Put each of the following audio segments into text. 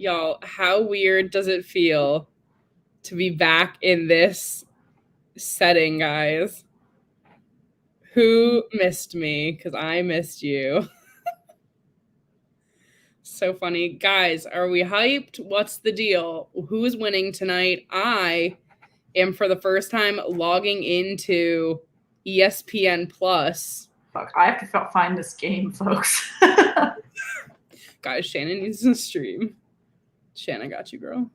Y'all, how weird does it feel to be back in this setting, guys? Who missed me? Because I missed you. So funny. Guys, are we hyped? What's the deal? Who is winning tonight? I am for the first time logging into ESPN Plus. Fuck, I have to find this game, folks. Guys, Shannon needs to stream. Shannon, got you, girl.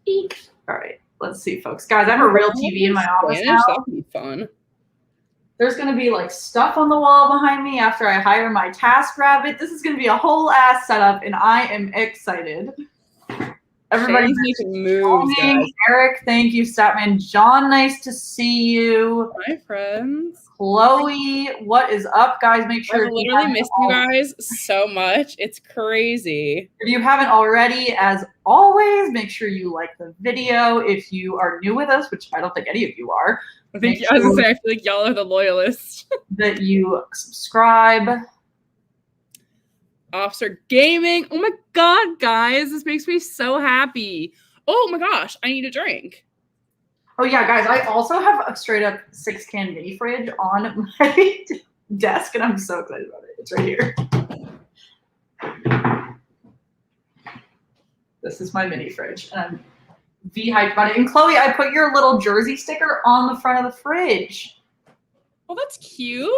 Eek. All right, let's see, folks. Guys, I have a real TV in my office now. That would be fun. There's going to be like stuff on the wall behind me after I hire my TaskRabbit. This is going to be a whole ass setup, and I am excited. Everybody's making moves. Eric, thank you. Statman John, nice to see you. Hi, friends. Chloe, what is up, guys? Make sure I've literally missed you guys so much. It's crazy. If you haven't already, as always, make sure you like the video. If you are new with us, which I don't think any of you are, I was gonna say, I feel like y'all are the loyalists. that you subscribe. Officer Gaming. Oh my god, guys, this makes me so happy. Oh my gosh, I need a drink. Oh yeah, guys, I also have a straight up 6-can mini fridge on my desk, and I'm so excited about it. It's right here. This is my mini fridge, and I'm hyped about it. And Chloe, I put your little jersey sticker on the front of the fridge. Oh, that's cute.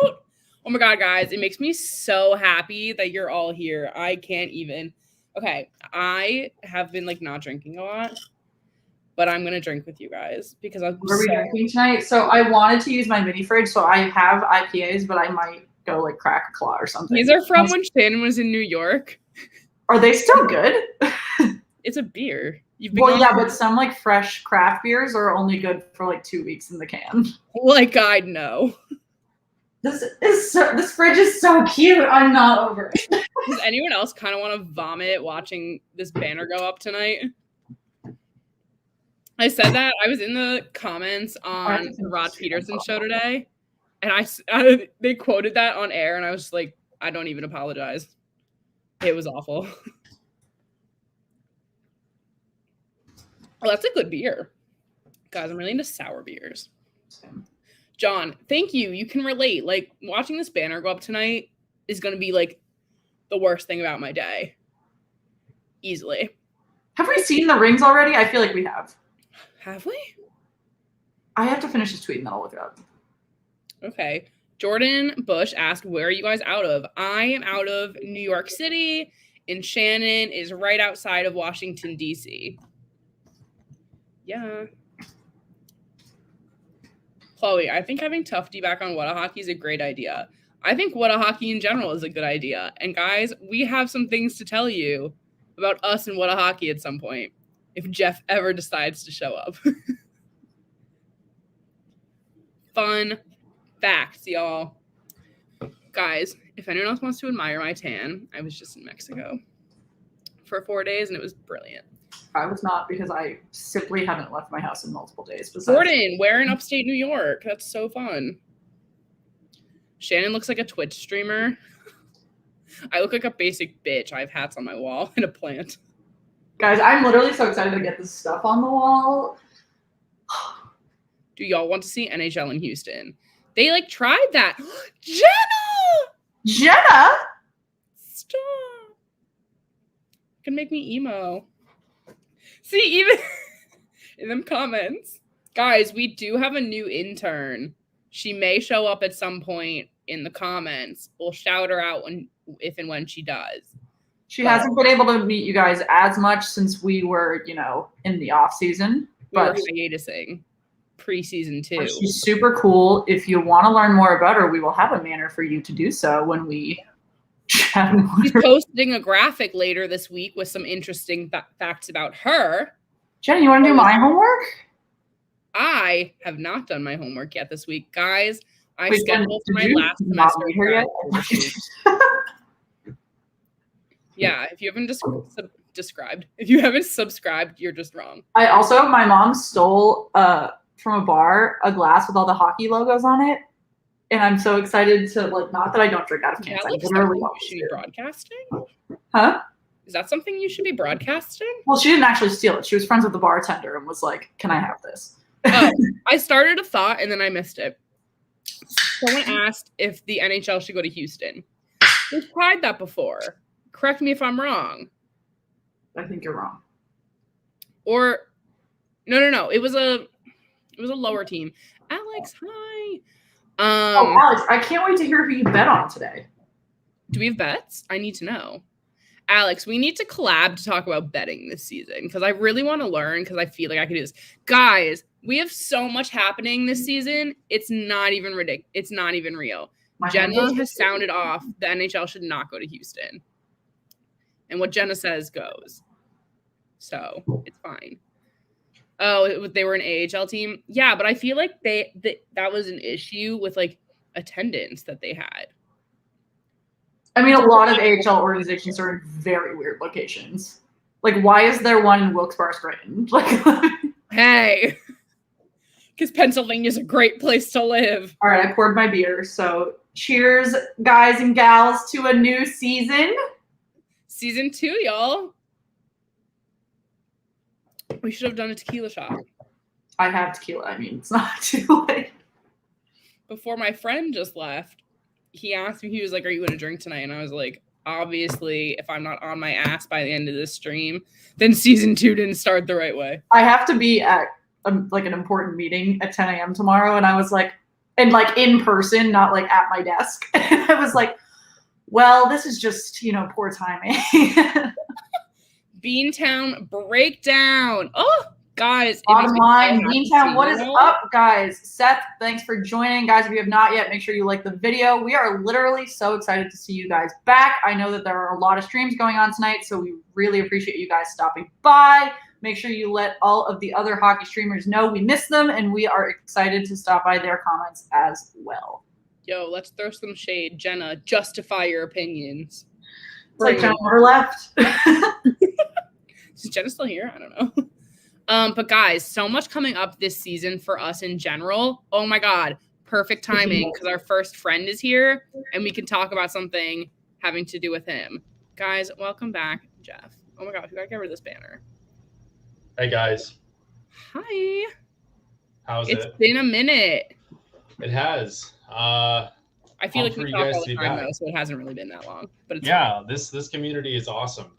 Oh my god, guys, it makes me so happy that you're all here. I can't even. Okay, I have been like not drinking a lot, but I'm gonna drink with you guys because I'm. What are we drinking tonight? So I wanted to use my mini fridge, so I have IPAs, but I might go like crack a claw or something. These are from when Shannon was in New York. Are they still good? It's a beer. Well, yeah, but some like fresh craft beers are only good for like 2 weeks in the can. Like I know. This fridge is so cute. I'm not over it. Does anyone else kind of want to vomit watching this banner go up tonight? I said that. I was in the comments on the Rod Peterson show today, and they quoted that on air, and I was like, I don't even apologize. It was awful. Oh, that's a good beer. Guys, I'm really into sour beers. John, thank you. You can relate. Like, watching this banner go up tonight is going to be, like, the worst thing about my day. Easily. Have we seen the rings already? I feel like we have. Have we? I have to finish this tweet and then I'll look it up. Okay. Jordan Bush asked, where are you guys out of? I am out of New York City, and Shannon is right outside of Washington, D.C. Yeah. Chloe, I think having Tufty back on What a Hockey is a great idea. I think What a Hockey in general is a good idea. And guys, we have some things to tell you about us and What a Hockey at some point, if Jeff ever decides to show up. Fun facts, y'all. Guys, if anyone else wants to admire my tan, I was just in Mexico for 4 days, and it was brilliant. I was not, because I simply haven't left my house in multiple days. Jordan, where in upstate New York? That's so fun. Shannon looks like a Twitch streamer. I look like a basic bitch. I have hats on my wall and a plant. Guys, I'm literally so excited to get this stuff on the wall. Do y'all want to see NHL in Houston? They like tried that. Jenna! Stop. Can make me emo. See, even in them comments. Guys, we do have a new intern. She may show up at some point in the comments. We'll shout her out if and when she does. She hasn't been able to meet you guys as much since we were, in the off season. But hiatusing preseason 2. She's super cool. If you want to learn more about her, we will have a manner for you to do so when we chat more. She's posting a graphic later this week with some interesting facts about her. Jenny, you want to do my homework? I have not done my homework yet this week. Guys, I scheduled for my last semester. Yet? Yeah, if you haven't if you haven't subscribed, you're just wrong. My mom stole from a bar a glass with all the hockey logos on it. And I'm so excited to, not that I don't drink out of cans. That looks like you should be broadcasting? Huh? Is that something you should be broadcasting? Well, she didn't actually steal it. She was friends with the bartender and was like, "Can I have this?" Oh, I started a thought and then I missed it. Someone asked if the NHL should go to Houston. We've tried that before. Correct me if I'm wrong. I think you're wrong. Or no. It was a lower team. Alex, hi. Alex, I can't wait to hear who you bet on today. Do we have bets? I need to know. Alex, we need to collab to talk about betting this season because I really want to learn because I feel like I could do this. Guys, we have so much happening this season. It's not even ridiculous. It's not even real. Jenna has sounded off the NHL should not go to Houston. And what Jenna says goes. So it's fine. Oh, they were an AHL team? Yeah, but I feel like that was an issue with like attendance that they had. I mean, a lot of AHL organizations are in very weird locations. Like, why is there one in Wilkes-Barre, Scranton? Like, hey, because Pennsylvania's a great place to live. All right, I poured my beer. So, cheers, guys and gals, to a new season. Season 2, y'all. We should have done a tequila shot. I have tequila. I mean, it's not too late. Before my friend just left, he asked me, he was like, "Are you going to drink tonight?" And I was like, obviously, if I'm not on my ass by the end of this stream, then season 2 didn't start the right way. I have to be at like an important meeting at 10 a.m. tomorrow. And I was like, and like in person, not like at my desk. And I was like, well, this is just, poor timing. Beantown breakdown. Oh, guys. Bottom line, Beantown, what is up, guys? Seth, thanks for joining. Guys, if you have not yet, make sure you like the video. We are literally so excited to see you guys back. I know that there are a lot of streams going on tonight, so we really appreciate you guys stopping by. Make sure you let all of the other hockey streamers know we miss them, and we are excited to stop by their comments as well. Yo, let's throw some shade. Jenna, justify your opinions. It's like Jenna never left. Is Jenna still here? I don't know. But guys, so much coming up this season for us in general. Oh my God, perfect timing because our first friend is here and we can talk about something having to do with him. Guys, welcome back, Jeff. Oh my God, we gotta get rid of this banner. Hey guys. Hi. How's it? It's been a minute. It has. I feel like we talk all the time though, so it hasn't really been that long. But it's fun. This community is awesome.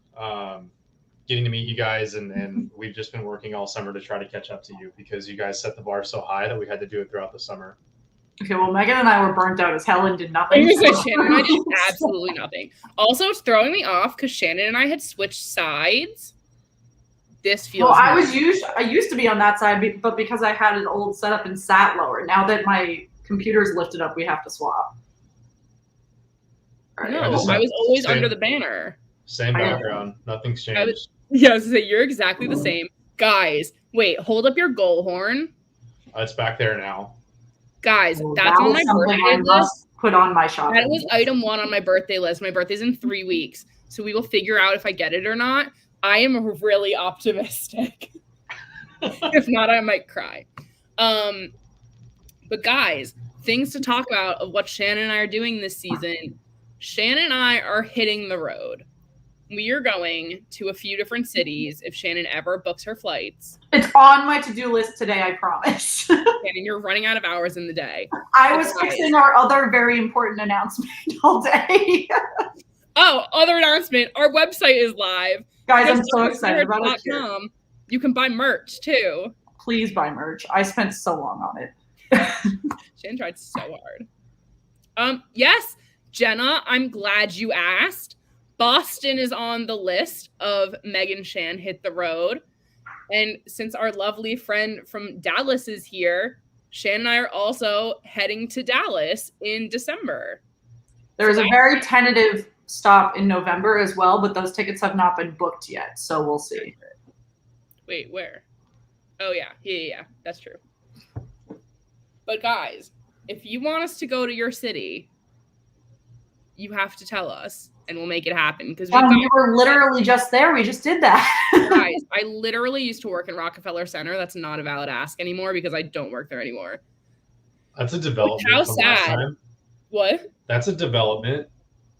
Getting to meet you guys and we've just been working all summer to try to catch up to you because you guys set the bar so high that we had to do it throughout the summer. Okay, well, Megan and I were burnt out as hell and did nothing. Shannon and I did absolutely nothing. Also, it's throwing me off because Shannon and I had switched sides. This feels. Well, I used to be on that side, but because I had an old setup and sat lower. Now that my computer's lifted up, we have to swap. Right. No, I was always under the banner. Same background. Nothing's changed. Yeah, I was gonna say, you're exactly the same. Guys, wait, hold up your goal horn. It's back there now. Guys, that's on my birthday list. Put on my shopping. That was item 1 on my birthday list. My birthday's in 3 weeks, so we will figure out if I get it or not. I am really optimistic. If not, I might cry. But guys, things to talk about of what Shannon and I are doing this season. Shannon and I are hitting the road. We are going to a few different cities if Shannon ever books her flights. It's on my to-do list today, I promise. Shannon, you're running out of hours in the day. I was fixing our other very important announcement all day. Oh, other announcement. Our website is live. Guys, I'm so excited about it. You can buy merch, too. Please buy merch. I spent so long on it. Shannon tried so hard. Yes, Jenna, I'm glad you asked. Boston is on the list of Megan Shan Hit the Road. And since our lovely friend from Dallas is here, Shan and I are also heading to Dallas in December. There's a very tentative stop in November as well, but those tickets have not been booked yet, so we'll see. Wait, where? Oh, yeah, that's true. But guys, if you want us to go to your city, you have to tell us. And we'll make it happen because we were literally just there. We just did that. Guys, I literally used to work in Rockefeller Center. That's not a valid ask anymore because I don't work there anymore. That's a development. How sad. Last time. What? That's a development.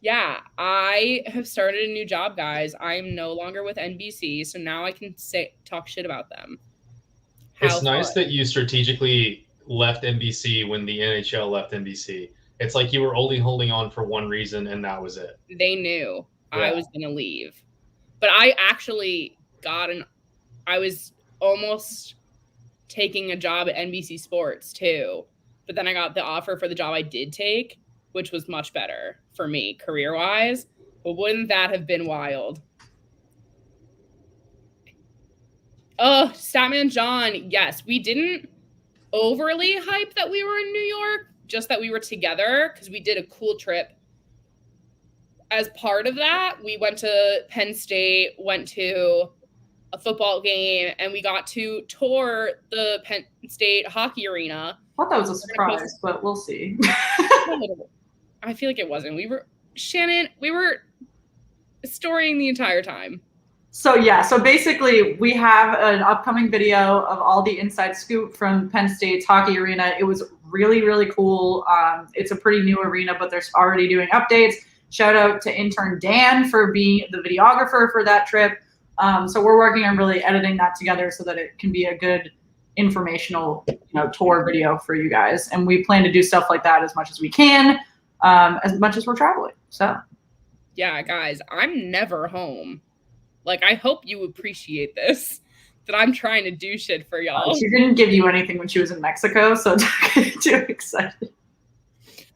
Yeah, I have started a new job, guys. I'm no longer with NBC, so now I can talk shit about them. It's nice that you strategically left NBC when the NHL left NBC. It's like you were only holding on for one reason, and that was it. They knew I was going to leave. But I actually I was almost taking a job at NBC Sports too. But then I got the offer for the job I did take, which was much better for me career-wise. But wouldn't that have been wild? Oh, Statman John, yes, we didn't overly hype that we were in New York, just that we were together because we did a cool trip. As part of that, we went to Penn State, went to a football game, and we got to tour the Penn State hockey arena. I thought that was a surprise, but we'll see. I feel like it wasn't. We were storying the entire time. So basically we have an upcoming video of all the inside scoop from Penn State's hockey arena. It was really, really cool. It's a pretty new arena, but they're already doing updates. Shout out to intern Dan for being the videographer for that trip. So we're working on really editing that together so that it can be a good informational, tour video for you guys. And we plan to do stuff like that as much as we can, as much as we're traveling. So yeah, guys, I'm never home. Like, I hope you appreciate this, that I'm trying to do shit for y'all. She didn't give you anything when she was in Mexico, so don't get too excited.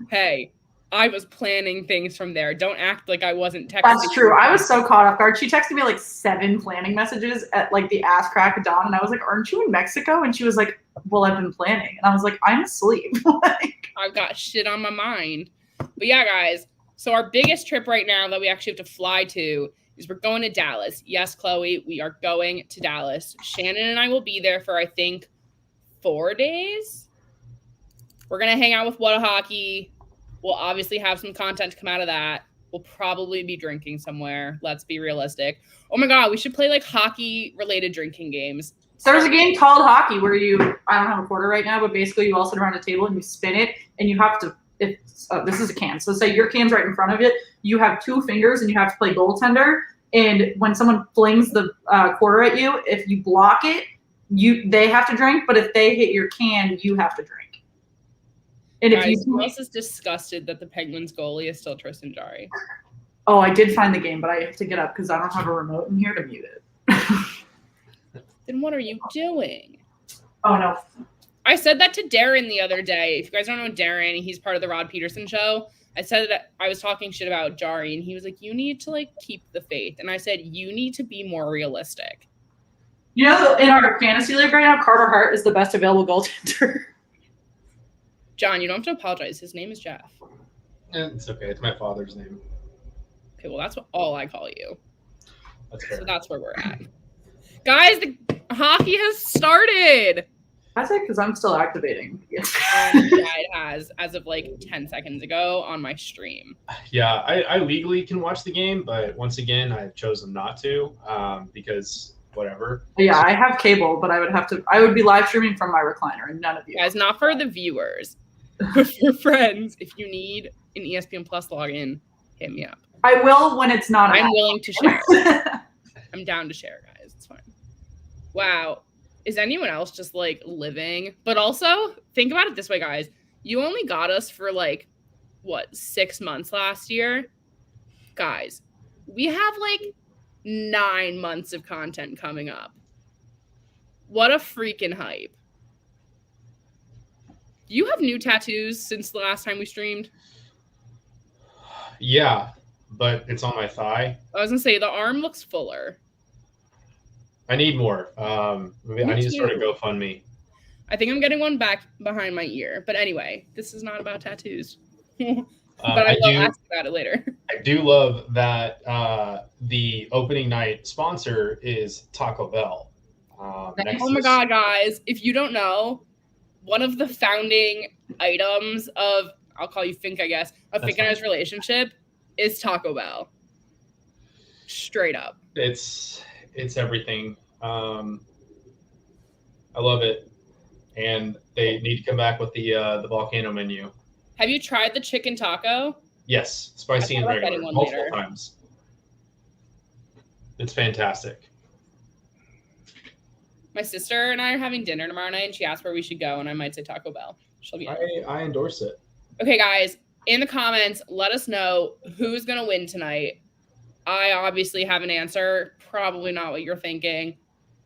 Hey, I was planning things from there. Don't act like I wasn't texting. That's true. I was so caught off guard. She texted me like 7 planning messages at like the ass crack of dawn, and I was like, aren't you in Mexico? And she was like, well, I've been planning. And I was like, I'm asleep. I've got shit on my mind. But yeah, guys, so our biggest trip right now that we actually have to fly to is we're going to Dallas. Yes, Chloe, we are going to Dallas. Shannon and I will be there for, I think, 4 days. We're going to hang out with What a Hockey. We'll obviously have some content to come out of that. We'll probably be drinking somewhere. Let's be realistic. Oh my God, we should play like hockey-related drinking games. There's a game called hockey where I don't have a quarter right now, but basically you all sit around a table and you spin it, and you have to, this is a can. So say your can's right in front of it. You have 2 fingers and you have to play goaltender. And when someone flings the quarter at you, if you block it, they have to drink. But if they hit your can, you have to drink. And guys, who else is disgusted that the Penguins goalie is still Tristan Jarry? Oh, I did find the game, but I have to get up because I don't have a remote in here to mute it. Then what are you doing? Oh, no. I said that to Darren the other day. If you guys don't know Darren, he's part of the Rod Peterson show. I said that I was talking shit about Jarry, and he was like, you need to, like, keep the faith. And I said, you need to be more realistic. In our fantasy league right now, Carter Hart is the best available goaltender. John, you don't have to apologize. His name is Jeff. It's okay. It's my father's name. Okay, well, that's all I call you. That's fair. So that's where we're at. Guys, the hockey has started. That's it, because I'm still activating. Yeah, it has, as of like 10 seconds ago on my stream. Yeah, I legally can watch the game, but once again, I've chosen not to because whatever. Yeah, I have cable, but I would be live streaming from my recliner, and none of you. Guys, not for the viewers, but for friends. If you need an ESPN Plus login, hit me up. I will when it's not. I'm willing to share. I'm down to share, guys. It's fine. Wow. Is anyone else just like living? But also, think about it this way, guys. You only got us for like, 6 months last year? Guys, we have like 9 months of content coming up. What a freaking hype. Do you have new tattoos since the last time we streamed? Yeah, but it's on my thigh. I was gonna say the arm looks fuller. I need more. I need to start a GoFundMe. I think I'm getting one back behind my ear. But anyway, this is not about tattoos. But I will ask about it later. I do love that the opening night sponsor is Taco Bell. Oh my God, guys. If you don't know, one of the founding items of, I'll call you Fink, I guess, of Fink and I's relationship is Taco Bell. Straight up. It's everything. I love it. And they need to come back with the volcano menu. Have you tried the chicken taco? Yes, spicy and thought about regular, getting one multiple later. times. It's fantastic. My sister and I are having dinner tomorrow night, and she asked where we should go, and I might say Taco Bell. She'll be I endorse it. Okay, guys, in the comments, let us know who's going to win tonight. I obviously have an answer. Probably not what you're thinking,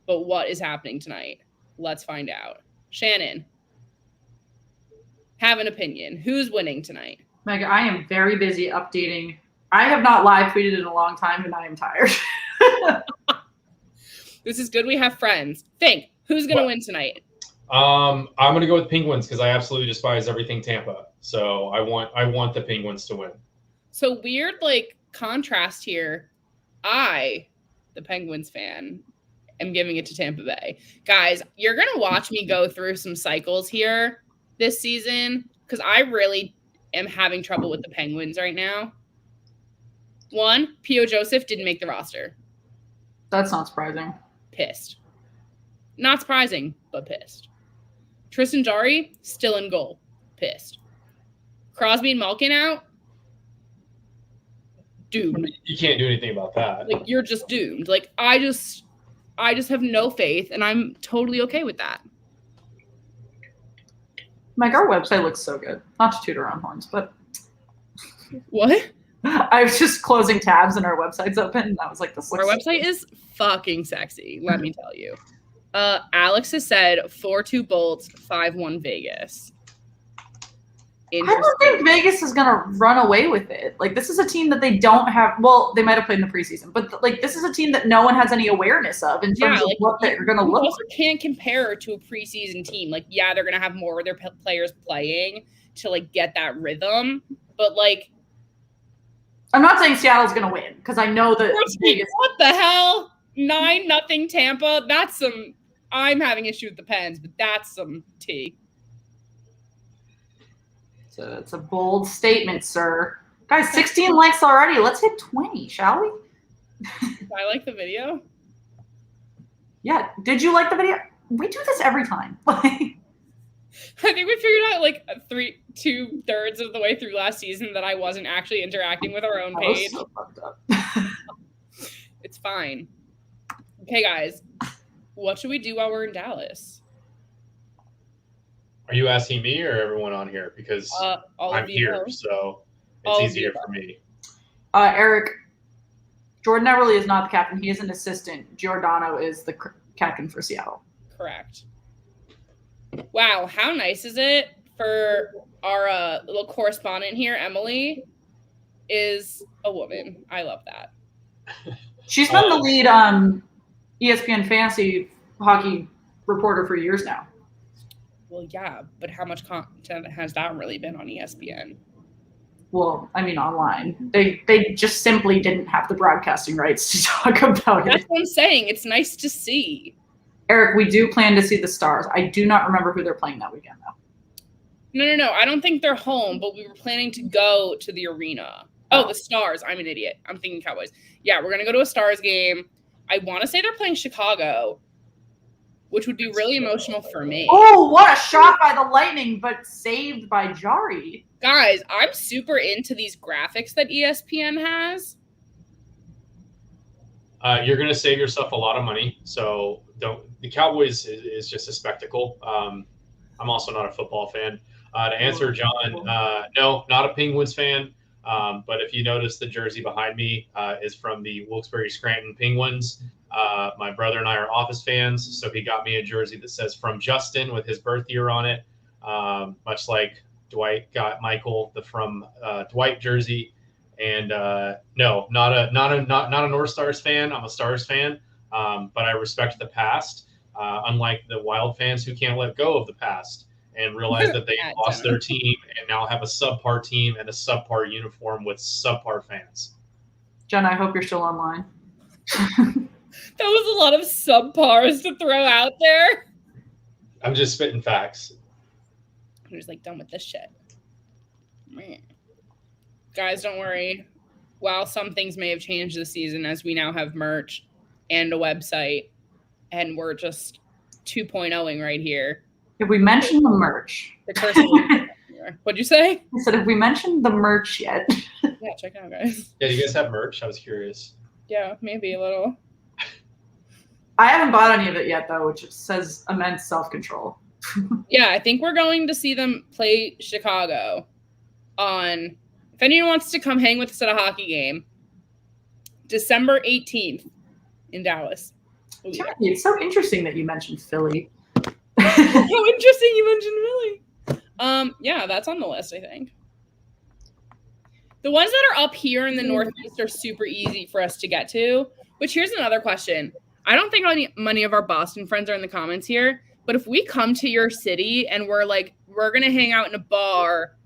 but what is happening tonight? Let's find out. Shannon, have an opinion. Who's winning tonight? Meg, I am very busy updating. I have not live tweeted in a long time, and I am tired. This is good. We have friends. Think, who's going to win tonight? I'm going to go with Penguins because I absolutely despise everything Tampa. So I want the Penguins to win. So weird, like, contrast here. I, the Penguins fan, am giving it to Tampa Bay. Guys, you're going to watch me go through some cycles here this season because I really am having trouble with the Penguins right now. One, P.O. Joseph didn't make the roster. That's not surprising. Pissed. Not surprising, but pissed. Tristan Jarry, still in goal. Pissed. Crosby and Malkin out. Doomed. You can't do anything about that. Like, you're just doomed. Like, I just have no faith, and I'm totally okay with that. Meg, our website looks so good. Not to toot our own horns, but What? I was just closing tabs and our website's open, and I was like, this looks Our website is fucking sexy, let me tell you. Alex has said 4-2 Bolts, 5-1 Vegas. I don't think Vegas is going to run away with it. Like, this is a team that they don't have – well, they might have played in the preseason. But, like, this is a team that no one has any awareness of in terms of what they're going to look like. You also can't compare to a preseason team. Like, yeah, they're going to have more of their players playing to, like, get that rhythm. But, like – I'm not saying Seattle's going to win because I know that Vegas – what the hell? 9-0 Tampa? That's some – I'm having issue with the Pens, but that's some tea. So it's a bold statement, sir. Guys, 16 likes already. Let's hit 20, shall we? I like the video. Yeah. Did you like the video? We do this every time. I think we figured out like 2/3 of the way through last season that I wasn't actually interacting with our own page. So fucked up. It's fine. Okay, guys. What should we do while we're in Dallas? Are you asking me or everyone on here? Because I'm here, so it's easier for me. Eric, Jordan Everly is not the captain. He is an assistant. Giordano is the captain for Seattle. Correct. Wow, how nice is it for our little correspondent here, Emily, is a woman. I love that. She's been the lead ESPN fantasy hockey reporter for years now. Well, yeah, but how much content has that really been on ESPN? Well, I mean, online. They just simply didn't have the broadcasting rights to talk about it. That's what I'm saying. It's nice to see. Eric, we do plan to see the Stars. I do not remember who they're playing that weekend, though. No. I don't think they're home, but we were planning to go to the arena. Oh, the Stars. I'm an idiot. I'm thinking Cowboys. Yeah, we're going to go to a Stars game. I want to say they're playing Chicago, which would be really emotional for me. Oh, what a shot by the Lightning, but saved by Jarry. Guys, I'm super into these graphics that ESPN has. You're going to save yourself a lot of money, so don't. The Cowboys is just a spectacle. I'm also not a football fan. To answer John, no, not a Penguins fan. But if you notice, the jersey behind me is from the Wilkes-Barre Scranton Penguins. My brother and I are Office fans, so he got me a jersey that says "From Justin" with his birth year on it, much like Dwight got Michael the From Dwight jersey. And no, not a North Stars fan. I'm a Stars fan, but I respect the past. Unlike the Wild fans who can't let go of the past and realize that they lost their team and now have a subpar team and a subpar uniform with subpar fans. Jen, I hope you're still online. That was a lot of subpars to throw out there. I'm just spitting facts. I'm just like done with this shit. Man. Guys, don't worry. While some things may have changed this season, as we now have merch and a website, and we're just 2.0ing right here. If we mention the merch, the curse is there. What'd you say? I said, have we mentioned the merch yet? Yeah, check it out, guys. Yeah, do you guys have merch? I was curious. Yeah, maybe a little. I haven't bought any of it yet, though, which says immense self-control. Yeah, I think we're going to see them play Chicago on, if anyone wants to come hang with us at a hockey game, December 18th in Dallas. Oh, yeah. It's so interesting that you mentioned Philly. How interesting you mentioned Philly. Yeah, that's on the list, I think. The ones that are up here in the Northeast are super easy for us to get to. Which here's another question. I don't think many of our Boston friends are in the comments here, but if we come to your city and we're like, we're going to hang out in a bar,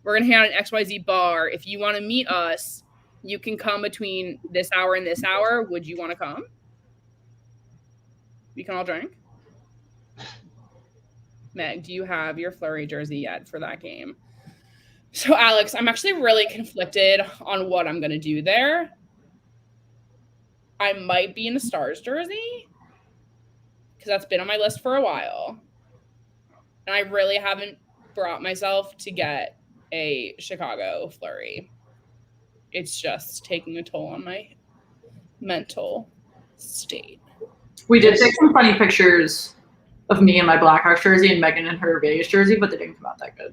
we're going to hang out in an XYZ bar. If you want to meet us, you can come between this hour and this hour. Would you want to come? We can all drink. Meg, do you have your Fleury jersey yet for that game? So, Alex, I'm actually really conflicted on what I'm going to do there. I might be in a Stars jersey because that's been on my list for a while. And I really haven't brought myself to get a Chicago Fleury. It's just taking a toll on my mental state. We did take some funny pictures of me in my Blackhawks jersey and Megan in her Vegas jersey, but they didn't come out that good.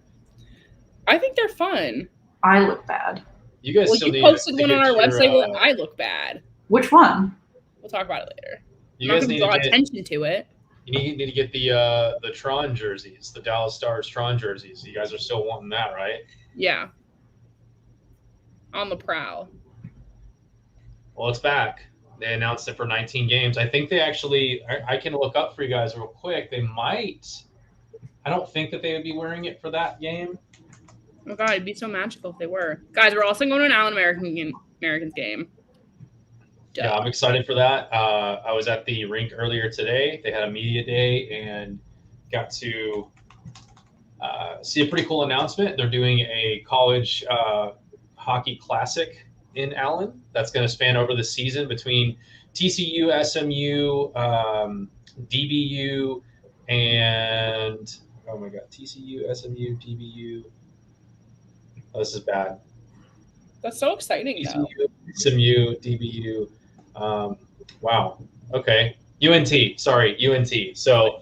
I think they're fun. I look bad. You guys Well, still you need posted one on our website where I look bad. Which one? We'll talk about it later. You I'm guys not need going to to draw get, attention to it. you need to get the Tron jerseys, the Dallas Stars Tron jerseys. You guys are still wanting that, right? Yeah. On the prowl. Well, it's back. They announced it for 19 games. I think they actually, I can look up for you guys real quick. They might, I don't think that they would be wearing it for that game. Oh, God, it'd be so magical if they were. Guys, we're also going to an Allen Americans game. Duh. Yeah, I'm excited for that. I was at the rink earlier today. They had a media day and got to see a pretty cool announcement. They're doing a college hockey classic in Allen that's going to span over the season between TCU, SMU, DBU, and oh my God, TCU, SMU, DBU. Oh, this is bad. That's so exciting, though. TCU, SMU, DBU. Wow. Okay. UNT. Sorry, UNT. So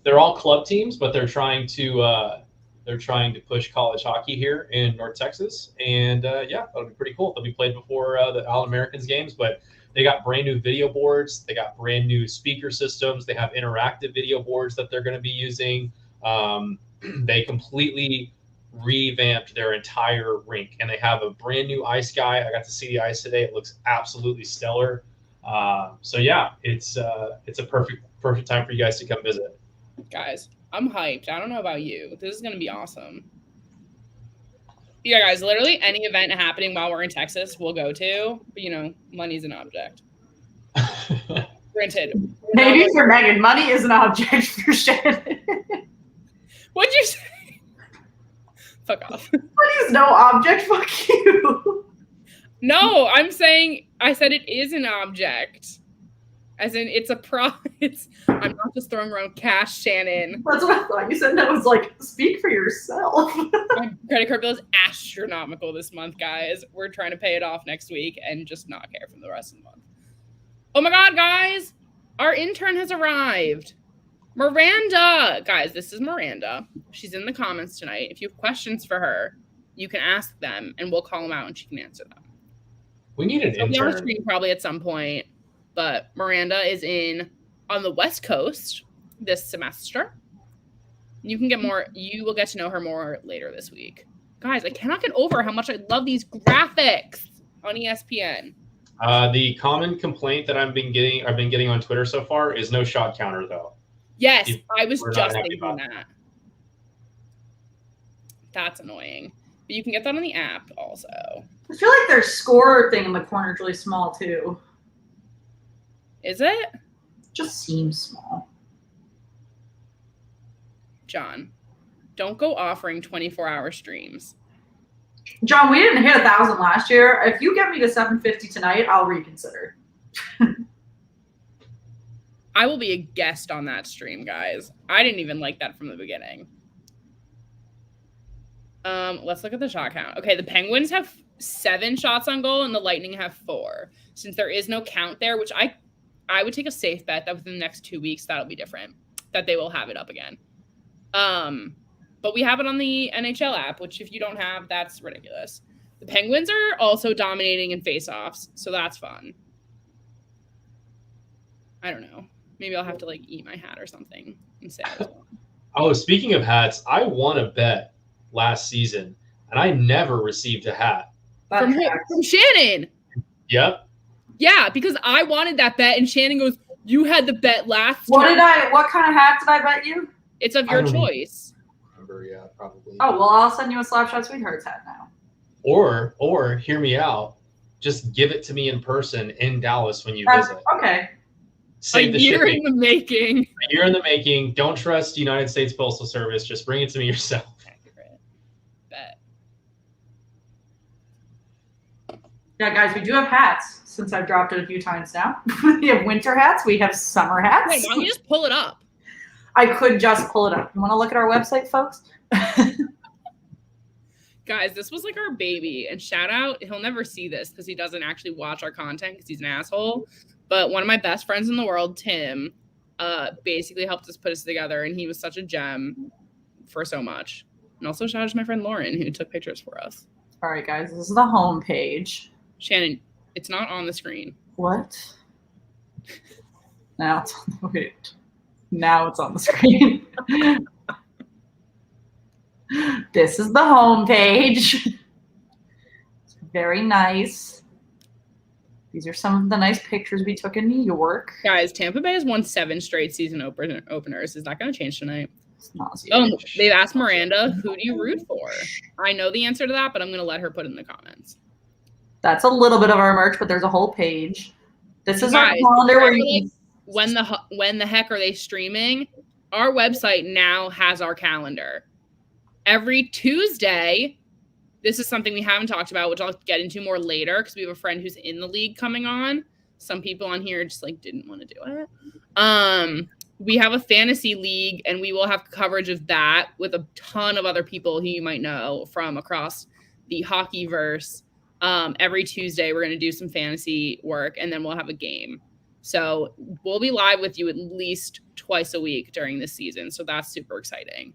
they're all club teams, but they're trying to push college hockey here in North Texas, and yeah, that'll be pretty cool. They'll be played before the All Americans games, but they got brand new video boards. They got brand new speaker systems. They have interactive video boards that they're going to be using. They completely revamped their entire rink, and they have a brand new ice guy. I got to see the ice today. It looks absolutely stellar. So yeah, it's a perfect time for you guys to come visit. Guys, I'm hyped. I don't know about you. This is going to be awesome. Yeah, guys, literally any event happening while we're in Texas, we'll go to. But, you know, money's an object. Granted. Maybe for Megan, money is an object for Shannon. What'd you say? Fuck off. Money is no object. Fuck you. No, I said it is an object. As in, it's a I'm not just throwing around cash, Shannon. That's what I thought. You said that was like, speak for yourself. My credit card bill is astronomical this month, guys. We're trying to pay it off next week and just not care for the rest of the month. Oh my God, guys. Our intern has arrived. Miranda. Guys, this is Miranda. She's in the comments tonight. If you have questions for her, you can ask them and we'll call them out and she can answer them. We need an intern. She'll be on the screen probably at some point. But Miranda is on the West Coast this semester. You will get to know her more later this week. Guys, I cannot get over how much I love these graphics on ESPN. The common complaint that I've been getting on Twitter so far is no shot counter though. Yes, I was just thinking that. That's annoying. But you can get that on the app also. I feel like their score thing in the corner is really small too. Is it? Just seems small. John, don't go offering 24-hour streams. John, we didn't hit 1,000 last year. If you get me to 750 tonight, I'll reconsider. I will be a guest on that stream, guys. I didn't even like that from the beginning. Let's look at the shot count. Okay, the Penguins have 7 shots on goal and the Lightning have 4. Since there is no count there, which I would take a safe bet that within the next 2 weeks that'll be different, that they will have it up again. But we have it on the NHL app, which if you don't have, that's ridiculous. The Penguins are also dominating in faceoffs, so that's fun. I don't know. Maybe I'll have to like eat my hat or something and say it as well. Oh, speaking of hats, I won a bet last season, and I never received a hat. From Shannon. Yep. Yeah, because I wanted that bet, and Shannon goes, "You had the bet last What time." What kind of hat did I bet you? It's of your choice. Remember, yeah, probably. Oh well, I'll send you a Slapshot Sweethearts hat now. Or hear me out. Just give it to me in person in Dallas when you visit. Okay. Save the year shipping. in the making. A year in the making. Don't trust United States Postal Service. Just bring it to me yourself. Accurate. Bet. Yeah, guys, we do have hats since I've dropped it a few times now. We have winter hats. We have summer hats. Wait, why don't you just pull it up? I could just pull it up. You want to look at our website, folks? Guys, this was like our baby. And shout out, he'll never see this because he doesn't actually watch our content because he's an asshole. But one of my best friends in the world, Tim, basically helped us put us together. And he was such a gem for so much. And also shout out to my friend Lauren, who took pictures for us. All right, guys, this is the home page. Shannon, it's not on the screen. What? Now it's on the wait. Now it's on the screen. This is the home page. It's very nice. These are some of the nice pictures we took in New York. Guys, Tampa Bay has won 7 straight season openers. Is that going to change tonight? It's not Oh, they've asked Miranda, who do you root for? I know the answer to that, but I'm going to let her put it in the comments. That's a little bit of our merch, but there's a whole page. This is Guys, our calendar where you when the heck are they streaming? Our website now has our calendar. Every Tuesday, this is something we haven't talked about, which I'll get into more later because we have a friend who's in the league coming on. Some people on here just like didn't want to do it. We have a fantasy league, and we will have coverage of that with a ton of other people who you might know from across the hockeyverse. Every Tuesday, we're going to do some fantasy work, and then we'll have a game. So we'll be live with you at least twice a week during this season. So that's super exciting.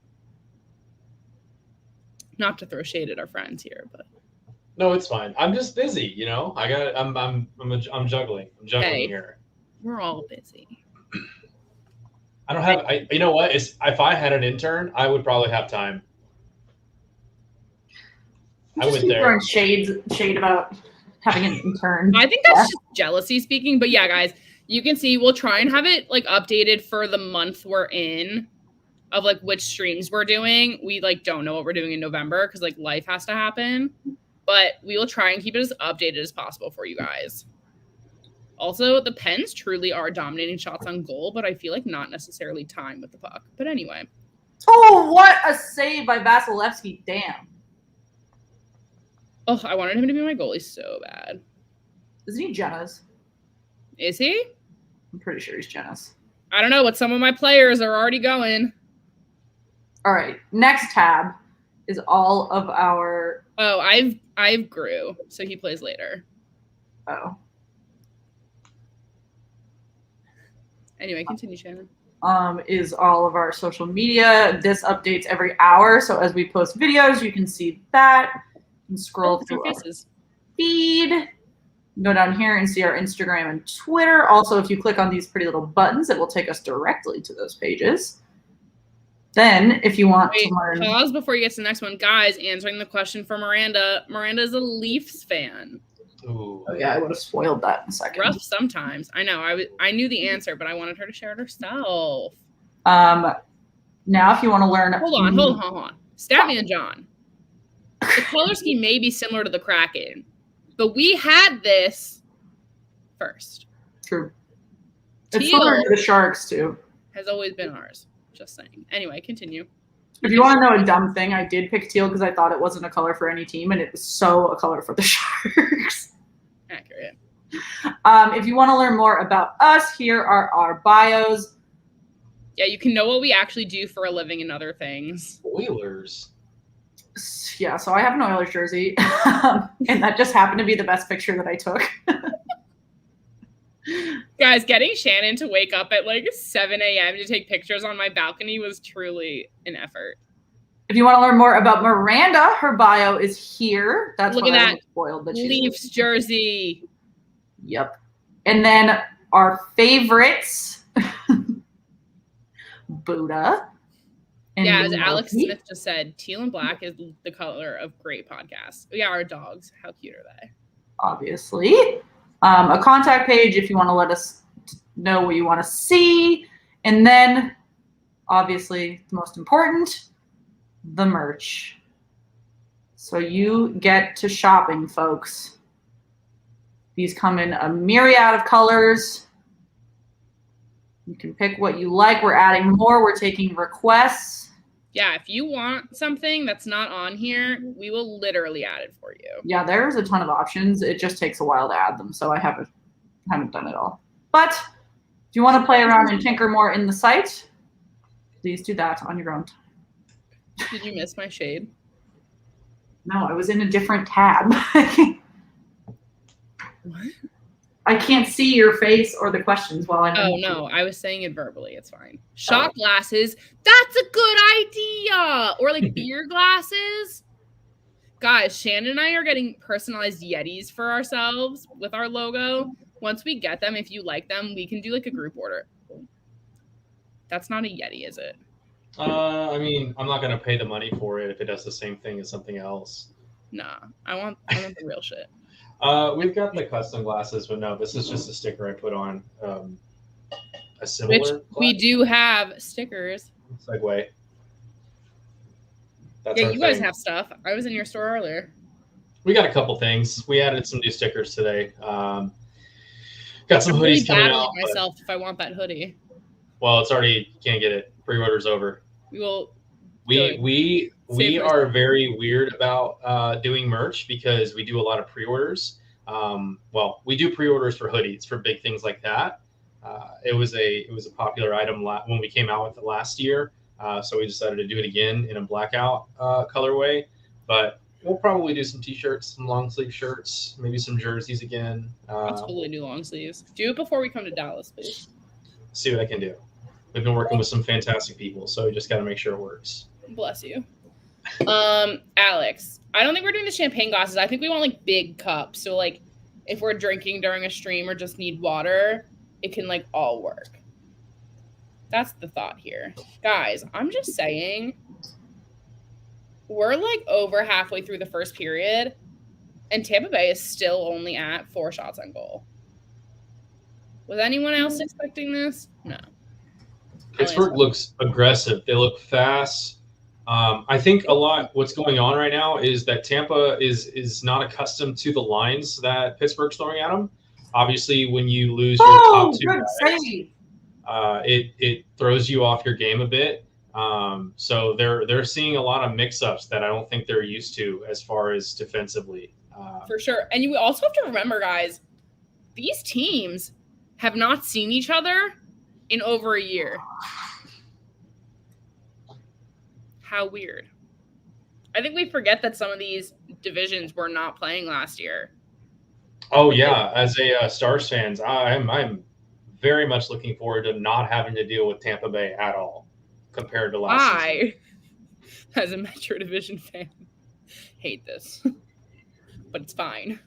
Not to throw shade at our friends here, but no, it's fine. I'm just busy, you know. I'm juggling. I'm juggling here. We're all busy. I don't have. You know what? If I had an intern, I would probably have time. I went there. Shade about having an intern. I think that's just jealousy speaking. But yeah, guys, you can see we'll try and have it like updated for the month we're in of like which streams we're doing. We like don't know what we're doing in November because like life has to happen. But we will try and keep it as updated as possible for you guys. Also, the Pens truly are dominating shots on goal, but I feel like not necessarily time with the puck. But anyway. Oh, what a save by Vasilevsky. Damn. Oh, I wanted him to be my goalie so bad. Isn't he Jenna's? Is he? I'm pretty sure he's Jenna's. I don't know, but some of my players are already going. All right. Next tab is all of our... Oh, I've Grew, so he plays later. Oh. Anyway, continue, Shannon. Is all of our social media. This updates every hour, so as we post videos, you can see that. You can scroll through our feed. Go down here and see our Instagram and Twitter. Also, if you click on these pretty little buttons, it will take us directly to those pages. Then, if you want to learn... Pause before you get to the next one. Guys, answering the question for Miranda. Miranda is a Leafs fan. Ooh. Oh, yeah, I would have spoiled that in a second. Rough sometimes. I know. I knew the answer, but I wanted her to share it herself. Now, if you want to learn... Hold on. Statman John. The color scheme may be similar to the Kraken, but we had this first. True. It's similar to the Sharks, too. Has always been ours. Just saying. Anyway, continue. If you want to know a dumb thing, I did pick teal because I thought it wasn't a color for any team, and it was so a color for the Sharks. Accurate. If you want to learn more about us, here are our bios. Yeah, you can know what we actually do for a living and other things. Spoilers. Yeah, so I have an Oilers jersey, and that just happened to be the best picture that I took. Guys, getting Shannon to wake up at like 7 a.m. to take pictures on my balcony was truly an effort. If you want to learn more about Miranda, her bio is here. That's Look what at I that was spoiled that she's Leafs jersey. Yep. And then our favorites, Buddha. And Yeah, as Loki. Alex Smith just said, teal and black is the color of great podcasts. Yeah, our dogs. How cute are they? Obviously. A contact page if you want to let us know what you want to see. And then, obviously, the most important, the merch. So you get to shopping, folks. These come in a myriad of colors. You can pick what you like. We're adding more. We're taking requests. Yeah, if you want something that's not on here, we will literally add it for you. Yeah, there's a ton of options. It just takes a while to add them, so I haven't done it all. But if you want to play around and tinker more in the site, please do that on your own. Did you miss my shade? No, I was in a different tab. What? I can't see your face or the questions while I'm. Oh, no, I was saying it verbally. It's fine. Shot glasses. That's a good idea. Or like beer glasses. Guys, Shannon and I are getting personalized Yetis for ourselves with our logo. Once we get them, if you like them, we can do like a group order. That's not a Yeti, is it? I mean, I'm not going to pay the money for it if it does the same thing as something else. Nah, I want the real shit. We've got the custom glasses, but no, this is just a sticker I put on. A similar. Which we do have stickers. Segue. That's Yeah, our you guys thing. have stuff. I was in your store earlier. We got a couple things. We added some new stickers today. Got some I'm hoodies really coming battling out. but- myself if I want that hoodie. well, it's already can't get it. Pre-order's over. We will. We Save are very weird about doing merch because we do a lot of pre-orders. Well, we do pre-orders for hoodies for big things like that. It was a popular item when we came out with it last year. So we decided to do it again in a blackout colorway. But we'll probably do some t-shirts, some long sleeve shirts, maybe some jerseys again. I'll totally do long sleeves. Do it before we come to Dallas, please. See what I can do. We've been working with some fantastic people, so we just got to make sure it works. Bless you. Alex, I don't think we're doing the champagne glasses. I think we want like big cups. So like if we're drinking during a stream or just need water, it can like all work. That's the thought here. Guys, I'm just saying we're like over halfway through the first period and Tampa Bay is still only at 4 shots on goal. Was anyone else expecting this? No. Pittsburgh looks aggressive. They look fast. I think a lot what's going on right now is that Tampa is not accustomed to the lines that Pittsburgh's throwing at them. Obviously, when you lose your top two guys, it throws you off your game a bit. So they're seeing a lot of mix-ups that I don't think they're used to as far as defensively. For sure. And you also have to remember, guys, these teams have not seen each other in over a year. How weird. I think we forget that some of these divisions were not playing last year. Oh yeah, as a Stars fans, I'm very much looking forward to not having to deal with Tampa Bay at all compared to last season. I, as a Metro Division fan, hate this, but it's fine.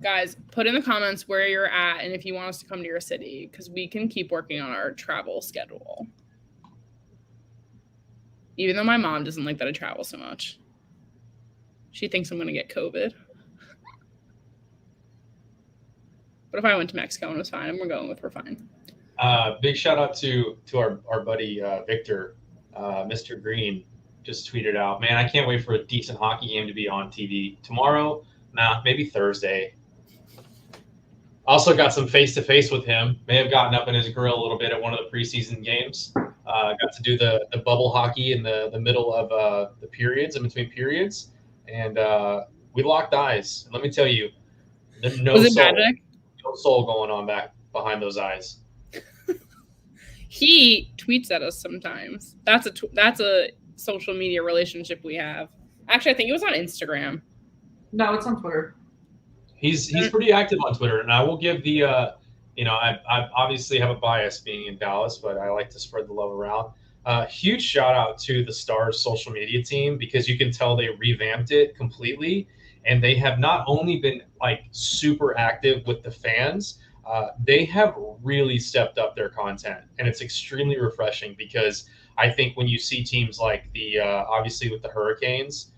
Guys, put in the comments where you're at and if you want us to come to your city because we can keep working on our travel schedule. Even though my mom doesn't like that I travel so much. She thinks I'm going to get COVID. But if I went to Mexico and it was fine, and we're going with we're fine. Big shout out to our buddy Victor, Mr. Green, just tweeted out, man, I can't wait for a decent hockey game to be on TV tomorrow. Nah, maybe Thursday. Also got some face-to-face with him. May have gotten up in his grill a little bit at one of the preseason games. Got to do the bubble hockey in the middle of the periods, in between periods. And we locked eyes. And let me tell you, there's no soul going on back behind those eyes. He tweets at us sometimes. That's a social media relationship we have. Actually, I think it was on Instagram. No, it's on Twitter. He's pretty active on Twitter, and I will give the I obviously have a bias being in Dallas, but I like to spread the love around. Huge shout out to the Stars social media team, because you can tell they revamped it completely, and they have not only been like super active with the fans, they have really stepped up their content, and it's extremely refreshing, because I think when you see teams like the obviously with the Hurricanes,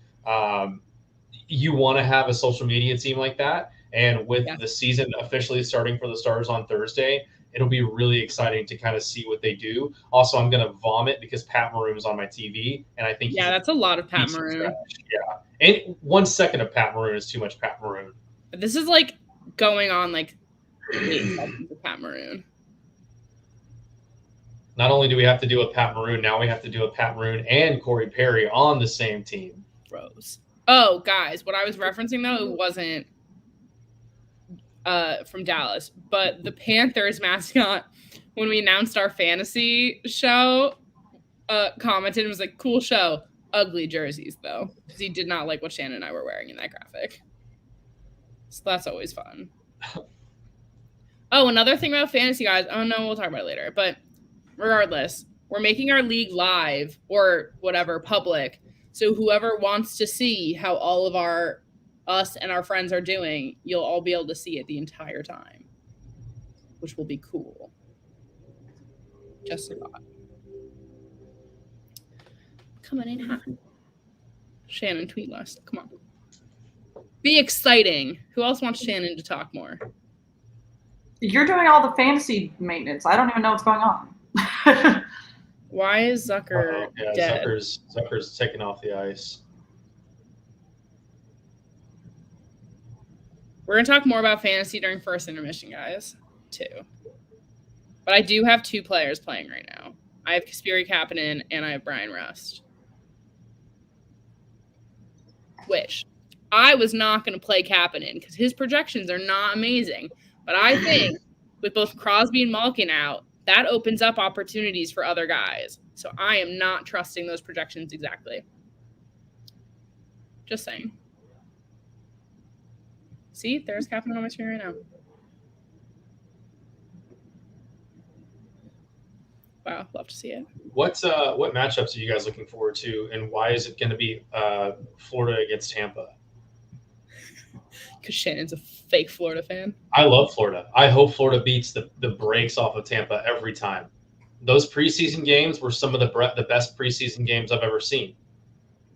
you want to have a social media team like that. And with the season officially starting for the Stars on Thursday, it'll be really exciting to kind of see what they do. Also, I'm going to vomit because Pat Maroon's on my TV, and I think that's a lot of Pat Maroon. Yeah, and 1 second of Pat Maroon is too much Pat Maroon. This is like going on like 8 seconds of Pat Maroon. Not only do we have to do a Pat Maroon, now we have to do a Pat Maroon and Corey Perry on the same team. Gross. Oh, guys, what I was referencing, though, it wasn't from Dallas, but the Panthers mascot, when we announced our fantasy show, commented and was like, cool show, ugly jerseys, though, because he did not like what Shannon and I were wearing in that graphic. So that's always fun. Oh, another thing about fantasy, guys. Oh, no, we'll talk about it later. But regardless, we're making our league live or whatever, public. So whoever wants to see how all of us and our friends are doing, you'll all be able to see it the entire time, which will be cool. Just a thought. Coming in hot. Shannon, tweet list. Come on. Be exciting. Who else wants Shannon to talk more? You're doing all the fantasy maintenance. I don't even know what's going on. Why is Zucker dead? Zucker's taking off the ice. We're going to talk more about fantasy during first intermission, guys, too. But I do have 2 players playing right now. I have Kasperi Kapanen and I have Brian Rust. Which I was not going to play Kapanen because his projections are not amazing. But I think with both Crosby and Malkin out, that opens up opportunities for other guys. So I am not trusting those projections exactly. Just saying. See, there's Kapanen on my screen right now. Wow, love to see it. What matchups are you guys looking forward to, and why is it going to be Florida against Tampa? Because Shannon's a fake Florida fan. I love Florida. I hope Florida beats the brakes off of Tampa every time. Those preseason games were some of the best preseason games I've ever seen.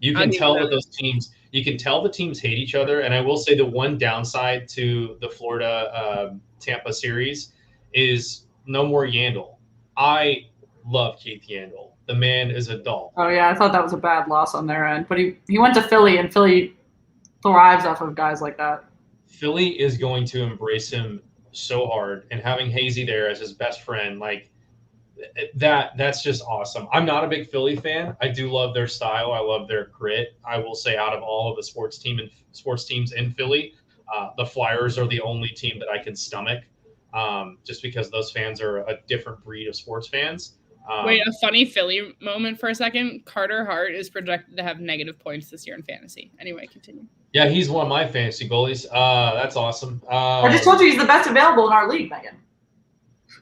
You can tell that those teams. You can tell the teams hate each other. And I will say the one downside to the Florida Tampa series is no more Yandel. I love Keith Yandel. The man is a doll. Oh yeah, I thought that was a bad loss on their end. But he went to Philly, and Philly thrives off of guys like that. Philly is going to embrace him so hard, and having Hazy there as his best friend, like that's just awesome. I'm not a big Philly fan. I do love their style. I love their grit. I will say, out of all of the sports teams in Philly, the Flyers are the only team that I can stomach, just because those fans are a different breed of sports fans. Wait, a funny Philly moment for a second. Carter Hart is projected to have negative points this year in fantasy. Anyway, continue. Yeah, he's one of my fantasy goalies. That's awesome. I just told you he's the best available in our league, Megan.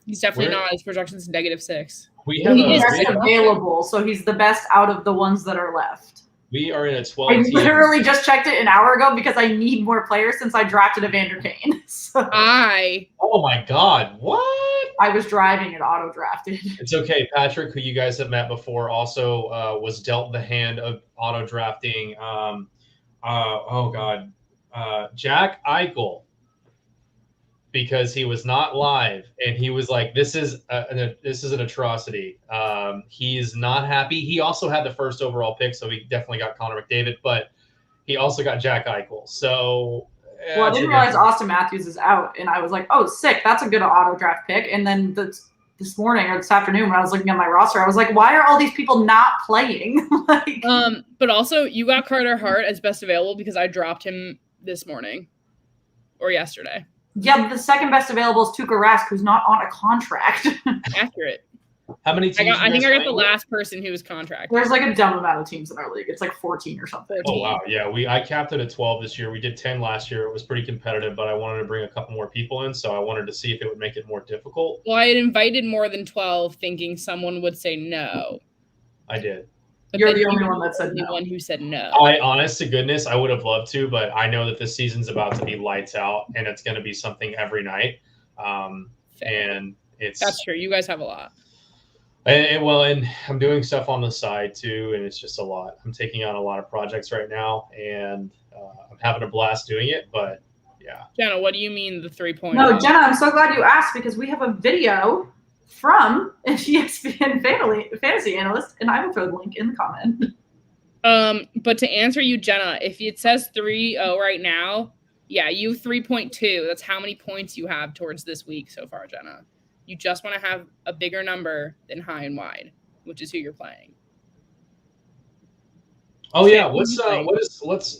He's definitely not. His projection's -6. We have he's best available, so he's the best out of the ones that are left. We are in a 12. I literally just checked it an hour ago because I need more players since I drafted Evander Kane. So. Oh my God! What? I was driving and auto drafted. It's okay. Patrick, who you guys have met before, also was dealt the hand of auto drafting. Jack Eichel, because he was not live, and he was like, "This is an atrocity." He's not happy. He also had the first overall pick, so he definitely got Connor McDavid, but he also got Jack Eichel. So, well, I didn't realize Austin Matthews is out, and I was like, "Oh, sick! That's a good auto draft pick." And then this morning or this afternoon, when I was looking at my roster, I was like, "Why are all these people not playing?" But also, you got Carter Hart as best available because I dropped him this morning or yesterday. Yeah, but the second best available is Tuukka Rask, who's not on a contract. Accurate. How many teams? I think I got the playing with? last person who was contracted. There's like a dumb amount of teams in our league. It's like 14 or something. 14. Oh wow, yeah. I capped it at 12 this year. We did 10 last year. It was pretty competitive, but I wanted to bring a couple more people in, so I wanted to see if it would make it more difficult. Well, I had invited more than 12, thinking someone would say no. I did. But You're then the only you one were that said the only no. one who said no. Honest to goodness, I would have loved to, but I know that this season's about to be lights out, and it's going to be something every night. And That's true. You guys have a lot. And I'm doing stuff on the side too, and it's just a lot. I'm taking on a lot of projects right now, and I'm having a blast doing it. But yeah, Jenna, what do you mean the 3-point? No, Jenna, I'm so glad you asked because we have a video from an ESPN fantasy analyst, and I will throw the link in the comment. But to answer you, Jenna, if it says 3-0 right now, yeah, you 3.2. That's how many points you have towards this week so far, Jenna. You just want to have a bigger number than high and wide, which is who you're playing. Oh yeah, let's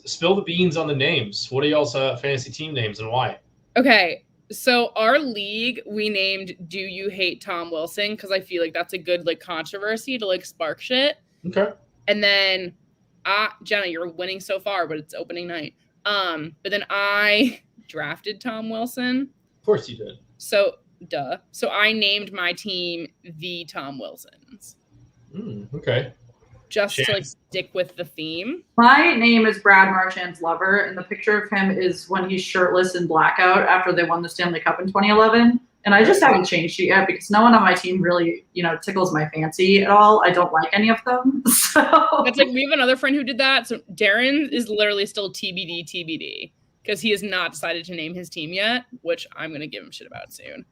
spill the beans on the names. What are y'all's fantasy team names and why? Okay, so our league we named "Do You Hate Tom Wilson?" because I feel like that's a good like controversy to like spark shit. Okay. And then, Jenna, you're winning so far, but it's opening night. But then I drafted Tom Wilson. Of course you did. So. Duh. So I named my team the Tom Wilsons. Okay. Just to like stick with the theme. My name is Brad Marchand's lover, and the picture of him is when he's shirtless in blackout after they won the Stanley Cup in 2011. And I just haven't changed it yet because no one on my team really, tickles my fancy at all. I don't like any of them. So That's like we have another friend who did that. So Darren is literally still TBD because he has not decided to name his team yet, which I'm going to give him shit about soon.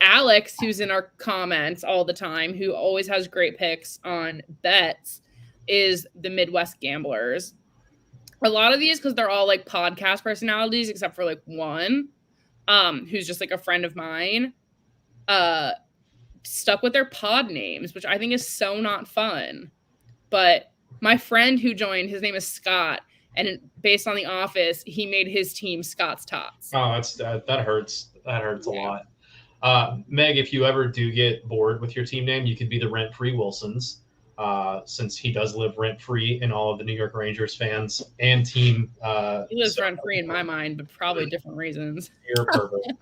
Alex, who's in our comments all the time, who always has great picks on bets, is the Midwest Gamblers. A lot of these, because they're all like podcast personalities, except for like one, who's just like a friend of mine, stuck with their pod names, which I think is so not fun. But my friend who joined, his name is Scott, and based on The Office, he made his team Scott's Tots. Oh, that hurts. That hurts a lot. Meg, if you ever do get bored with your team name, you could be the rent-free Wilsons, since he does live rent-free in all of the New York Rangers fans and team. He lives rent-free in my mind, but probably different reasons. You're perfect.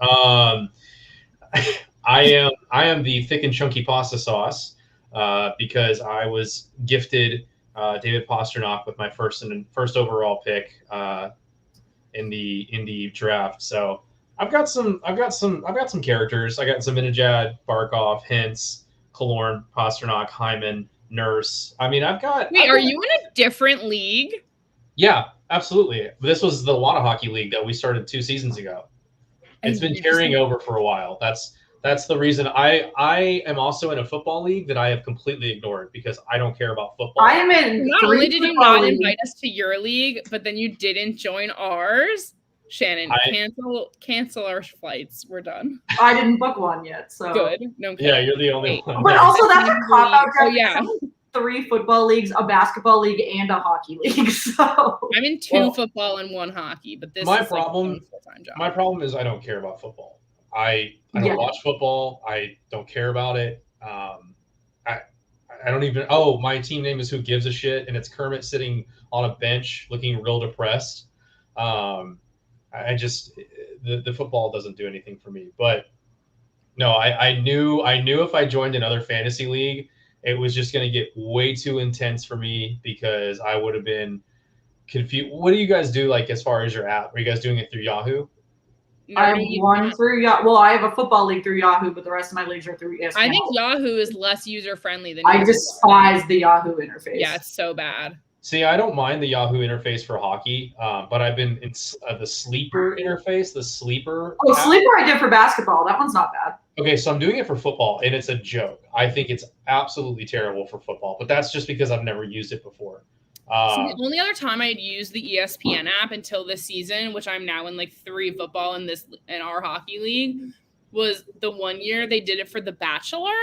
I am the thick and chunky pasta sauce because I was gifted David Pastrnak with my first overall pick in the draft. So. I've got some characters. I got Zibanejad, Barkov, Hintz, Killorn, Pastrnak, Hyman, Nurse. I mean, Wait, are you in a different league? Yeah, absolutely. This was the Water Hockey League that we started 2 seasons ago. It's been carrying over for a while. That's the reason. I am also in a football league that I have completely ignored because I don't care about football. I am in. Not only did you not invite us to your league, but then you didn't join ours. Shannon, cancel our flights. We're done. I didn't book one yet, so good. No, yeah, you're the only one. But also, that's a cop out. Oh yeah, 3 football leagues, a basketball league, and a hockey league. So I'm in 2 football and 1 hocky. But this my is problem. Like a full-time job. My problem is I don't care about football. I don't watch football. I don't care about it. I don't even. Oh, my team name is Who Gives a Shit, and it's Kermit sitting on a bench looking real depressed. I just the football doesn't do anything for me. But no, I knew if I joined another fantasy league, it was just going to get way too intense for me because I would have been confused. What do you guys do like as far as your app? Are you guys doing it through Yahoo? I have one through Yahoo. Well, I have a football league through Yahoo, but the rest of my leagues are through ESPN. I think Yahoo is less user friendly than. I despise the Yahoo interface. Yeah, it's so bad. See, I don't mind the Yahoo interface for hockey, but I've been in the Sleeper interface, the Sleeper. Oh, app. Sleeper I did for basketball. That one's not bad. Okay, so I'm doing it for football, and it's a joke. I think it's absolutely terrible for football, but that's just because I've never used it before. So the only other time I'd used the ESPN app until this season, which I'm now in like 3 football in our hockey league, was the 1 year they did it for The Bachelor,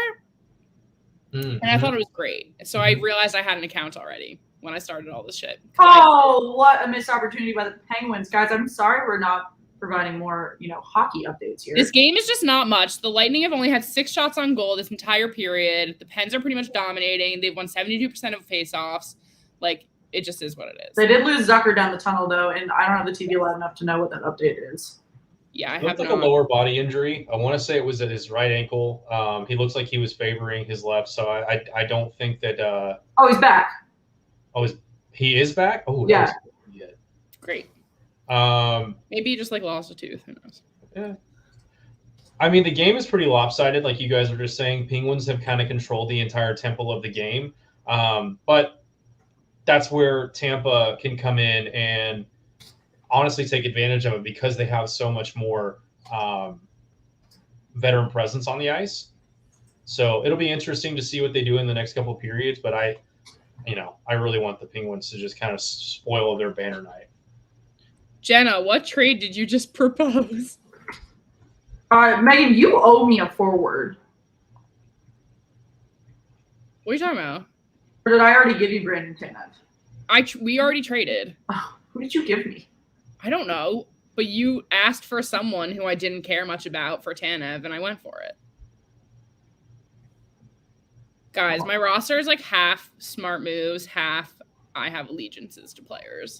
and I thought it was great. So I realized I had an account already when I started all this shit. Oh, what a missed opportunity by the Penguins. Guys, I'm sorry we're not providing more, hockey updates here. This game is just not much. The Lightning have only had 6 shots on goal this entire period. The Pens are pretty much dominating. They've won 72% of faceoffs. Like, it just is what it is. They did lose Zucker down the tunnel, though, and I don't have the TV loud enough to know what that update is. Yeah, I it have looked like a lower body injury. I want to say it was at his right ankle. He looks like he was favoring his left, so I don't think that. Oh, he's back. Oh, he is back? Oh, yeah. Great. Maybe he just lost a tooth. Who knows? Yeah. I mean, the game is pretty lopsided, like you guys were just saying. Penguins have kind of controlled the entire tempo of the game, but that's where Tampa can come in and honestly take advantage of it because they have so much more veteran presence on the ice. So it'll be interesting to see what they do in the next couple of periods. But I really want the Penguins to just kind of spoil their banner night. Jenna, what trade did you just propose? Megan, you owe me a forward. What are you talking about? Or did I already give you Brandon Tanev? We already traded. Oh, who did you give me? I don't know, but you asked for someone who I didn't care much about for Tanev, and I went for it. Guys, my roster is half smart moves, half I have allegiances to players.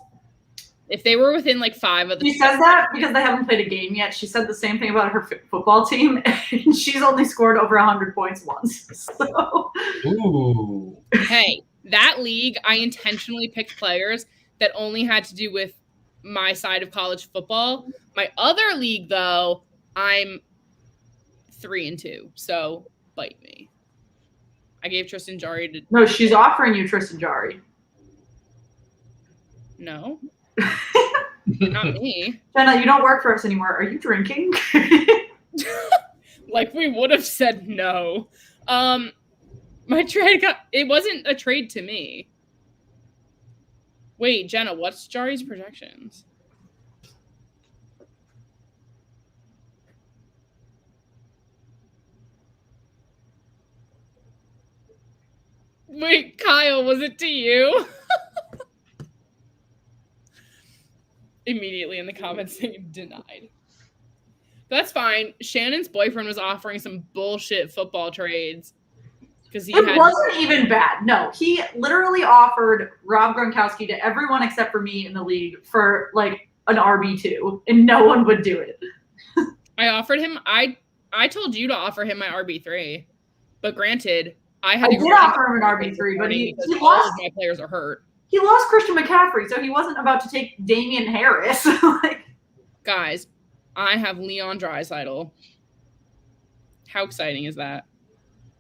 If they were within 5 of the... She says that because they haven't played a game yet. She said the same thing about her football team, and she's only scored over 100 points once. So. Ooh. Hey, that league, I intentionally picked players that only had to do with my side of college football. My other league, though, I'm 3-2, so bite me. I gave Tristan Jarry to... No, she's offering you Tristan Jarry. No. Not me. Jenna, you don't work for us anymore. Are you drinking? We would have said no. My trade it wasn't a trade to me. Wait, Jenna, what's Jarry's projections? Wait, Kyle, was it to you? Immediately in the comments saying denied. That's fine. Shannon's boyfriend was offering some bullshit football trades. It wasn't even bad. No, he literally offered Rob Gronkowski to everyone except for me in the league for an RB2, and no one would do it. I offered him. I told you to offer him my RB3, but granted, I did offer him an RB3, but he lost. My players are hurt. He lost Christian McCaffrey, so he wasn't about to take Damian Harris. Guys, I have Leon Draisaitl. How exciting is that?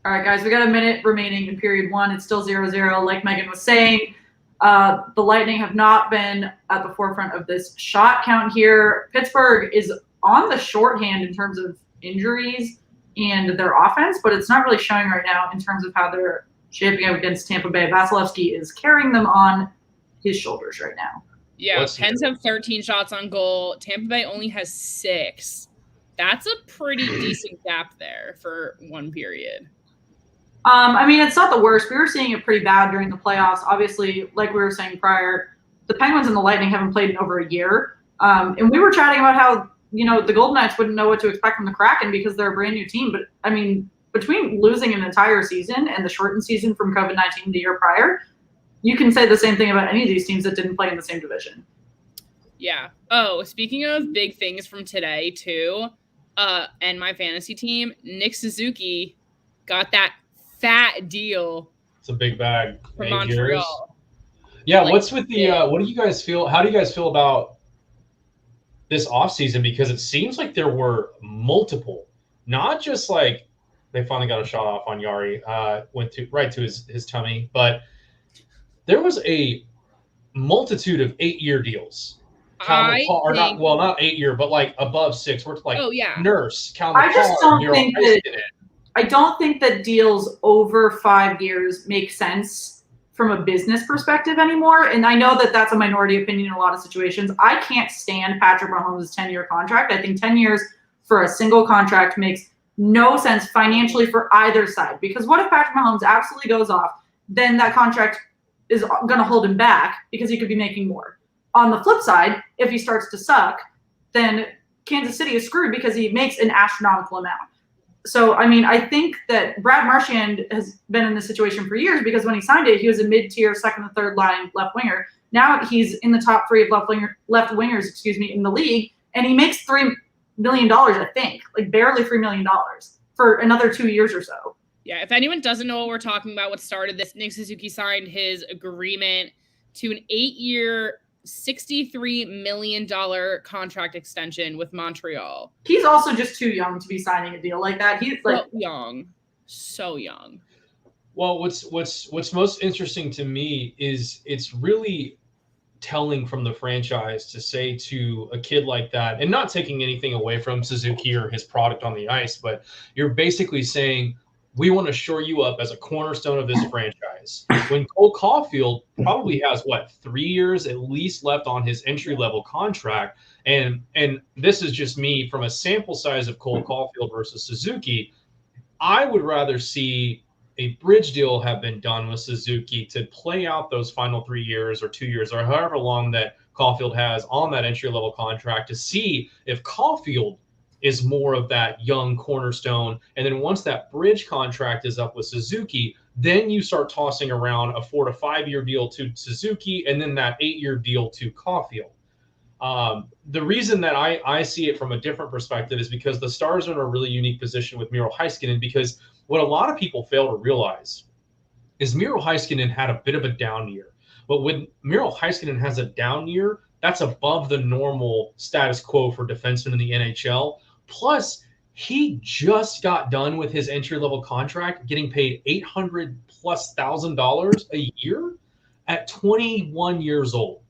All right, guys, we got a minute remaining in period 1. It's still 0-0. Like Megan was saying, the Lightning have not been at the forefront of this shot count here. Pittsburgh is on the shorthand in terms of injuries and their offense, but it's not really showing right now in terms of how they're shaping up against Tampa Bay. Vasilevsky is carrying them on his shoulders right now. Yeah, Pens have 13 shots on goal. Tampa Bay only has 6. That's a pretty decent gap there for one period. It's not the worst. We were seeing it pretty bad during the playoffs. Obviously, like we were saying prior, the Penguins and the Lightning haven't played in over a year. And we were chatting about how, the Golden Knights wouldn't know what to expect from the Kraken because they're a brand new team. But, between losing an entire season and the shortened season from COVID-19 the year prior, you can say the same thing about any of these teams that didn't play in the same division. Yeah. Oh, speaking of big things from today, too, and my fantasy team, Nick Suzuki got that fat deal. It's a big bag. From Montreal. Yeah, what's with the what do you guys feel? How do you guys feel about this offseason? Because it seems like there were multiple, not just they finally got a shot off on Yari, went right to his tummy, but there was a multitude of 8-year deals. Not 8-year, but above 6. We're Nurse, I don't think that deals over 5 years make sense from a business perspective anymore. And I know that that's a minority opinion in a lot of situations. I can't stand Patrick Mahomes' 10-year contract. I think 10 years for a single contract makes no sense financially for either side. Because what if Patrick Mahomes absolutely goes off? Then that contract is going to hold him back because he could be making more. On the flip side, if he starts to suck, then Kansas City is screwed because he makes an astronomical amount. So, I mean, I think that Brad Marchand has been in this situation for years because when he signed it, he was a mid-tier second and third line left winger. Now he's in the top 3 of left wingers, in the league, and he makes $3 million, I think, like barely $3 million for another 2 years or so. Yeah, if anyone doesn't know what we're talking about, what started this, Nick Suzuki signed his agreement to an 8-year, $63 million contract extension with Montreal. He's also just too young to be signing a deal like that. He's like so young. Well, what's most interesting to me is it's really telling from the franchise to say to a kid like that, and not taking anything away from Suzuki or his product on the ice, but you're basically saying, we want to shore you up as a cornerstone of this franchise. When Cole Caulfield probably has 3 years at least left on his entry-level contract, and this is just me from a sample size of Cole Caulfield versus Suzuki, I would rather see a bridge deal have been done with Suzuki to play out those final 3 years or 2 years or however long that Caulfield has on that entry-level contract to see if Caulfield is more of that young cornerstone. And then once that bridge contract is up with Suzuki, then you start tossing around a 4 to 5 year deal to Suzuki and then that 8-year deal to Caulfield. The reason that I see it from a different perspective is because the Stars are in a really unique position with Miro Heiskanen, because what a lot of people fail to realize is Miro Heiskanen had a bit of a down year. But when Miro Heiskanen has a down year, that's above the normal status quo for defensemen in the NHL. Plus, he just got done with his entry-level contract, getting paid $800,000+ a year at 21 years old.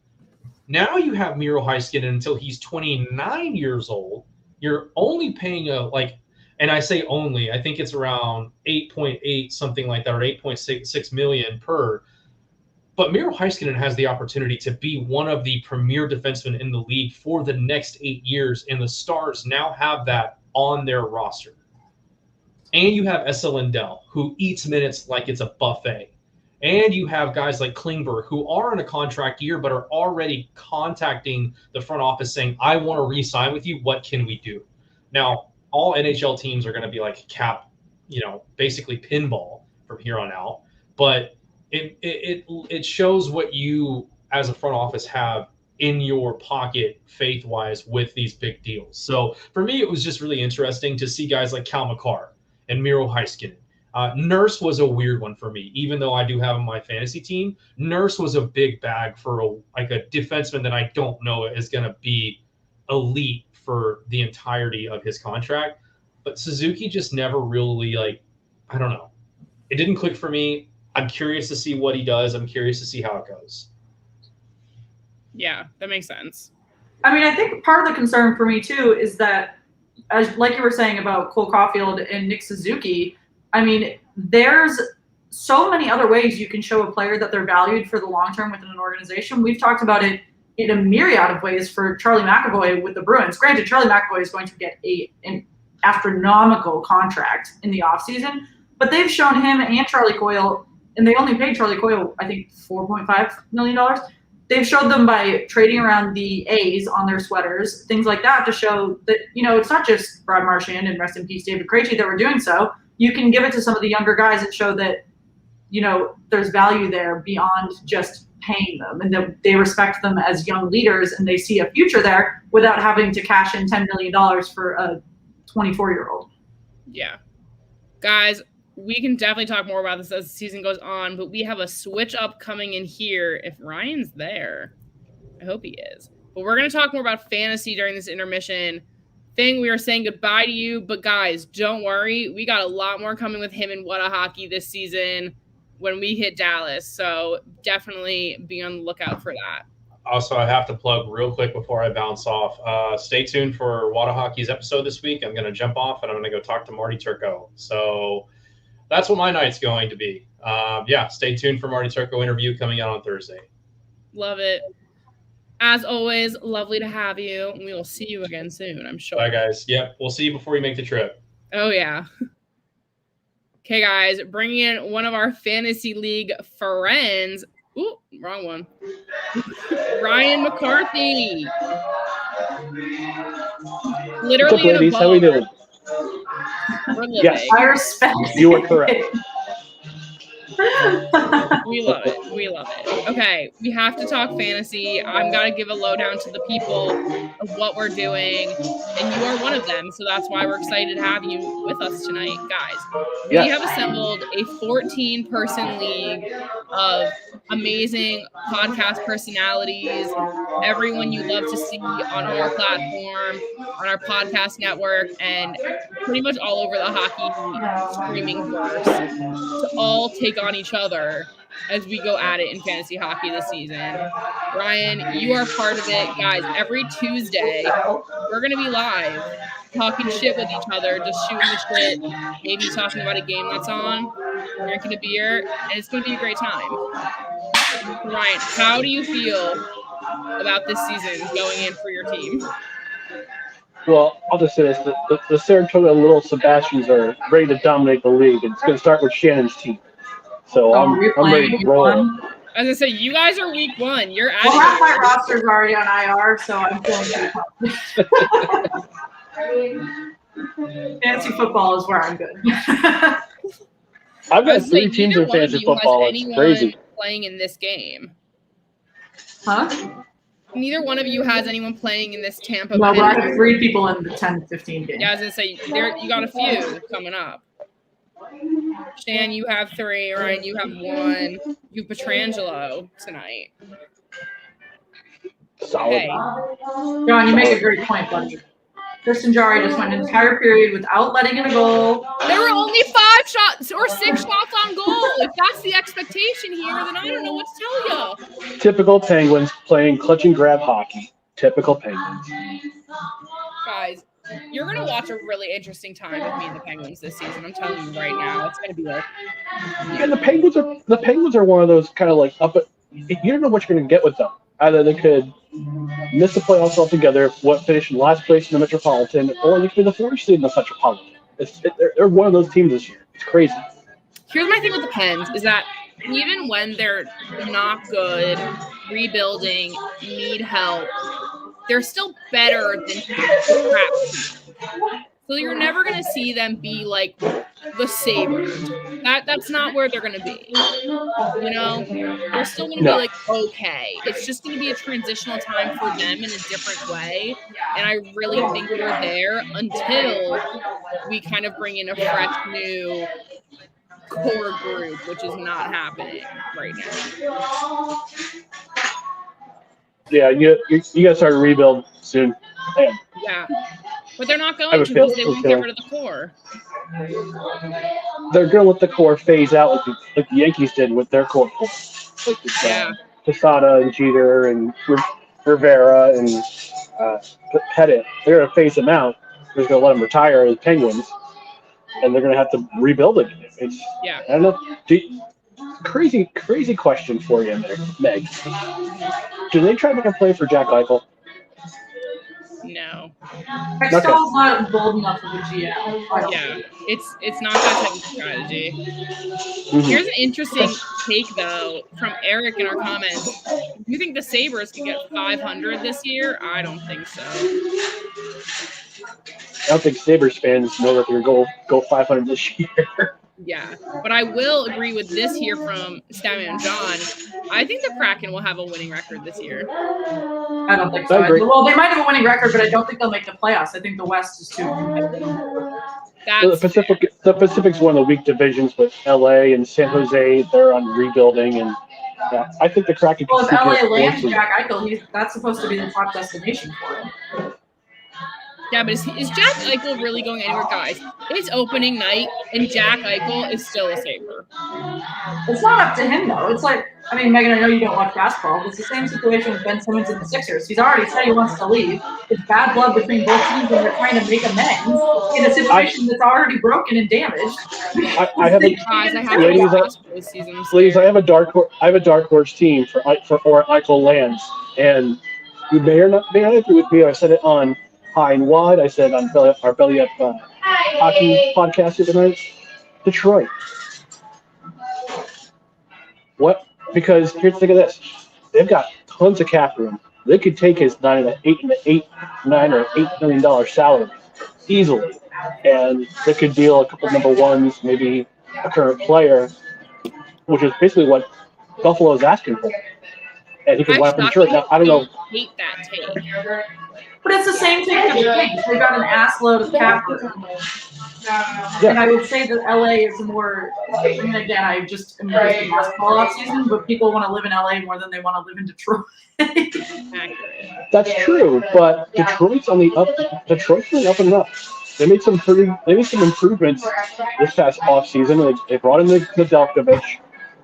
Now you have Miro Heiskanen until he's 29 years old. You're only paying and I say only, I think it's around 8.8, something like that, or 8.6 million per. But Miro Heiskanen has the opportunity to be one of the premier defensemen in the league for the next 8 years, and the Stars now have that on their roster. And you have Esa Lindell, who eats minutes like it's a buffet. And you have guys like Klingberg, who are in a contract year but are already contacting the front office saying, I want to re-sign with you. What can we do? Now, all NHL teams are going to be like cap, basically pinball from here on out. But it shows what you as a front office have in your pocket faith-wise with these big deals. So for me, it was just really interesting to see guys like Cal McCarr and Miro Heiskanen. Nurse was a weird one for me, even though I do have him on my fantasy team. Nurse was a big bag for a defenseman that I don't know is going to be elite for the entirety of his contract. But Suzuki just never really, I don't know. It didn't click for me. I'm curious to see what he does. I'm curious to see how it goes. Yeah, that makes sense. I mean, I think part of the concern for me too is that, like you were saying about Cole Caulfield and Nick Suzuki, I mean, there's so many other ways you can show a player that they're valued for the long term within an organization. We've talked about it in a myriad of ways for Charlie McAvoy with the Bruins. Granted, Charlie McAvoy is going to get an astronomical contract in the offseason, but they've shown him and Charlie Coyle, and they only paid Charlie Coyle, I think, $4.5 million. They've showed them by trading around the A's on their sweaters, things like that, to show that, it's not just Brad Marchand and rest in peace David Krejci that were doing so. You can give it to some of the younger guys and show that, there's value there beyond just paying them, and that they respect them as young leaders and they see a future there without having to cash in $10 million for a 24-year-old. Yeah. Guys, we can definitely talk more about this as the season goes on, but we have a switch up coming in here. If Ryan's there, I hope he is. But we're going to talk more about fantasy during this intermission thing. We are saying goodbye to you, but guys, don't worry. We got a lot more coming with him in What a Hockey this season when we hit Dallas. So definitely be on the lookout for that. Also, I have to plug real quick before I bounce off. Stay tuned for What a Hockey's episode this week. I'm going to jump off and I'm going to go talk to Marty Turco. So that's what my night's going to be. Stay tuned for Marty Turco interview coming out on Thursday. Love it. As always, lovely to have you. We will see you again soon, I'm sure. Bye, guys. Yep, we'll see you before you make the trip. Oh, yeah. Okay, guys, bringing in one of our fantasy league friends. Ooh, wrong one. Ryan McCarthy. literally What's up, ladies? How we doing? We're living. Yes. I respect You are correct. We love it. We love it. Okay, we have to talk fantasy. I'm going to give a lowdown to the people of what we're doing, and you are one of them, so that's why we're excited to have you with us tonight, guys. We Yes. have assembled a 14-person league of amazing podcast personalities, everyone you love to see on our platform, on our podcast network, and pretty much all over the hockey streaming verse to all take on each other as we go at it in fantasy hockey this season. Ryan, you are part of it. Guys, every Tuesday, we're going to be live talking shit with each other, just shooting the shit, maybe talking about a game that's on, drinking a beer, and it's going to be a great time. Ryan, how do you feel about this season going in for your team? Well, I'll just say this. The Saratoga Little Sebastians are ready to dominate the league. It's going to start with Shannon's team. So I'm ready to roll. As I say, you guys are week 1. You're at Well, half my roster's already on IR, so I'm feeling good. Fantasy football is where I'm good. I've got 3 teams in fantasy football. It's crazy. Playing in this game. Huh? Neither one of you has anyone playing in this Tampa. No, but I have 3 people in the 10 to 15 game. Yeah, I was going to say, you got a few coming up. Shan, you have 3. Ryan, you have 1. You have Petrangelo tonight. Solid. Hey. John, you make a great point, buddy. Tristan Jarry just went an entire period without letting in a goal. There were only 5 shots or 6 shots on goal. If that's the expectation here, then I don't know what to tell you. Typical Penguins playing clutch and grab hockey. Typical Penguins. Guys, you're going to watch a really interesting time with me and the Penguins this season. I'm telling you right now. It's going to be like... And the Penguins are one of those kind of like you don't know what you're going to get with them. Either they could miss the playoffs altogether, finish in last place in the Metropolitan, or they could be the 4th seed in the Metropolitan. They're one of those teams this year. It's crazy. Here's my thing with the Pens is that even when they're not good, rebuilding, need help, they're still better than the crap. So you're never going to see them be like the Sabres. That's not where they're going to be. You know? They're still going to be like, okay. It's just going to be a transitional time for them in a different way. And I really think we're there until we kind of bring in a fresh new core group, which is not happening right now. Yeah, you got to start a rebuild soon. Man. Yeah. But they're not going to because they won't get rid of the core. They're going to let the core phase out like the Yankees did with their core. Like Posada and Jeter and Rivera and Pettit. They're going to phase them out. They're going to let them retire as Penguins. And they're going to have to rebuild it. I don't know. Crazy question for you there, Meg. Do they try to make a play for Jack Eichel? No. Hextall's not bold enough of a GM. Yeah, it's not that type of strategy. Mm-hmm. Here's an interesting take, though, from Eric in our comments. Do you think the Sabres can get 500 this year? I don't think so. I don't think Sabres fans know that they're going to go 500 this year. Yeah, but I will agree with this here from Stanley John. I think the Kraken will have a winning record this year. I don't think so. Well, they might have a winning record, but I don't think they'll make the playoffs. I think the West is too. The Pacific's one of the weak divisions with LA and San Jose. They're on rebuilding, and I think the Kraken. Well, if LA lands Jack Eichel, that's supposed to be the top destination for him. Yeah, but is Jack Eichel really going anywhere, guys? It's opening night, and Jack Eichel is still a Sabre. It's not up to him, though. It's like, I mean, Megan, I know you don't watch basketball, but it's the same situation with Ben Simmons and the Sixers. He's already said he wants to leave. It's bad blood between both teams, and they're trying to make amends in a situation that's already broken and damaged. I have a dark horse team for Eichel lands, and you may or not agree with me. I said it on High and Wide. I said on our Belly Up hockey podcast the other night. Detroit. What? Because here's the thing of this: they've got tons of cap room. They could take his $9 or $8 million salary easily, and they could deal a couple number ones, maybe a current player, which is basically what Buffalo is asking for. And he could wind up in Detroit. Now, I don't know. Hate that take. But it's the same thing for the Kings. They got an ass load of cap room. Yeah. And I would say that LA is more. I mean, again, I just am just basketball off season, but people want to live in LA more than they want to live in Detroit. That's true, but Detroit's on the up. Detroit's on the up and up. They made some improvements this past off season. They brought in the Nedeljkovic.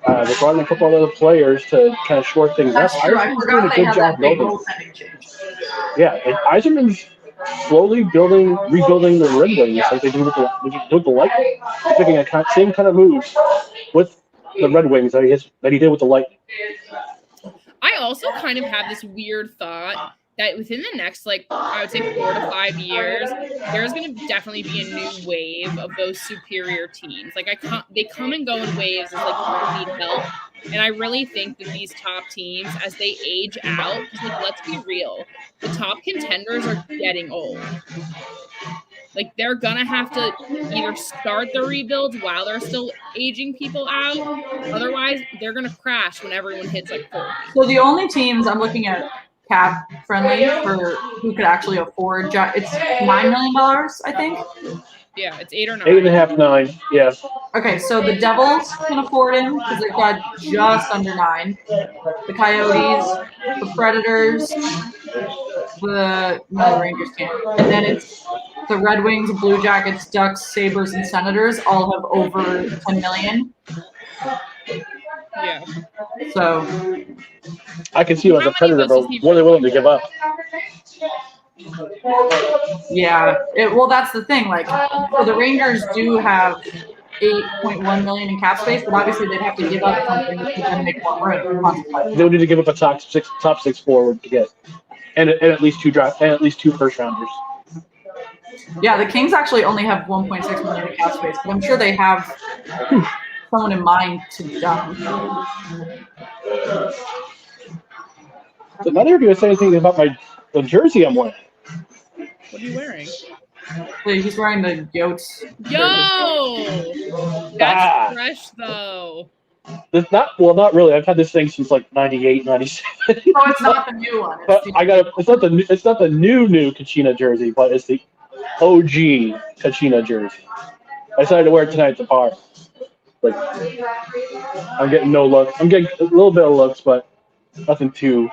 They brought in a couple of other players to kind of shore things up. That's true. I forgot they had that big goaltending change. Yeah, and Yzerman's slowly rebuilding the Red Wings like they do with the Lightning. He's taking a same kind of moves with the Red Wings that he did with the Lightning. I also kind of have this weird thought that within the next, I would say 4 to 5 years, there's going to definitely be a new wave of those superior teams. They come and go in waves as people need help. And I really think that these top teams, as they age out, because let's be real, the top contenders are getting old. They're going to have to either start the rebuilds while they're still aging people out. Otherwise, they're going to crash when everyone hits 40. So the only teams I'm looking at cap friendly for who could actually afford it's $9 million, I think. Yeah, it's 8 or 9. 8.5, 9. Yeah. Okay, so the Devils can afford him because they've got just under 9. The Coyotes, the Predators, the Rangers can't. And then it's the Red Wings, Blue Jackets, Ducks, Sabres, and Senators all have over 10 million. Yeah. So I can see you as a Predator, but what are they willing to give up? Yeah. Well, that's the thing. So the Rangers do have 8.1 million in cap space, but obviously they'd have to give up something to then make more room. They would need to give up a top six forward to get, and at least two first rounders. Yeah, the Kings actually only have 1.6 million in cap space, but I'm sure they have someone in mind to be done. So not everybody was saying anything about the jersey I'm wearing. What are you wearing? He's wearing the Yotes. Yo! That's fresh, though. It's not really. I've had this thing since 98, 97. Oh, it's not the new one. But it's not the new Kachina jersey, but it's the OG Kachina jersey. I decided to wear it tonight at the bar. I'm getting no look. I'm getting a little bit of looks, but nothing too.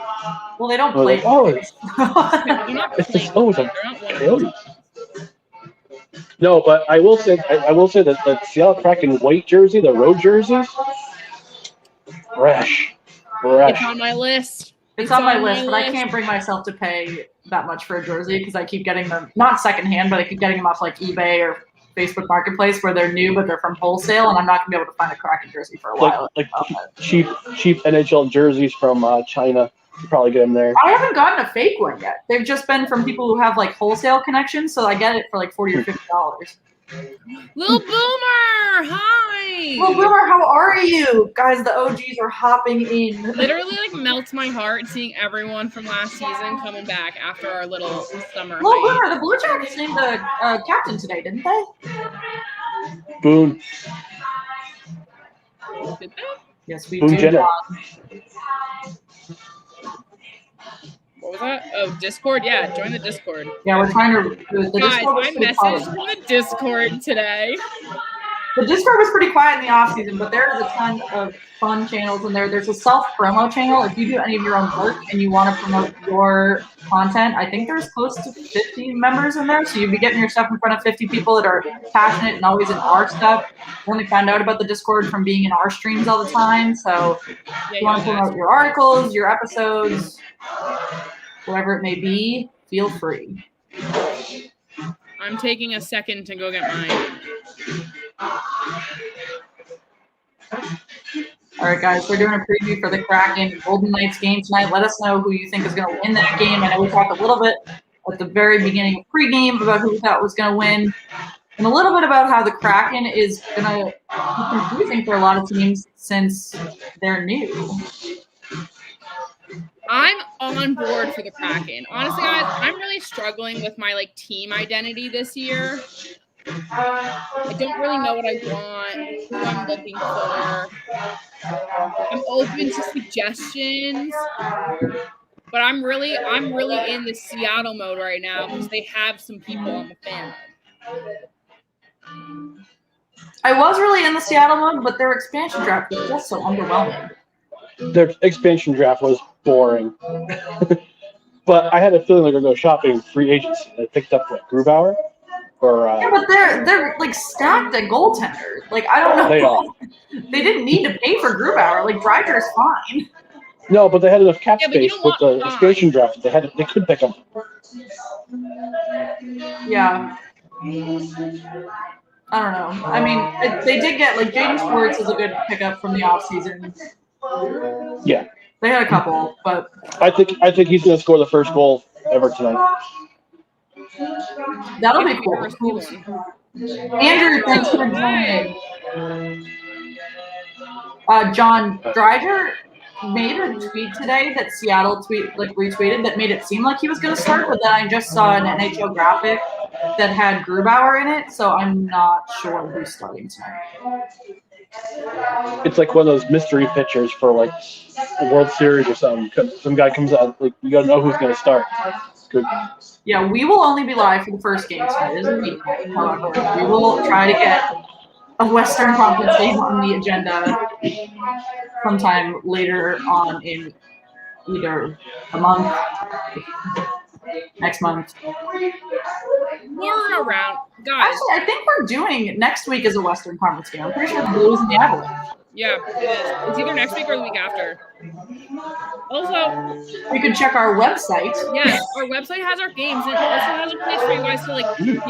Well, they don't play. It's a Coyote. No, but I will say that the Seattle Kraken white jersey, the road jerseys, fresh. It's on my list. It's on my list, but I can't bring myself to pay that much for a jersey because I keep getting them not secondhand, but I keep getting them off eBay or Facebook Marketplace where they're new, but they're from wholesale, and I'm not gonna be able to find a Kraken jersey for a while. Cheap NHL jerseys from China. You probably get them there. I haven't gotten a fake one yet. They've just been from people who have wholesale connections, so I get it for $40 or $50. Lil Boomer, hi. Lil Boomer, how are you? Guys, the OGs are hopping in. Literally melts my heart seeing everyone from last season coming back after our little summer. Lil Boomer, the Blue Jackets named the captain today, didn't they? Boone. Did they? Yes, we Boone do. Jenner. What was that? Oh, Discord? Yeah, join the Discord. Yeah, we're trying to. Guys, I messaged on the Discord today. The Discord was pretty quiet in the off season, but there is a ton of fun channels in there. There's a self-promo channel. If you do any of your own work and you want to promote your content, I think there's close to 50 members in there. So you'll be getting your stuff in front of 50 people that are passionate and always in our stuff. I only found out about the Discord from being in our streams all the time. So if you want to promote your articles, your episodes, whatever it may be, feel free. I'm taking a second to go get mine. All right, guys, we're doing a preview for the Kraken Golden Knights game tonight. Let us know who you think is going to win that game. I know we talked a little bit at the very beginning of pregame about who we thought was going to win, and a little bit about how the Kraken is going to be confusing for a lot of teams since they're new. I'm on board for the Kraken. Honestly, guys, I'm really struggling with my team identity this year. I don't really know what I want, who I'm looking for. I'm open to suggestions, but I'm really in the Seattle mode right now because they have some people on the fan of. I was really in the Seattle mode, but their expansion draft was just so underwhelming. Their expansion draft was boring. But I had a feeling they were going to go shopping free agency. They picked up Grubauer. Yeah, but they're stacked at goaltender. I don't know. They are. They didn't need to pay for Grubauer. Dreiser's fine. No, but they had enough cap space with the expansion draft. They could pick him. Yeah. I don't know. I mean, they did get Jaden Schwartz is a good pickup from the offseason. Yeah. They had a couple, but I think he's going to score the first goal ever tonight. That'll be cool. Andrew, thanks for joining. John Dreiser made a tweet today that Seattle retweeted that made it seem like he was going to start, but then I just saw an NHL graphic that had Grubauer in it, so I'm not sure who's starting tonight. It's like one of those mystery pitchers for a World Series or something. Some guy comes out, you got to know who's going to start. Good. Yeah, we will only be live for the first game tonight. It is a weeknight. However, we will try to get a Western Conference game on the agenda sometime later on in either a month, next month. We're around, guys. Actually, I think we're doing next week as a Western Conference game. I'm pretty sure the Blues and the Avalanche. Yeah, it is. It's either next week or the week after. Also, you can check our website. Yes, our website has our games and it also has a place for you guys to give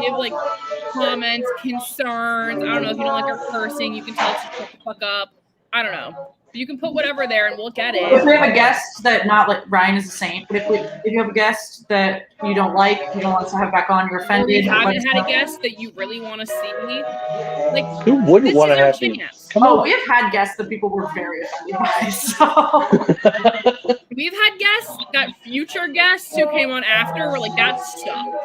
comments, concerns. I don't know if you don't like our cursing, you can tell us to shut the fuck up. I don't know. But you can put whatever there and we'll get it. If we have a guest that Ryan is a saint, but if you have a guest that you don't like, you don't want us to have back on, you're offended. Or you haven't had a guest that you really want to see. Who wouldn't want to have you? Come on. We have had guests that people were very offended by. So we've had guests, future guests who came on after were that sucked.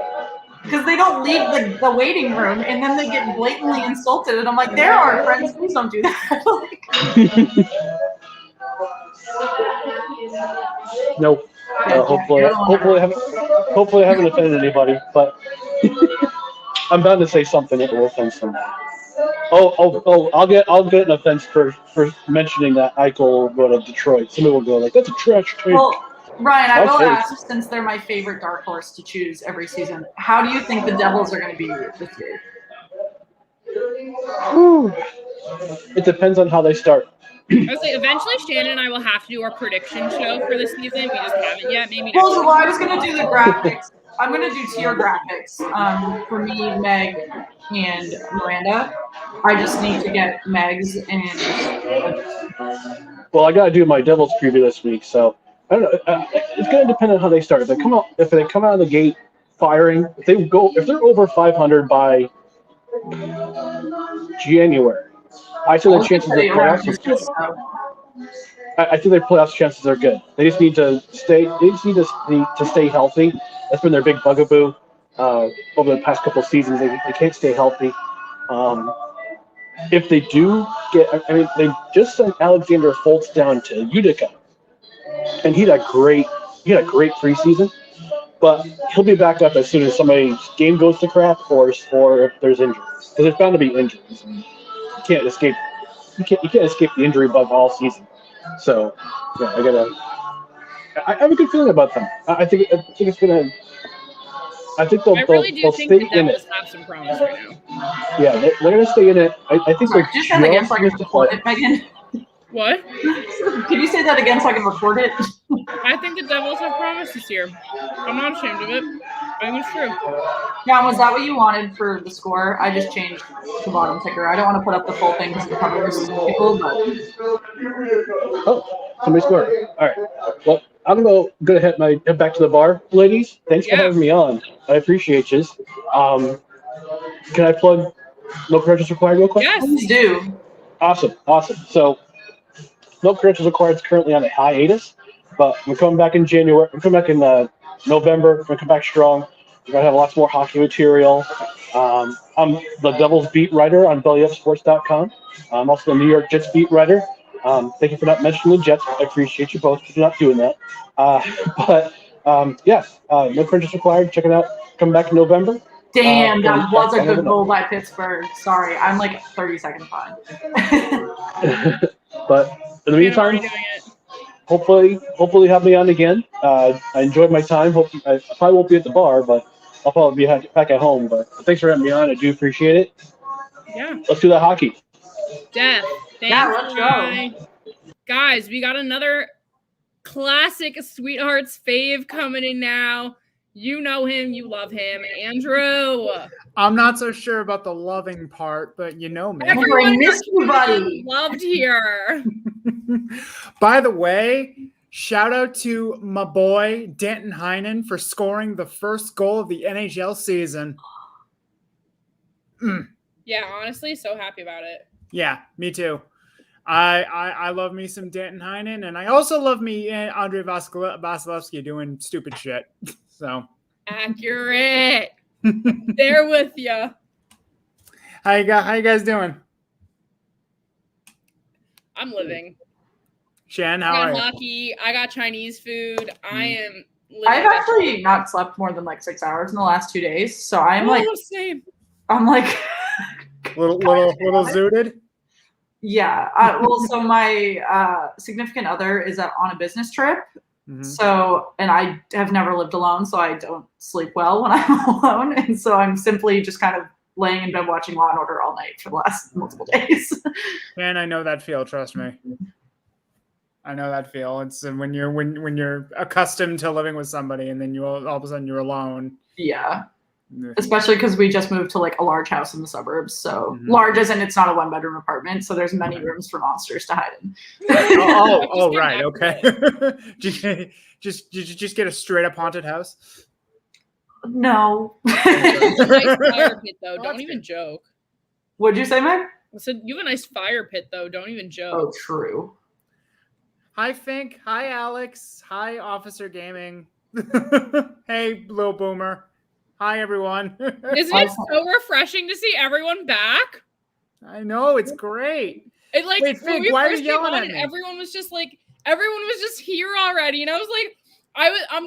Because they don't leave the waiting room and then they get blatantly insulted. And I'm like, they're our friends. Please don't do that. Nope. Hopefully I haven't offended anybody. But I'm bound to say something that will offend somebody. I'll get an offense for mentioning that Eichel will go to Detroit. Somebody will go that's a trash take. Well, Ryan, I will ask, since they're my favorite dark horse to choose every season, how do you think the Devils are going to be this year? It depends on how they start. I would say eventually Shannon and I will have to do our prediction show for the season. We just haven't yet. Maybe next Well, I was going to do the graphics. I'm going to do tier graphics for me, Meg, and Miranda. I just need to get Meg's and. Well, I got to do my Devils preview this week, so I don't know. It's going to depend on how they start. If they come out of the gate firing, if they're over 500 by January, I think the chances of playoffs is good. I think their playoffs chances are good. They just need to stay. They just need to stay healthy. That's been their big bugaboo over the past couple of seasons. They can't stay healthy. If they do they just sent Alexander Foltz down to Utica, and he had a great preseason. But he'll be back up as soon as somebody's game goes to crap or if there's injuries, because there's bound to be injuries. You can't escape the injury bug all season. So yeah, I have a good feeling about them. I think it's gonna. I think they'll stay the in it. Have some promise right now. Yeah, they're gonna stay in it. I think they're just say that again so I can record it, Megan. What? Can you say that again so I can record it? I think the Devils have promise this year. I'm not ashamed of it. I think it's true. John, was that what you wanted for the score? I just changed the bottom ticker. I don't want to put up the full thing because it covers people, but. Oh, somebody scored. All right. Well, I'm gonna head back to the bar, ladies. Thanks for having me on. I appreciate you. Can I plug No Credentials Required real quick? Yes, please do. Awesome. So, No Credentials Required is currently on a hiatus. but we're coming back in January. We're coming back in November. We're going to come back strong. We're going to have lots more hockey material. I'm the Devils beat writer on bellyupsports.com. I'm also the New York Jets beat writer. Thank you for not mentioning the Jets. I appreciate you both for not doing that. No purchase required. Check it out. Come back in November. Damn, that was a good goal by Pittsburgh. Sorry, I'm like 30 seconds behind. But in the meantime, hopefully have me on again. I enjoyed my time. I probably won't be at the bar, but I'll probably be back at home. But thanks for having me on. I do appreciate it. Yeah. Let's do that hockey. Death. Yeah, let's go. Guys, we got another classic Sweethearts fave coming in now. You know him. You love him. Andrew. I'm not so sure about the loving part, but you know me. Everyone missed you, buddy. Loved here. By the way, shout out to my boy Danton Heinen for scoring the first goal of the NHL season. Yeah, honestly, so happy about it. Yeah, me too. I love me some Danton Heinen, and I also love me Andrei Vasilevsky doing stupid shit. So accurate. There with you. How you guys doing? I'm living. Shan, I how are got you? hockey. I got Chinese food. I am. I've actually not slept more than like 6 hours in the last 2 days, so I'm same. I'm like little zooted. Yeah. So my significant other is on a business trip. Mm-hmm. So, and I have never lived alone, so I don't sleep well when I'm alone. And so I'm simply just kind of laying in bed watching Law and Order all night for the last multiple days. And I know that feel, trust me. I know that feel. It's when you're accustomed to living with somebody and then you all of a sudden you're alone. Yeah. Especially because we just moved to like a large house in the suburbs. So large as in it's not a 1-bedroom apartment. So there's many rooms for monsters to hide in. Right. Okay. Did you just get a straight up haunted house? No. Nice fire pit though. Don't even joke. What'd you say, Meg? I said you have a nice fire pit though. Don't even joke. Oh, true. Hi, Fink. Hi, Alex. Hi, Officer Gaming. Hey, Lil Boomer. Hi, everyone. Isn't it so refreshing to see everyone back? I know, it's great. It like Wait, Fink, why are you yelling at me? Everyone was just here already, and I was like,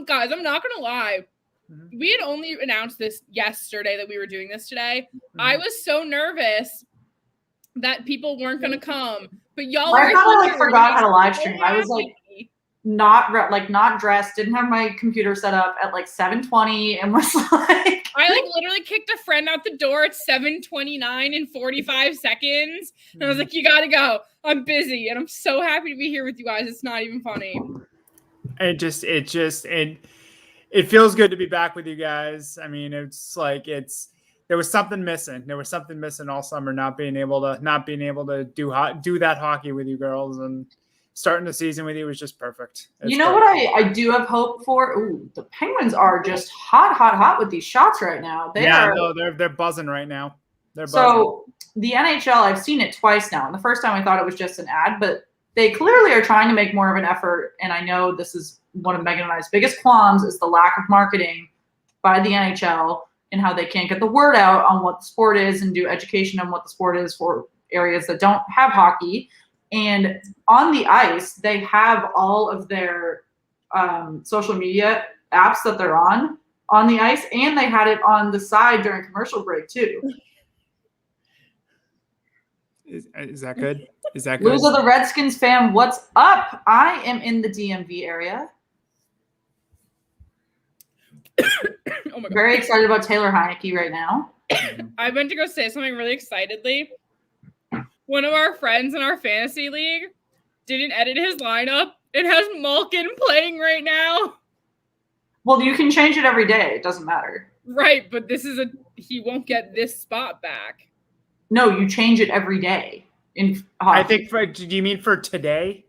guys, I'm not gonna lie. Mm-hmm. We had only announced this yesterday that we were doing this today. Mm-hmm. I was so nervous that people weren't gonna come, but y'all. I kind of forgot how to live stream. I was like. Not dressed, didn't have my computer set up at like 7:20 and was like I literally kicked a friend out the door at 7:29 in 45 seconds. And I was like, you gotta go. I'm busy. And I'm so happy to be here with you guys. It's not even funny. It feels good to be back with you guys. I mean, it's like there was something missing. There was something missing all summer, not being able to do that hockey with you girls, and starting the season with you was just perfect. You know what I do have hope for? Ooh, the Penguins are just hot with these shots right now. They're buzzing right now. They're buzzing. So the NHL, I've seen it twice now. And the first time I thought it was just an ad, but they clearly are trying to make more of an effort. And I know this is one of Megan and I's biggest qualms is the lack of marketing by the NHL and how they can't get the word out on what the sport is and do education on what the sport is for areas that don't have hockey. And on the ice, they have all of their social media apps that they're on the ice, and they had it on the side during commercial break too. Is that good? Is that good? Lose of the Redskins fan, what's up? I am in the DMV area. Oh my God. Very excited about Taylor Heineke right now. I went to go say something really excitedly. One of our friends in our fantasy league didn't edit his lineup. It has Malkin playing right now. Well, you can change it every day. It doesn't matter. Right, but he won't get this spot back. No, you change it every day. In hockey. I think do you mean for today?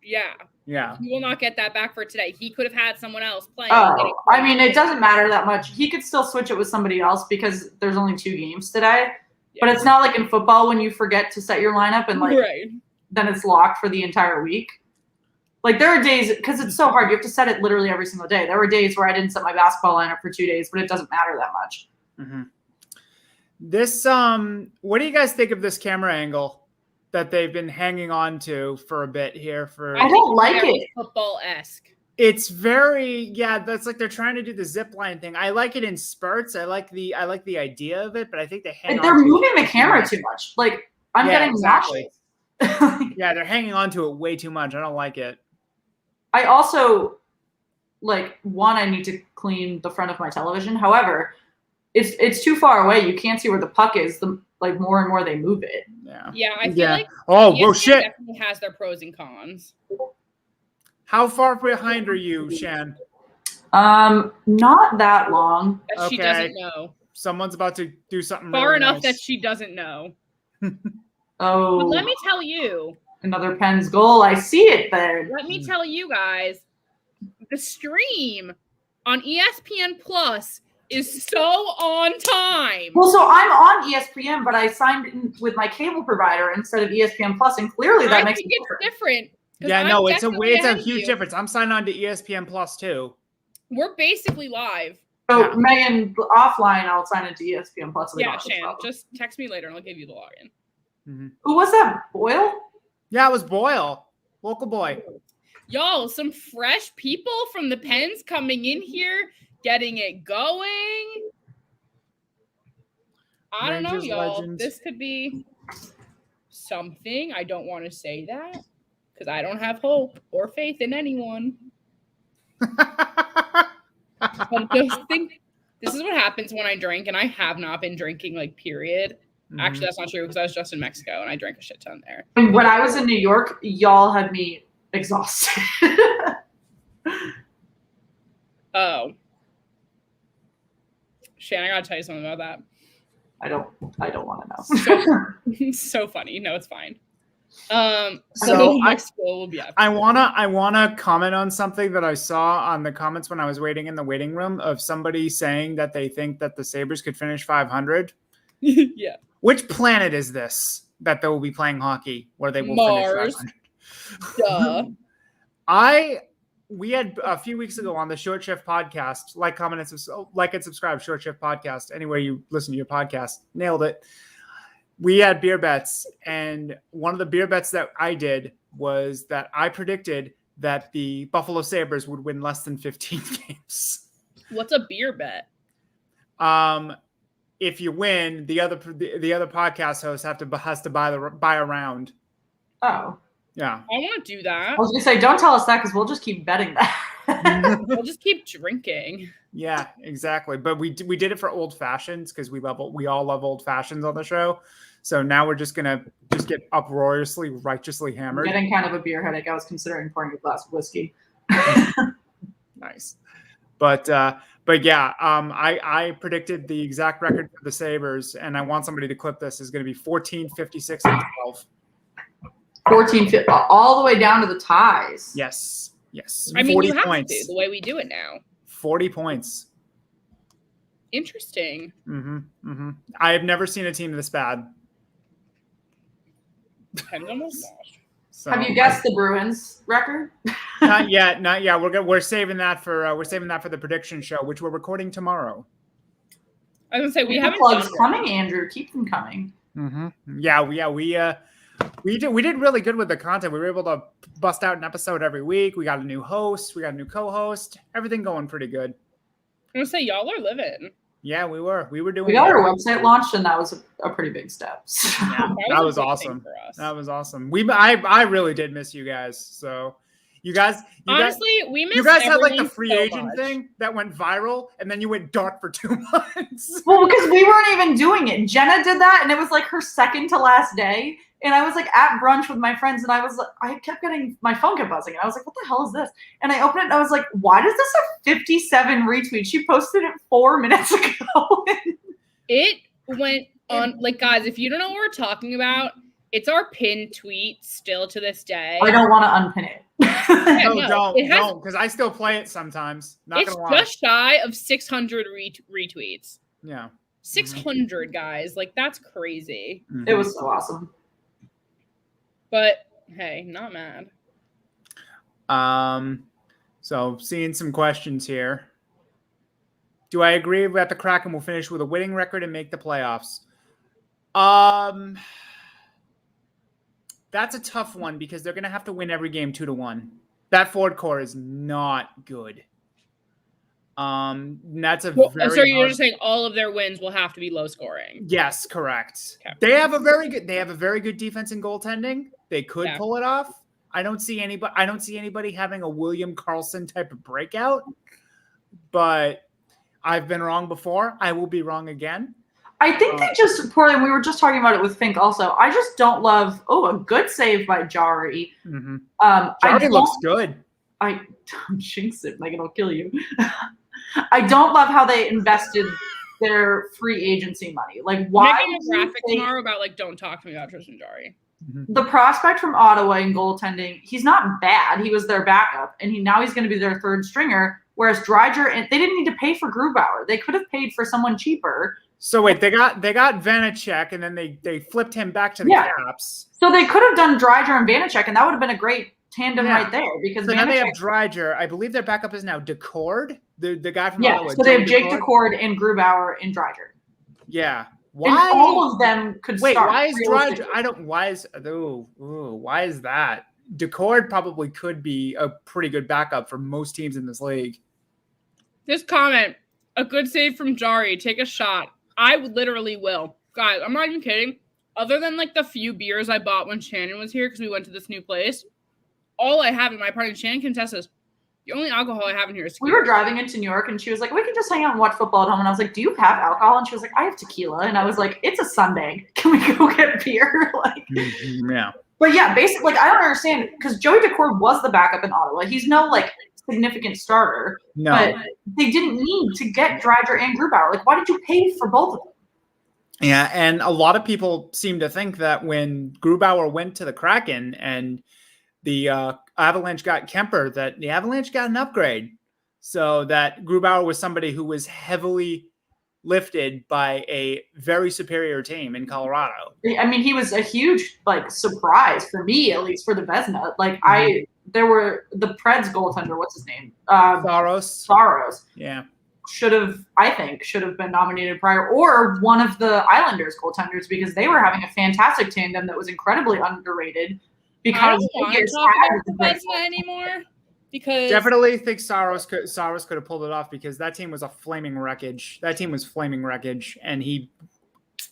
Yeah. Yeah. He will not get that back for today. He could have had someone else playing. Oh, I mean, it doesn't matter that much. He could still switch it with somebody else because there's only 2 games today. Yeah. But it's not like in football when you forget to set your lineup and then it's locked for the entire week. Like there are days, because it's so hard. You have to set it literally every single day. There were days where I didn't set my basketball lineup for 2 days, but it doesn't matter that much. Mm-hmm. This, what do you guys think of this camera angle that they've been hanging on to for a bit here? I don't like it. Football-esque. It's very, that's like they're trying to do the zip line thing. I like it in spurts. I like the idea of it, but I think they hang like they're moving the camera too much. Like I'm getting exactly. nauseous. Yeah, they're hanging on to it way too much. I don't like it. I also I need to clean the front of my television. However, it's too far away. You can't see where the puck is. The more and more they move it. Yeah, I feel like whoa, shit. Definitely has their pros and cons. How far behind are you, Shan? Not that long. That she doesn't know. Someone's about to do something far really enough nice. that she doesn't know. Oh. But let me tell you. Another Penn's goal. I see it there. Let me tell you guys, the stream on ESPN Plus is so on time. Well, so I'm on ESPN, but I signed in with my cable provider instead of ESPN Plus, and clearly that makes it different. Yeah, no, it's a huge difference. I'm signed on to ESPN Plus too. We're basically live. So Megan, offline, I'll sign into ESPN Plus. Yeah, Shan, just text me later and I'll give you the login. Mm-hmm. Who was that? Boyle? Yeah, it was Boyle, local boy. Y'all, some fresh people from the Pens coming in here, getting it going. I don't know, y'all. Legends. This could be something. I don't want to say that because I don't have hope or faith in anyone. But just think, this is what happens when I drink, and I have not been drinking, period. Mm-hmm. Actually, that's not true because I was just in Mexico and I drank a shit ton there. When I was in New York, y'all had me exhausted. Oh. Shan, I gotta tell you something about that. I don't want to know. So funny. No, it's fine. So will be I wanna comment on something that I saw on the comments when I was waiting in the waiting room of somebody saying that they think that the Sabres could finish 500. Yeah. Which planet is this that they will be playing hockey where they will Mars. finish 500? Duh. We had a few weeks ago on the Short Shift podcast, like, comment, and subscribe, Short Shift podcast, anywhere you listen to your podcast. Nailed it. We had beer bets, and one of the beer bets that I did was that I predicted that the Buffalo Sabres would win less than 15 games. What's a beer bet? If you win, the other podcast host has to buy a round. Oh. Yeah. I want to do that. I was going to say, don't tell us that because we'll just keep betting that. We'll just keep drinking. Yeah, exactly. But we did it for old fashions because we all love old fashions on the show. So now we're just gonna get uproariously, righteously hammered. I'm getting kind of a beer headache. I was considering pouring a glass of whiskey. Nice. But yeah, I predicted the exact record for the Sabres, and I want somebody to clip this, is going to be 14, 56, and 12. 14, all the way down to the ties. Yes. I mean, 40 you have points. to, the way we do it now. 40 points. Interesting. Mm-hmm. I have never seen a team this bad. So, have you guessed the Bruins record? Not yet. We're saving that for the prediction show, which we're recording tomorrow. I was gonna say we haven't. Plugs coming, Andrew. Keep them coming. Mm-hmm. We did really good with the content. We were able to bust out an episode every week. We got a new host. We got a new co-host. Everything going pretty good. I'm gonna say y'all are living. Yeah, we were doing. We got our website launched, and that was a pretty big step. Yeah, that was awesome. For us. That was awesome. I really did miss you guys. So you guys we missed. You guys had the free agent thing that went viral, and then you went dark for 2 months. Well, because we weren't even doing it. Jenna did that, and it was her second to last day. And I was at brunch with my friends, and I kept getting, my phone kept buzzing, and I was like, what the hell is this? And I opened it, and I was like, why does this have 57 retweets? She posted it 4 minutes ago. It went on, guys, if you don't know what we're talking about, it's our pinned tweet still to this day. I don't want to unpin it. Don't, because I still play it sometimes. Not gonna lie. It's just shy of 600 retweets. Yeah. 600, guys. That's crazy. Mm-hmm. It was so awesome. But hey, not mad. So seeing some questions here. Do I agree that the Kraken will finish with a winning record and make the playoffs? That's a tough one because they're going to have to win every game 2-1. That forward core is not good. That's a very so you're just saying all of their wins will have to be low scoring. Yes, correct. Okay. They have a very good defense and goaltending. They could pull it off. I don't see anybody having a William Karlsson type of breakout, but I've been wrong before. I will be wrong again. I think they just poorly. We were just talking about it with Fink also. I just don't love. Oh, a good save by Jari. Mm-hmm. Jari looks good. I don't jinx it, Megan. I'll kill you. I don't love how they invested their free agency money. Like, why? Making a graphic tomorrow about like, don't talk to me about Tristan Jari. Mm-hmm. The prospect from Ottawa in goaltending, he's not bad. He was their backup, and now he's going to be their third stringer. Whereas Dreiger, and they didn't need to pay for Grubauer. They could have paid for someone cheaper. So wait, they got Vanacek, and then they flipped him back to the Caps. So they could have done Dreiger and Vanacek, and that would have been a great tandem right there. Because so now they have Dreiger. I believe their backup is now Decord, the guy from Ottawa. So they have Jake Decord and Grubauer and Dreiger. Yeah. Why? And all of them could start. Why is Dreiger? Why is that? Decord probably could be a pretty good backup for most teams in this league. This comment, a good save from Jari. Take a shot. I literally will. Guys, I'm not even kidding. Other than like the few beers I bought when Shannon was here because we went to this new place, all I have in my apartment, Shannon can test this, the only alcohol I have in here is tequila. We were driving into New York and she was like, we can just hang out and watch football at home. And I was like, do you have alcohol? And she was like, I have tequila. And I was like, it's a Sunday. Can we go get beer? Yeah. But yeah, basically, like, I don't understand because Joey Decord was the backup in Ottawa. He's no like significant starter. No. But they didn't need to get Dreiger and Grubauer. Like, why did you pay for both of them? Yeah, and a lot of people seem to think that when Grubauer went to the Kraken and the Avalanche got Kemper, that the Avalanche got an upgrade. So that Grubauer was somebody who was heavily lifted by a very superior team in Colorado. I mean, he was a huge like surprise for me, at least for the Vezina. Like there were the Preds goaltender. What's his name? Saros. Yeah. Should have been nominated prior, or one of the Islanders goaltenders, because they were having a fantastic tandem that was incredibly underrated. Because I don't want to talk about Vezina anymore. Because definitely think Saros could have pulled it off because that team was a flaming wreckage. That team was flaming wreckage, and he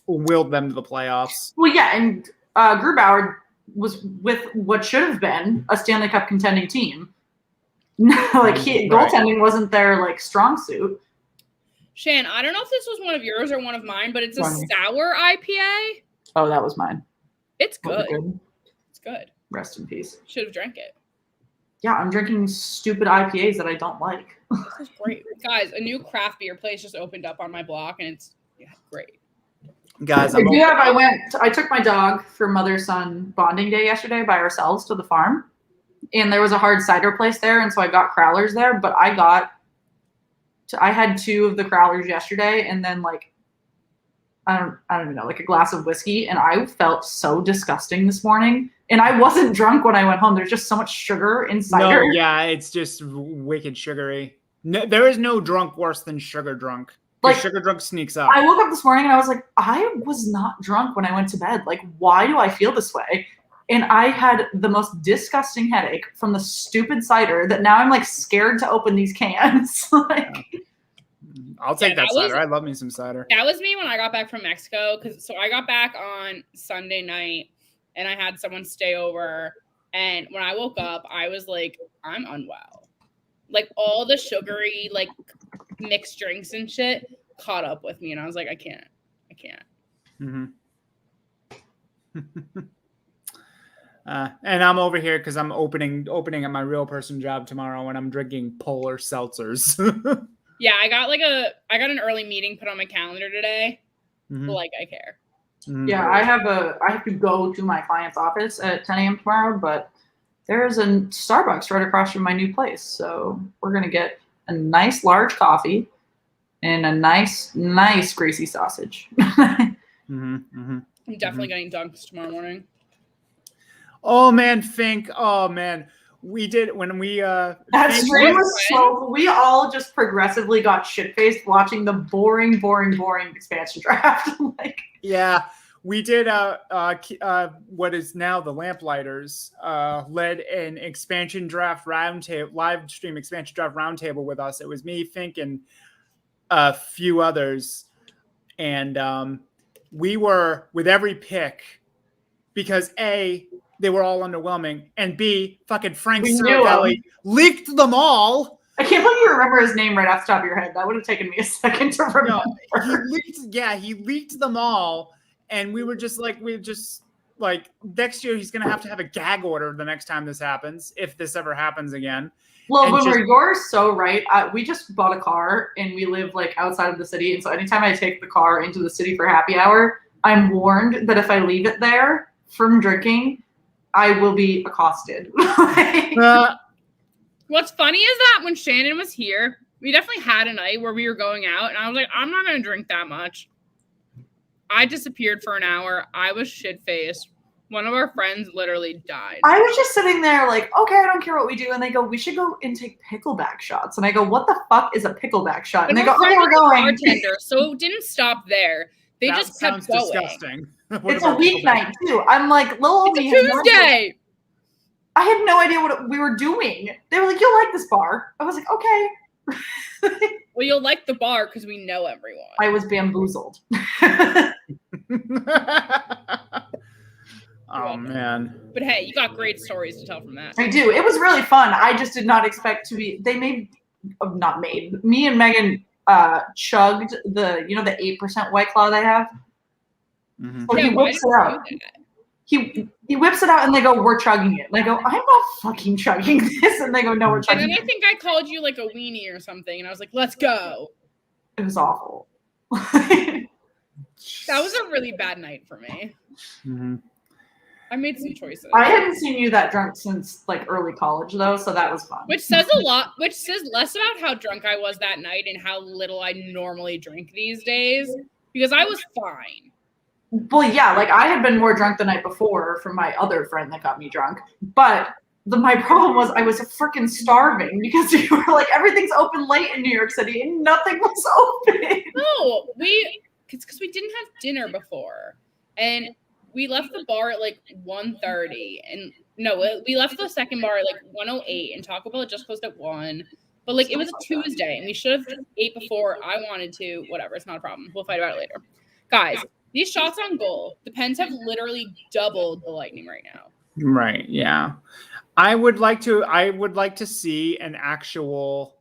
willed them to the playoffs. Well, yeah, and Grubauer was with what should have been a Stanley Cup contending team. Goaltending wasn't their like strong suit. Shan, I don't know if this was one of yours or one of mine, but it's a sour IPA. Oh, that was mine. It's good. It's good. Rest in peace. Should have drank it. Yeah, I'm drinking stupid IPAs that I don't like. This is great. Guys, a new craft beer place just opened up on my block, and it's great. Guys, I took my dog for mother-son bonding day yesterday by ourselves to the farm, and there was a hard cider place there, and so I got crowlers there, but I had 2 of the crowlers yesterday, and then like I don't even know, like a glass of whiskey, and I felt so disgusting this morning. And I wasn't drunk when I went home. There's just so much sugar in cider. No, yeah, it's just wicked sugary. No, there is no drunk worse than sugar drunk. Like sugar drunk sneaks up. I woke up this morning and I was like, I was not drunk when I went to bed. Like, why do I feel this way? And I had the most disgusting headache from the stupid cider that now I'm like scared to open these cans. I'll take that cider. I love me some cider. That was me when I got back from Mexico. So I got back on Sunday night and I had someone stay over. And when I woke up, I was like, I'm unwell. Like all the sugary, like mixed drinks and shit caught up with me. And I was like, I can't. Mm-hmm. And I'm over here because I'm opening at my real person job tomorrow and I'm drinking polar seltzers. Yeah, I got an early meeting put on my calendar today. Mm-hmm. But I care. Mm-hmm. Yeah, I have to go to my client's office at 10 a.m. tomorrow, but there's a Starbucks right across from my new place. So we're gonna get a nice large coffee and a nice greasy sausage. Mm-hmm. Mm-hmm. I'm definitely getting dunked tomorrow morning. Oh man, Fink. Oh man. We did when we that stream was so. We all just progressively got shit faced watching the boring expansion draft. Like, yeah, we did. What is now the Lamplighters led an expansion draft roundtable, live stream expansion draft roundtable with us. It was me, Fink, and a few others, and we were with every pick because A, they were all underwhelming, and B, fucking Frank Cervelli leaked them all. I can't believe you remember his name right off the top of your head. That would have taken me a second to remember. No, he leaked them all, and we were just like, next year he's gonna have to have a gag order the next time this happens, if this ever happens again. Well, you're so right. We just bought a car, and we live like outside of the city, and so anytime I take the car into the city for happy hour, I'm warned that if I leave it there from drinking, I will be accosted. What's funny is that when Shannon was here, we definitely had a night where we were going out, and I was like, I'm not going to drink that much. I disappeared for an hour. I was shit-faced. One of our friends literally died. I was just sitting there like, okay, I don't care what we do. And they go, we should go and take pickleback shots. And I go, what the fuck is a pickleback shot? And they go, okay, we're going. Bartender, so it didn't stop there. They just kept going. Disgusting. It's a weeknight too. I'm like, little it's a Tuesday. I had no idea what we were doing. They were like, you'll like this bar. I was like, okay. Well, you'll like the bar because we know everyone. I was bamboozled. Oh, man. But hey, you got great stories to tell from that. I do. It was really fun. I just did not expect to be. Me and Megan chugged the 8% White Claw they have. Mm-hmm. So he whips it out. He whips it out, and they go, we're chugging it. And I go, I'm not fucking chugging this. And they go, no, we're chugging it. And then I think I called you like a weenie or something, and I was like, let's go. It was awful. That was a really bad night for me. Mm-hmm. I made some choices. I hadn't seen you that drunk since like early college, though, so that was fun. Which says a lot. Which says less about how drunk I was that night and how little I normally drink these days, because I was fine. Well, yeah, like I had been more drunk the night before from my other friend that got me drunk, but my problem was I was freaking starving because you were like, everything's open late in New York City and nothing was open. No, because we didn't have dinner before, and we left the bar at like 1:30, and no, we left the second bar at like 1:08, and Taco Bell just closed at 1. But like it was a Tuesday, and we should have ate before. I wanted to. Whatever, it's not a problem. We'll fight about it later, guys. These shots on goal, the Pens have literally doubled the Lightning right now. Right. Yeah. I would like to see an actual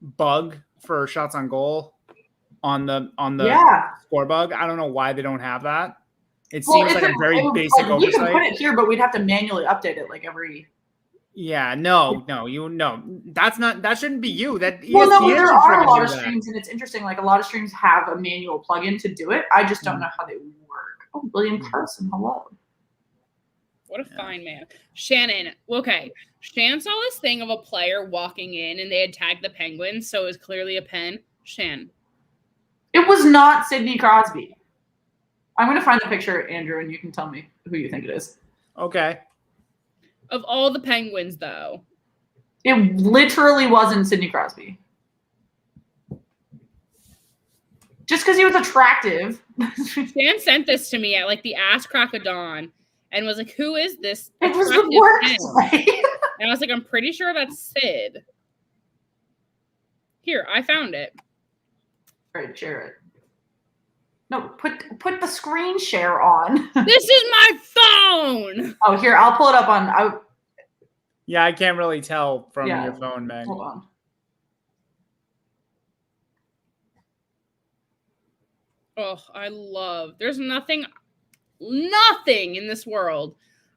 bug for shots on goal on the score bug. I don't know why they don't have that. It seems like a very basic oversight. You can put it here, but we'd have to manually update it like every. Yeah, no, that shouldn't be you. That well, no, there are a lot of streams, and it's interesting. Like a lot of streams have a manual plugin to do it. I just don't know how they work. Oh, William Carson, hello. What a fine man, Shannon. Okay, Shan saw this thing of a player walking in, and they had tagged the Penguins, so it was clearly a pen. Shan, it was not Sidney Crosby. I'm going to find the picture, Andrew, and you can tell me who you think it is. Okay. Of all the Penguins, though. It literally wasn't Sidney Crosby. Just because he was attractive. Stan sent this to me at like the ass crack of dawn and was like, who is this? It was the worst. And I was like, I'm pretty sure that's Sid. Here, I found it. All right, share it. No, put the screen share on. This is my phone. Oh, here, I'll pull it up on. Yeah, I can't really tell from your phone, Meg. Hold on. Oh, there's nothing in this world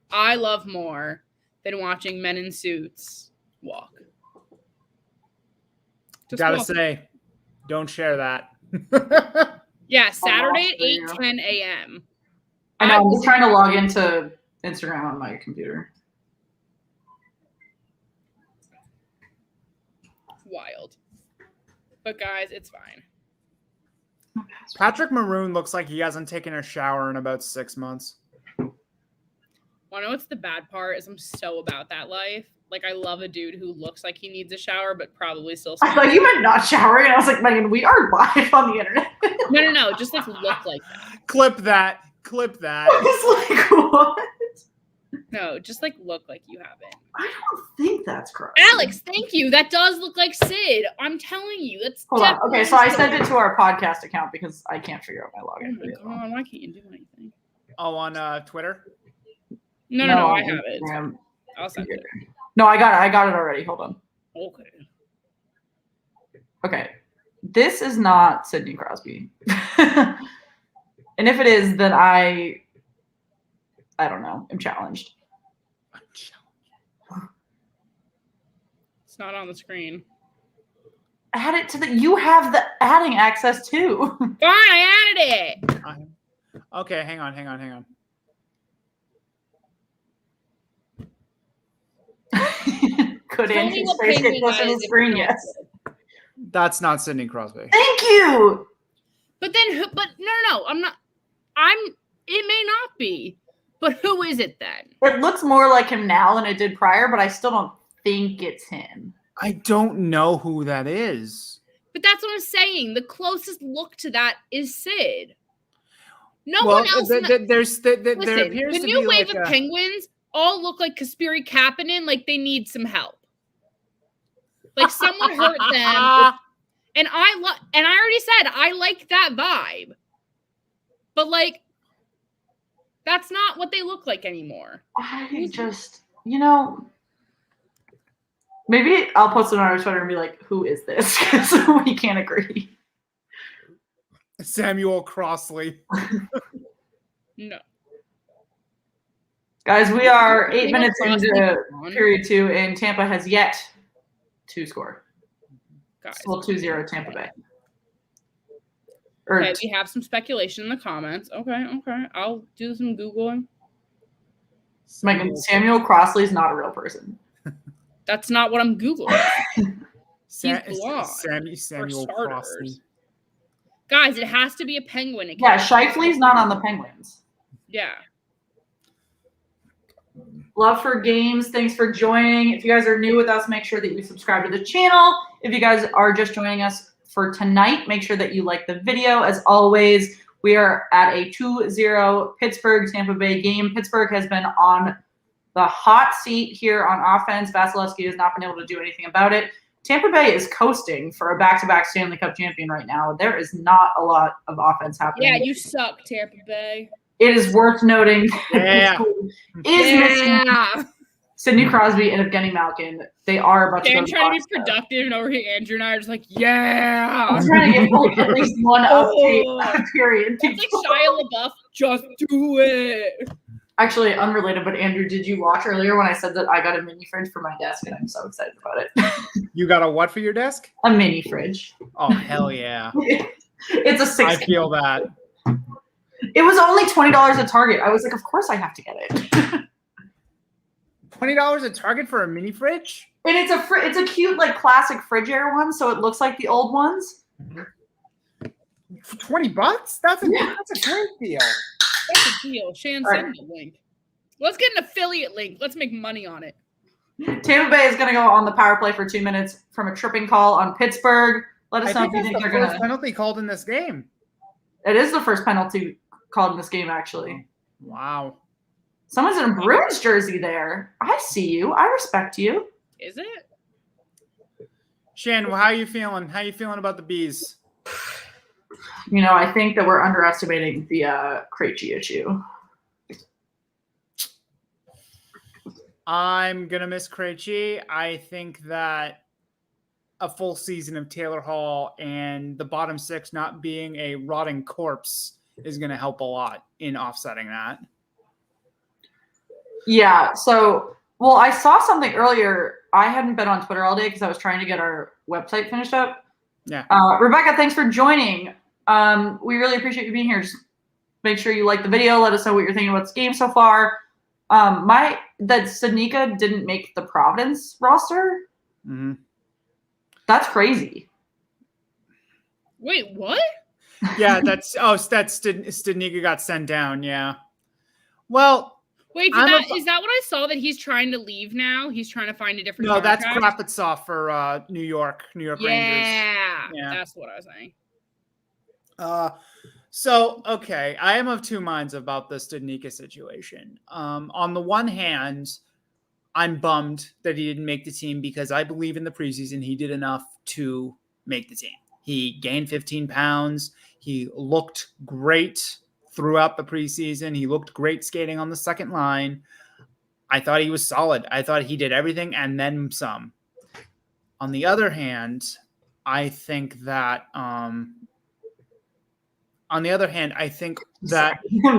I love more than watching men in suits walk. Gotta say, don't share that. Yeah, Saturday at 8:10 a.m. I know, I'm trying to log into Instagram on my computer. Wild. But guys, it's fine. Patrick Maroon looks like he hasn't taken a shower in about 6 months. Want to know what's the bad part is I'm so about that life. Like, I love a dude who looks like he needs a shower, but probably still. I thought you meant not showering, and I was like, Megan, we are live on the internet. No. Just like look like that. Clip that. It's like, what? No, just like look like you have it. I don't think that's correct. Alex, thank you. That does look like Sid. I'm telling you, that's. Hold on. Okay, so I sent it to our podcast account because I can't figure out my Oh login. my god, why can't you do anything? Oh, on Twitter? No, I have it. I'll send it. No, I got it already. Hold on. Okay. This is not Sidney Crosby. And if it is, then I don't know. I'm challenged. It's not on the screen. Add it to you have the adding access too. Fine, I added it. Okay, hang on. Could Andrew's face get closer to the screen? Yes. That's not Sidney Crosby. Thank you. But no, I'm not. It may not be. But who is it then? It looks more like him now than it did prior, but I still don't think it's him. I don't know who that is. But that's what I'm saying. The closest look to that is Sid. No Well, one else. there appears the to new be wave like of Penguins all look like Kasperi Kapanen, like they need some help. Like someone hurt them. And I already said I like that vibe. But like, that's not what they look like anymore. I just, maybe I'll post it on our Twitter and be like, who is this? Because we can't agree. Samuel Crossley. No. Guys, we are 8 minutes into period 2, and Tampa has yet to score. Guys. Still 2-0 Tampa Bay. Okay, we have some speculation in the comments. Okay. I'll do some Googling. Megan, Samuel Crossley is not a real person. That's not what I'm Googling. Samuel Crossley. Guys, it has to be a Penguin. Yeah, Scheifele's not on the Penguins. Yeah. Love for games. Thanks for joining. If you guys are new with us, make sure that you subscribe to the channel. If you guys are just joining us for tonight, make sure that you like the video. As always, we are at a 2-0 Pittsburgh-Tampa Bay game. Pittsburgh has been on the hot seat here on offense. Vasilevsky has not been able to do anything about it. Tampa Bay is coasting for a back-to-back Stanley Cup champion right now. There is not a lot of offense happening. Yeah, you suck, Tampa Bay. It is worth noting Yeah. missing Sidney Crosby and Evgeny Malkin. They are a bunch I'm of trying to be productive, and over here, Andrew and I are just like, yeah. I'm trying to get at least one update period. It's like Shia LaBeouf, just do it. Actually, unrelated, but Andrew, did you watch earlier when I said that I got a mini fridge for my desk, and I'm so excited about it? You got a what for your desk? A mini fridge. Oh, hell yeah. It's a 6. I feel that. It was only $20 at Target. I was like, of course I have to get it. $20 at Target for a mini fridge? And it's a cute, like, classic Frigidaire one, so it looks like the old ones. For $20? That's a great deal. That's a deal. Shan, send the link. Let's get an affiliate link. Let's make money on it. Tampa Bay is going to go on the power play for 2 minutes from a tripping call on Pittsburgh. Let us know if you think they're going to. Penalty called in this game. It is the first penalty called in this game, actually. Wow. Someone's in a Bruins jersey there. I see you. I respect you. Is it? Shan, how are you feeling? How are you feeling about the Bees? I think that we're underestimating the Krejci issue. I'm going to miss Krejci. I think that a full season of Taylor Hall and the bottom 6 not being a rotting corpse is going to help a lot in offsetting that. Yeah. So, I saw something earlier. I hadn't been on Twitter all day because I was trying to get our website finished up. Yeah. Rebecca, thanks for joining. We really appreciate you being here. Just make sure you like the video. Let us know what you're thinking about this game so far. That Sadnika didn't make the Providence roster. Mm-hmm. That's crazy. Wait, what? Yeah, that's Stadnika got sent down. Yeah. Well, Wait, is that what I saw that he's trying to leave now? He's trying to find a different contract? No, that's Krapatsov for New York Rangers. Yeah, that's what I was saying. So, okay, I am of two minds about the Studnicka situation. On the one hand, I'm bummed that he didn't make the team because I believe in the preseason he did enough to make the team. He gained 15 pounds. He looked great throughout the preseason. He looked great skating on the second line. I thought he was solid. I thought he did everything and then some. On the other hand, I think that I'm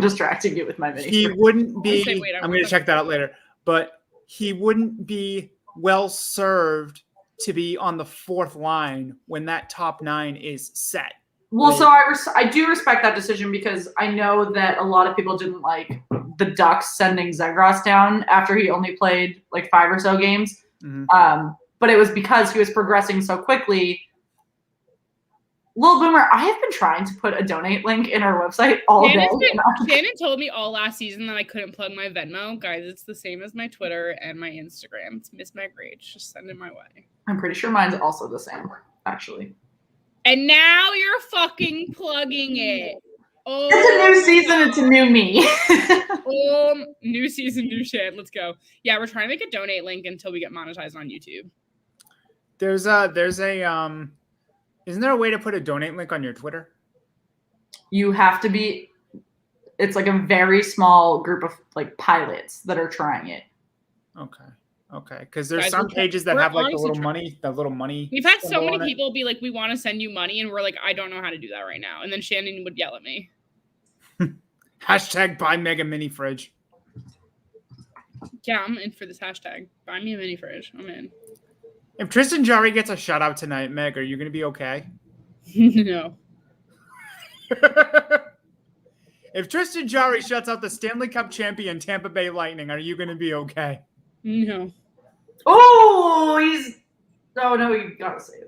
distracting you with my video. He wouldn't be. I'm going to check that out later. But he wouldn't be well served to be on the fourth line when that top nine is set. Well, so I do respect that decision because I know that a lot of people didn't like the Ducks sending Zegras down after he only played like 5 or so games. Mm-hmm. But it was because he was progressing so quickly. Lil Boomer, I have been trying to put a donate link in our website all day. Shannon told me all last season that I couldn't plug my Venmo. Guys, it's the same as my Twitter and my Instagram. It's Miss Meg Rage. Just send it my way. I'm pretty sure mine's also the same, actually. And now you're fucking plugging it. Oh, it's a new season. It's a new me. New season, new shit. Let's go. Yeah, we're trying to make a donate link until we get monetized on YouTube. Isn't there a way to put a donate link on your Twitter? You have to be. It's like a very small group of like pilots that are trying it. Okay. Because there's some pages that have like the little money. We've had so many people be like, "We want to send you money," and we're like, "I don't know how to do that right now." And then Shannon would yell at me. Hashtag buy Meg a mini fridge. Yeah, I'm in for this hashtag. Buy me a mini fridge. I'm in. If Tristan Jarry gets a shutout tonight, Meg, are you going to be okay? No. If Tristan Jarry shuts out the Stanley Cup champion Tampa Bay Lightning, are you going to be okay? No. Oh, no, you got to save.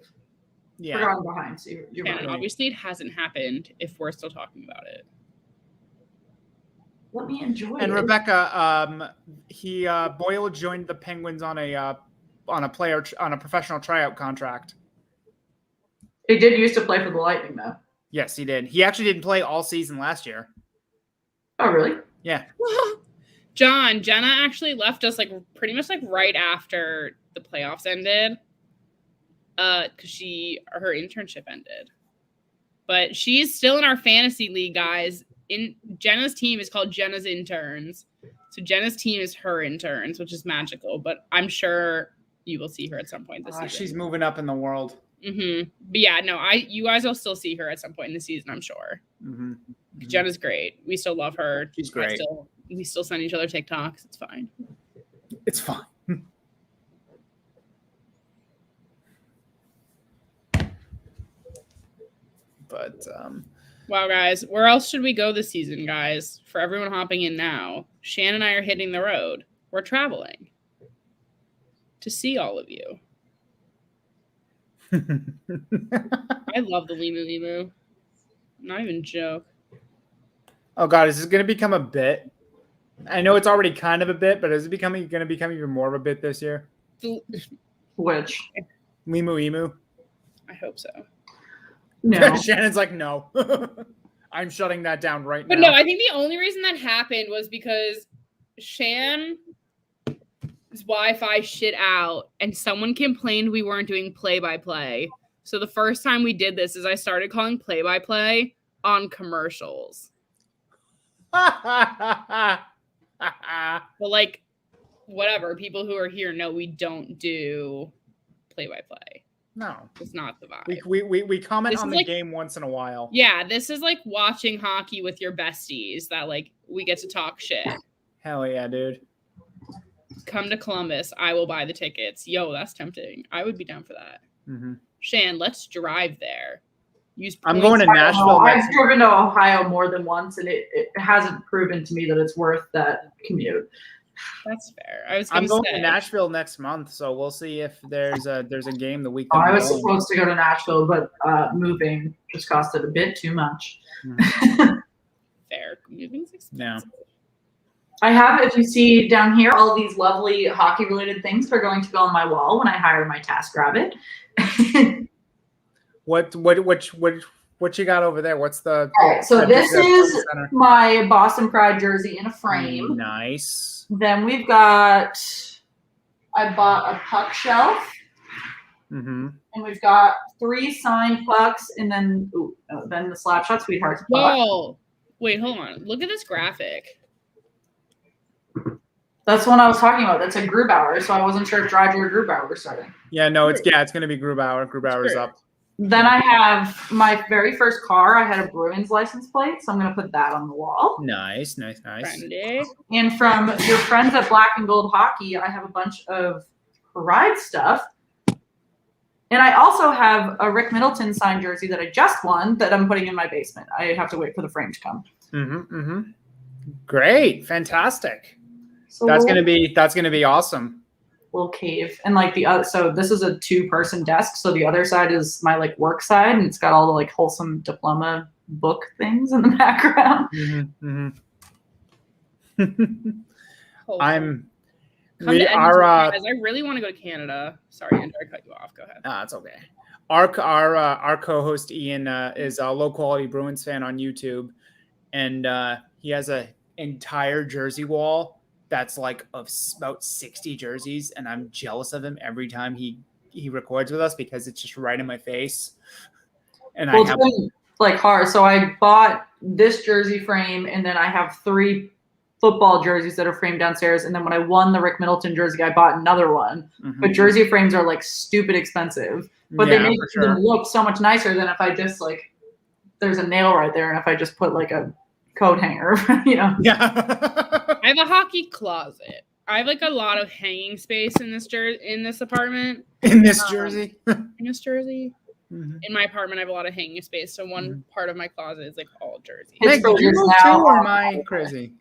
Yeah. We're on behind, so you're right. Obviously, it hasn't happened if we're still talking about it. Let me enjoy it. And Rebecca, Boyle joined the Penguins on a professional tryout contract. He did used to play for the Lightning, though. Yes, he did. He actually didn't play all season last year. Oh, really? Yeah. John, Jenna actually left us like pretty much like right after the playoffs ended, because her internship ended. But she's still in our fantasy league, guys. In Jenna's team is called Jenna's Interns. So Jenna's team is her interns, which is magical. But I'm sure you will see her at some point this season. She's moving up in the world. Mm-hmm. But yeah, no, you guys will still see her at some point in the season, I'm sure. Mm-hmm. Mm-hmm. Jenna's great. We still love her. She's great. We still send each other TikToks. It's fine. It's fine. But wow, guys, where else should we go this season, guys? For everyone hopping in now, Shan and I are hitting the road. We're traveling to see all of you. I love the Limu Limu. Not even a joke. Oh God, is this going to become a bit? I know it's already kind of a bit, but is it going to become even more of a bit this year? Which? Limu Emu. I hope so. No. Shannon's like, no. I'm shutting that down right now. But no, I think the only reason that happened was because Shan's Wi-Fi shit out and someone complained we weren't doing play-by-play. So the first time we did this is I started calling play-by-play on commercials. But like, whatever. People who are here know we don't do play-by-play. No, it's not the vibe. We comment on the like, game once in a while. Yeah, this is like watching hockey with your besties that like we get to talk shit. Hell yeah, dude. Come to Columbus. I will buy the tickets. Yo, that's tempting. I would be down for that. Mm-hmm. Shan, let's drive there. I'm going to Nashville. I've driven to Ohio more than once, and it hasn't proven to me that it's worth that commute. That's fair. I'm going to Nashville next month, so we'll see if there's a game the week. I was supposed to go to Nashville, but moving just costed a bit too much. Fair. Moving's expensive. Yeah. I have, if you see down here, all these lovely hockey-related things are going to go on my wall when I hire my TaskRabbit. What you got over there? What's the? All right, so this is my Boston Pride jersey in a frame. Nice. Then we've got, I bought a puck shelf. Mm-hmm. And we've got 3 signed pucks, and then then the Slapshot Sweethearts puck. Whoa. Wait, hold on. Look at this graphic. That's what I was talking about. That's a Grubauer, so I wasn't sure if Dreiser or Grubauer were starting. Yeah, no, it's going to be Grubauer. Grubauer's up. Then I have my very first car. I had a Bruins license plate, so I'm going to put that on the wall. Nice. Friendly. And from your friends at Black and Gold Hockey, I have a bunch of Pride stuff. And I also have a Rick Middleton signed jersey that I just won that I'm putting in my basement. I have to wait for the frame to come. Mm-hmm. Great, fantastic. So that's gonna be awesome. Little cave, and like the other. So this is a 2-person desk. So the other side is my like work side, and it's got all the like wholesome diploma book things in the background. Come to Edmonton, guys. I really want to go to Canada. Sorry, Andrew, I cut you off. Go ahead. That's okay. Our co-host Ian is a low quality Bruins fan on YouTube, and he has an entire jersey wall that's like of about 60 jerseys, and I'm jealous of him every time he records with us because it's just right in my face. And it's been like hard. So I bought this jersey frame, and then I have 3 football jerseys that are framed downstairs, and then when I won the Rick Middleton jersey, I bought another one. Mm-hmm. But jersey frames are like stupid expensive, but they make them look so much nicer than if I just like there's a nail right there, and if I just put like a coat hanger, Yeah. I have a hockey closet. I have like a lot of hanging space in this apartment. In this jersey. Mm-hmm. In my apartment, I have a lot of hanging space. So one part of my closet is like all jerseys. Did you move too, or am I crazy?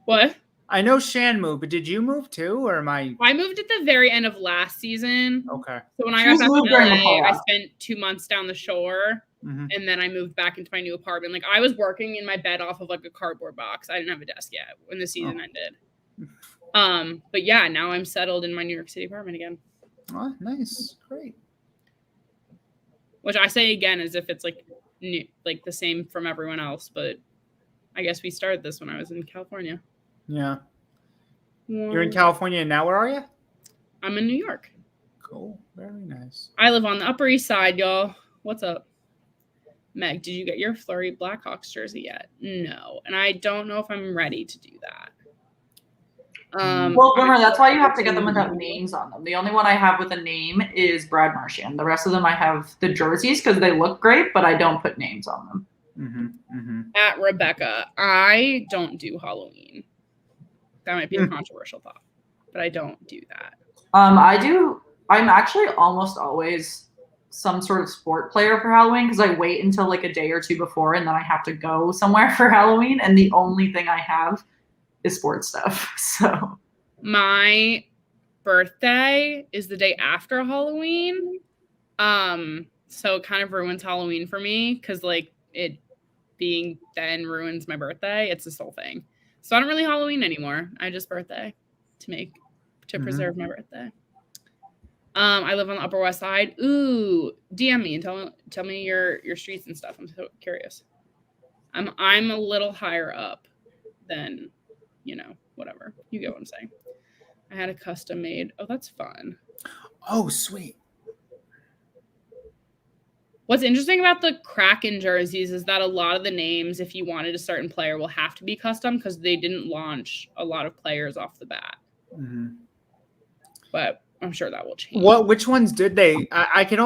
What? I know Shan moved, but did you move too, or am I? I moved at the very end of last season. Okay. So when I got back to LA, I spent 2 months down the shore, and then I moved back into my new apartment. Like I was working in my bed off of like a cardboard box. I didn't have a desk yet when the season ended. But yeah, now I'm settled in my New York City apartment again. Oh, nice, great. Which I say again as if it's like new, like the same from everyone else, but I guess we started this when I was in California. Yeah. You're in California now. Where are you? I'm in New York. Cool. Very nice. I live on the Upper East Side, y'all. What's up? Meg, did you get your Flurry Blackhawks jersey yet? No. And I don't know if I'm ready to do that. Well, remember, that's why you have to get them without names on them. The only one I have with a name is Brad Marchand. The rest of them I have the jerseys because they look great, but I don't put names on them. At Rebecca, I don't do Halloween. That might be a controversial thought, but I don't do that. I do. I'm actually almost always some sort of sport player for Halloween because I wait until like a day or two before, and then I have to go somewhere for Halloween, and the only thing I have is sports stuff. So my birthday is the day after Halloween. So it kind of ruins Halloween for me because like it being then ruins my birthday. It's this whole thing. So I don't really Halloween anymore. I just birthday to preserve my birthday. I live on the Upper West Side. Ooh, DM me and tell me your streets and stuff. I'm so curious. I'm a little higher up than, whatever. You get what I'm saying. I had a custom made. Oh, that's fun. Oh, sweet. What's interesting about the Kraken jerseys is that a lot of the names, if you wanted a certain player, will have to be custom because they didn't launch a lot of players off the bat. But I'm sure that will change. Which ones did they? I can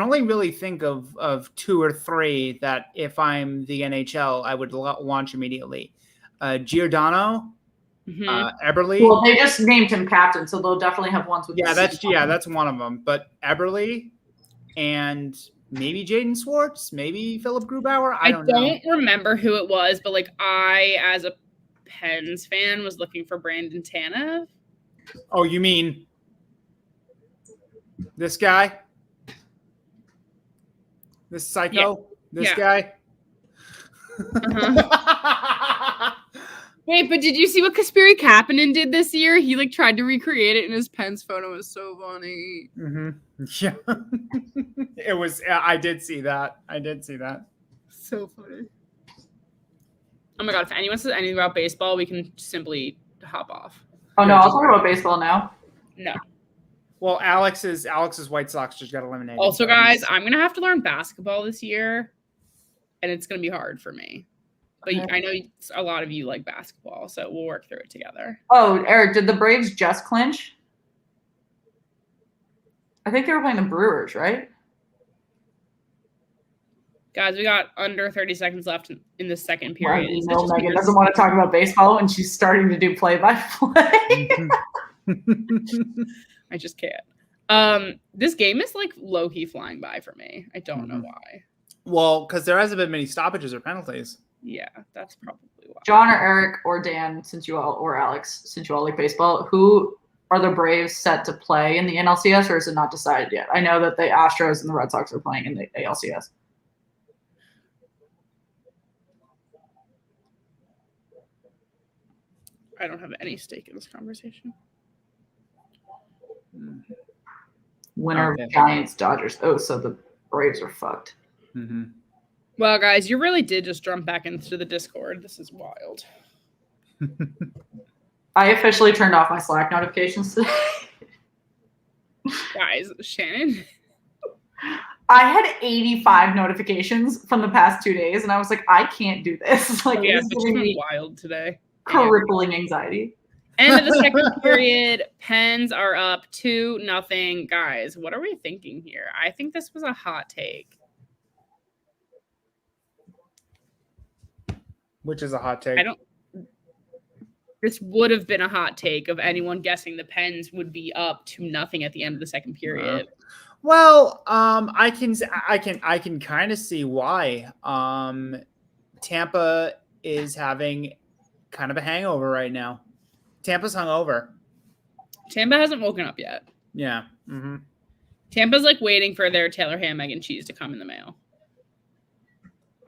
only really think of 2 or 3 that if I'm the NHL, I would launch immediately. Giordano, Eberle. Well, they just named him captain, so they'll definitely have ones with. That's one of them. But Eberle and maybe Jaden Schwartz, maybe Philip Grubauer. I don't know. Remember who it was, but like I, as a Pens fan, was looking for Brandon Tanev. Oh, you mean this guy? This psycho? Yeah. This guy? Wait, but did you see what Kasperi Kapanen did this year? He like tried to recreate it in his Pens photo. It was so funny. Yeah, it was. I did see that. So funny. Oh my god! If anyone says anything about baseball, we can simply hop off. Oh no, I'll talk about baseball now. No. Well, Alex's White Sox just got eliminated. Also, guys, I'm gonna have to learn basketball this year, and it's gonna be hard for me. But I know a lot of you like basketball, so we'll work through it together. Oh, Eric, did the Braves just clinch? I think they were playing the Brewers, right? Guys, we got under 30 seconds left in the second period. Megan doesn't want to talk about baseball when she's starting to do play-by-play. I just can't. This game is like low-key flying by for me. I don't know why. Well, because there hasn't been many stoppages or penalties. Yeah, that's probably why. John or Eric or Dan, or Alex, since you all like baseball, who are the Braves set to play in the NLCS, or is it not decided yet? I know that the Astros and the Red Sox are playing in the ALCS. I don't have any stake in this conversation. Winner of Giants, Dodgers. Oh, so the Braves are fucked. Mm-hmm. Well, guys, you really did just jump back into the Discord. This is wild. I officially turned off my Slack notifications today. Guys, Shannon. I had 85 notifications from the past 2 days, and I was like, I can't do this. Like, Yeah, it's it's giving been me wild today. crippling anxiety. End of the second period. Pens are up 2-0. Guys, what are we thinking here? I think this was a hot take. Which is a hot take. This would have been a hot take of anyone guessing the Pens would be up 2-0 at the end of the second period. Well, I can kind of see why. Tampa is having kind of a hangover right now. Tampa's hungover. Tampa hasn't woken up yet. Yeah. Mm-hmm. Tampa's like waiting for their Taylor ham, egg, and cheese to come in the mail.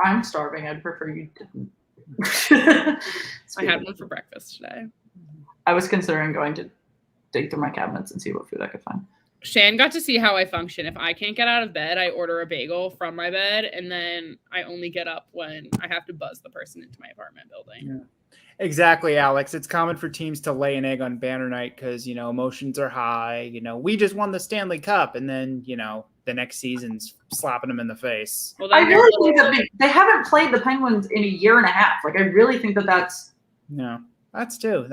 I'm starving. I'd prefer you didn't. I had one for breakfast today. I was considering going to dig through my cabinets and see what food I could find. Shan got to see how I function. If I can't get out of bed, I order a bagel from my bed, and then I only get up when I have to buzz the person into my apartment building. Yeah. Exactly, Alex. It's common for teams to lay an egg on banner night because, emotions are high. We just won the Stanley Cup, and then, the next season's slapping them in the face. Well, I really think that they haven't played the Penguins in a year and a half. Like, I really think that's... No, that too,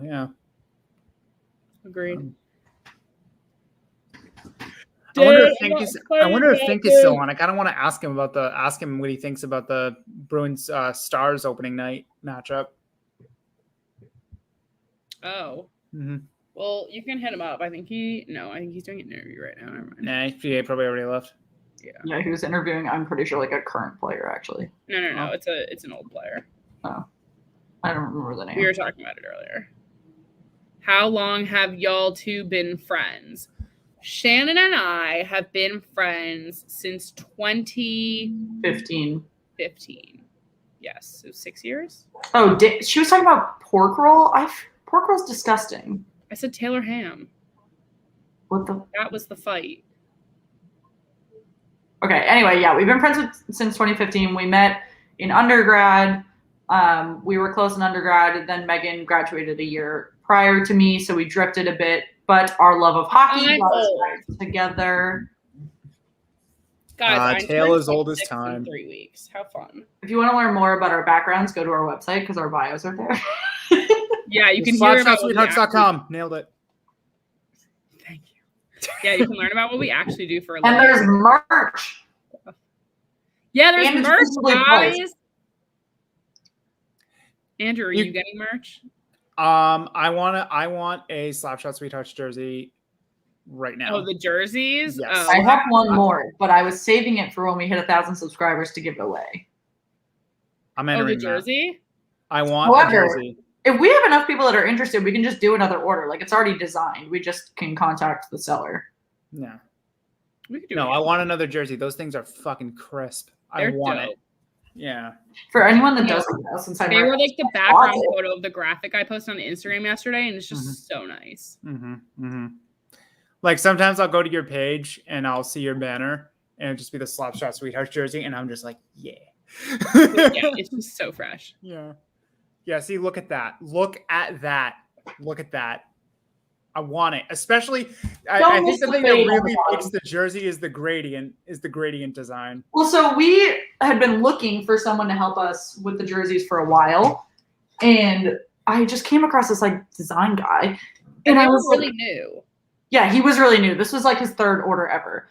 yeah. Agreed. I wonder if Fink is still on. I kind of want to ask him what he thinks about the Bruins Stars opening night matchup. Oh. Mm-hmm. Well, you can hit him up. I think he's doing an interview right now. Never mind. Nah, he probably already left. Yeah, he was interviewing, I'm pretty sure, like a current player, actually. No. Oh. It's an old player. Oh. I don't remember the name. We were talking about it earlier. How long have y'all two been friends? Shannon and I have been friends since 2015. Yes, so 6 years. Oh, she was talking about pork roll? Pork roll's disgusting. I said Taylor ham. What the? That was the fight. Okay, anyway, yeah, we've been friends since 2015. We met in undergrad. We were close in undergrad. Then Megan graduated a year prior to me, so we drifted a bit. But our love of hockey brought us back together. Guys, tale as old as time. In 3 weeks. How fun. If you want to learn more about our backgrounds, go to our website because our bios are there. Yeah, you can hear about slapshotSweethearts.com. Nailed it. Thank you. Yeah, you can learn about what we actually do for a living. And there's merch. Yeah, there's merch, guys. Andrew, are you getting merch? I want a Slapshot Sweethearts jersey right now. Oh, the jerseys? Yes. Oh. I have one more, but I was saving it for when we hit 1,000 subscribers to give it away. I'm entering the jersey? I want a jersey. If we have enough people that are interested, we can just do another order. Like, it's already designed. We just can contact the seller. Yeah. We could do I want another jersey. Those things are fucking crisp. They're I want dope. it. Yeah. For anyone that doesn't know, since They were like the background photo of the graphic I posted on Instagram yesterday, and it's just so nice. Like sometimes I'll go to your page and I'll see your banner and it'll just be the Slapshot Sweethearts jersey, and I'm just like, yeah. Yeah, it's just so fresh. Yeah. Yeah, see, look at that. Look at that. Look at that. I want it. Especially, I think the thing that really makes the jersey is the gradient design. Well, so we had been looking for someone to help us with the jerseys for a while, and I just came across this like design guy, and I was really new. Yeah, he was really new. This was like his third order ever,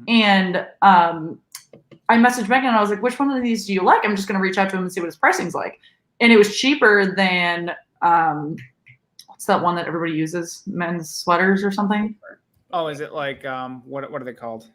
and I messaged Megan and I was like, "Which one of these do you like?" I'm just going to reach out to him and see what his pricing's like, and it was cheaper than what's that one that everybody uses? Men's sweaters or something? Oh, is it like what are they called?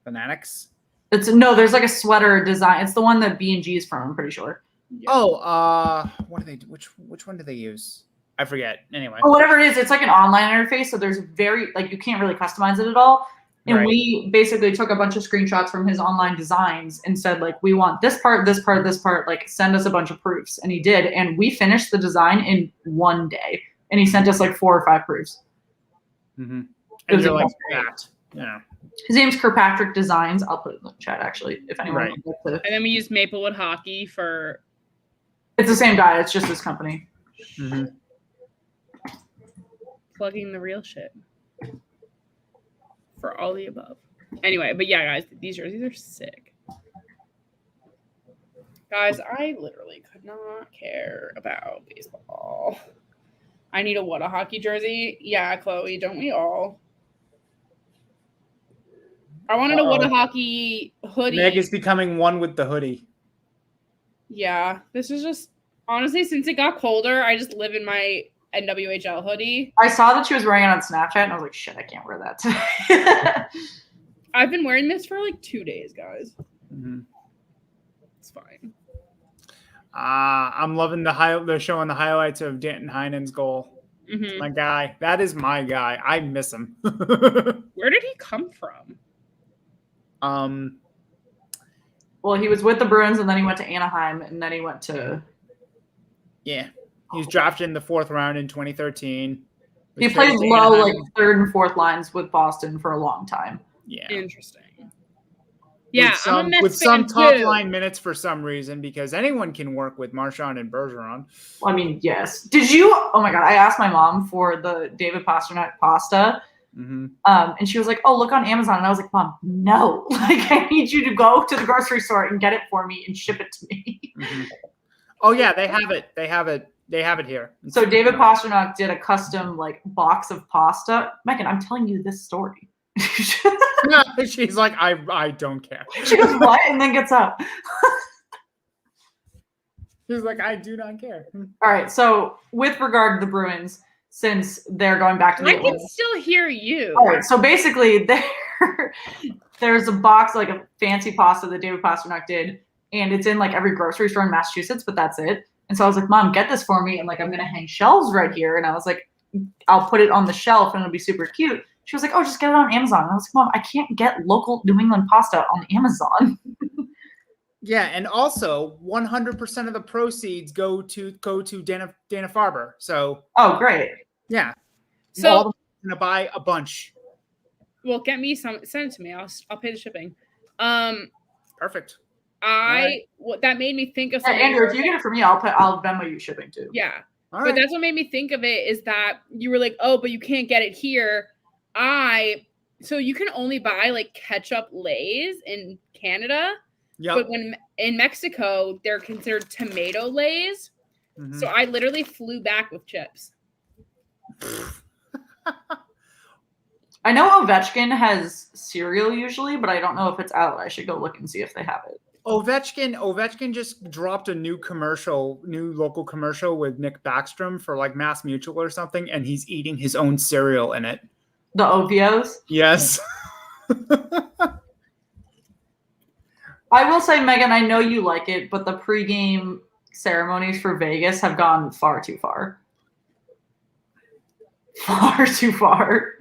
Fanatics? There's like a sweater design. It's the one that B&G is from, I'm pretty sure. Yeah. Oh, what do they do? Which one do they use? I forget. Anyway. Well, whatever it is, it's like an online interface, so there's you can't really customize it at all. And we basically took a bunch of screenshots from his online designs and said, like, we want this part, this part, this part, like send us a bunch of proofs. And he did. And we finished the design in one day. And he sent us like 4 or 5 proofs. Mm-hmm. And you're like that. Yeah. His name's Kirkpatrick Designs. I'll put it in the chat actually, if anyone wants to. And then we use Maplewood Hockey for. It's the same guy. It's just his company. Mm-hmm. Plugging the real shit. For all the above. Anyway, but yeah, guys, these jerseys are sick. Guys, I literally could not care about baseball. I need a what a hockey jersey. Yeah, Chloe, don't we all? I wanted a what a hockey hoodie. Meg is becoming one with the hoodie. Yeah, this is just honestly, since it got colder, I just live in my NWHL hoodie. I saw that she was wearing it on Snapchat, and I was like, shit, I can't wear that today. I've been wearing this for like 2 days, guys. Mm-hmm. It's fine. I'm loving they're showing the highlights of Danton Heinen's goal. Mm-hmm. My guy. That is my guy. I miss him. Where did he come from? Well, he was with the Bruins, and then he went to Anaheim, and then he went to. Yeah, he was drafted in the 4th round in 2013. He played low, like 3rd and 4th lines with Boston for a long time. Yeah, interesting. Yeah, with some top line minutes for some reason, because anyone can work with Marchand and Bergeron. I mean, yes. Did you? Oh my God! I asked my mom for the David Pastrnak pasta. Mm-hmm. And she was like, "Oh, look on Amazon." And I was like, "Mom, no! Like, I need you to go to the grocery store and get it for me and ship it to me." Mm-hmm. Oh yeah, they have it. They have it here. So David Pastrnak did a custom like box of pasta. Megan, I'm telling you this story. No, she's like, I don't care. She goes, what? And then gets up. She's like, I do not care. All right. So with regard to the Bruins, since they're going back to the I can still hear you. All right. So basically there's a box, like a fancy pasta that David Pastrnak did, and it's in like every grocery store in Massachusetts, but that's it. And so I was like, Mom, get this for me. And like, I'm going to hang shelves right here. And I was like, I'll put it on the shelf and it'll be super cute. She was like, oh, just get it on Amazon. And I was like, Mom, I can't get local New England pasta on Amazon. Yeah, and also 100% of the proceeds go to Dana-Farber. So oh, great. Yeah. So I'm gonna buy a bunch. Well, get me some. Send it to me. I'll pay the shipping. Perfect. That made me think of something. Andrew, if you get it for me, I'll Venmo you shipping too. Yeah. All but right. that's what made me think of it, is that you were like, oh, but you can't get it here. So you can only buy like ketchup Lay's in Canada. Yep. But when in Mexico, they're considered tomato Lay's. Mm-hmm. So I literally flew back with chips. I know Ovechkin has cereal usually, but I don't know if it's out. I should go look and see if they have it. Ovechkin just dropped a new local commercial with Nick Backstrom for like Mass Mutual or something, and he's eating his own cereal in it. The Ovios? Yes. I will say, Megan, I know you like it, but the pregame ceremonies for Vegas have gone far too far. Far too far.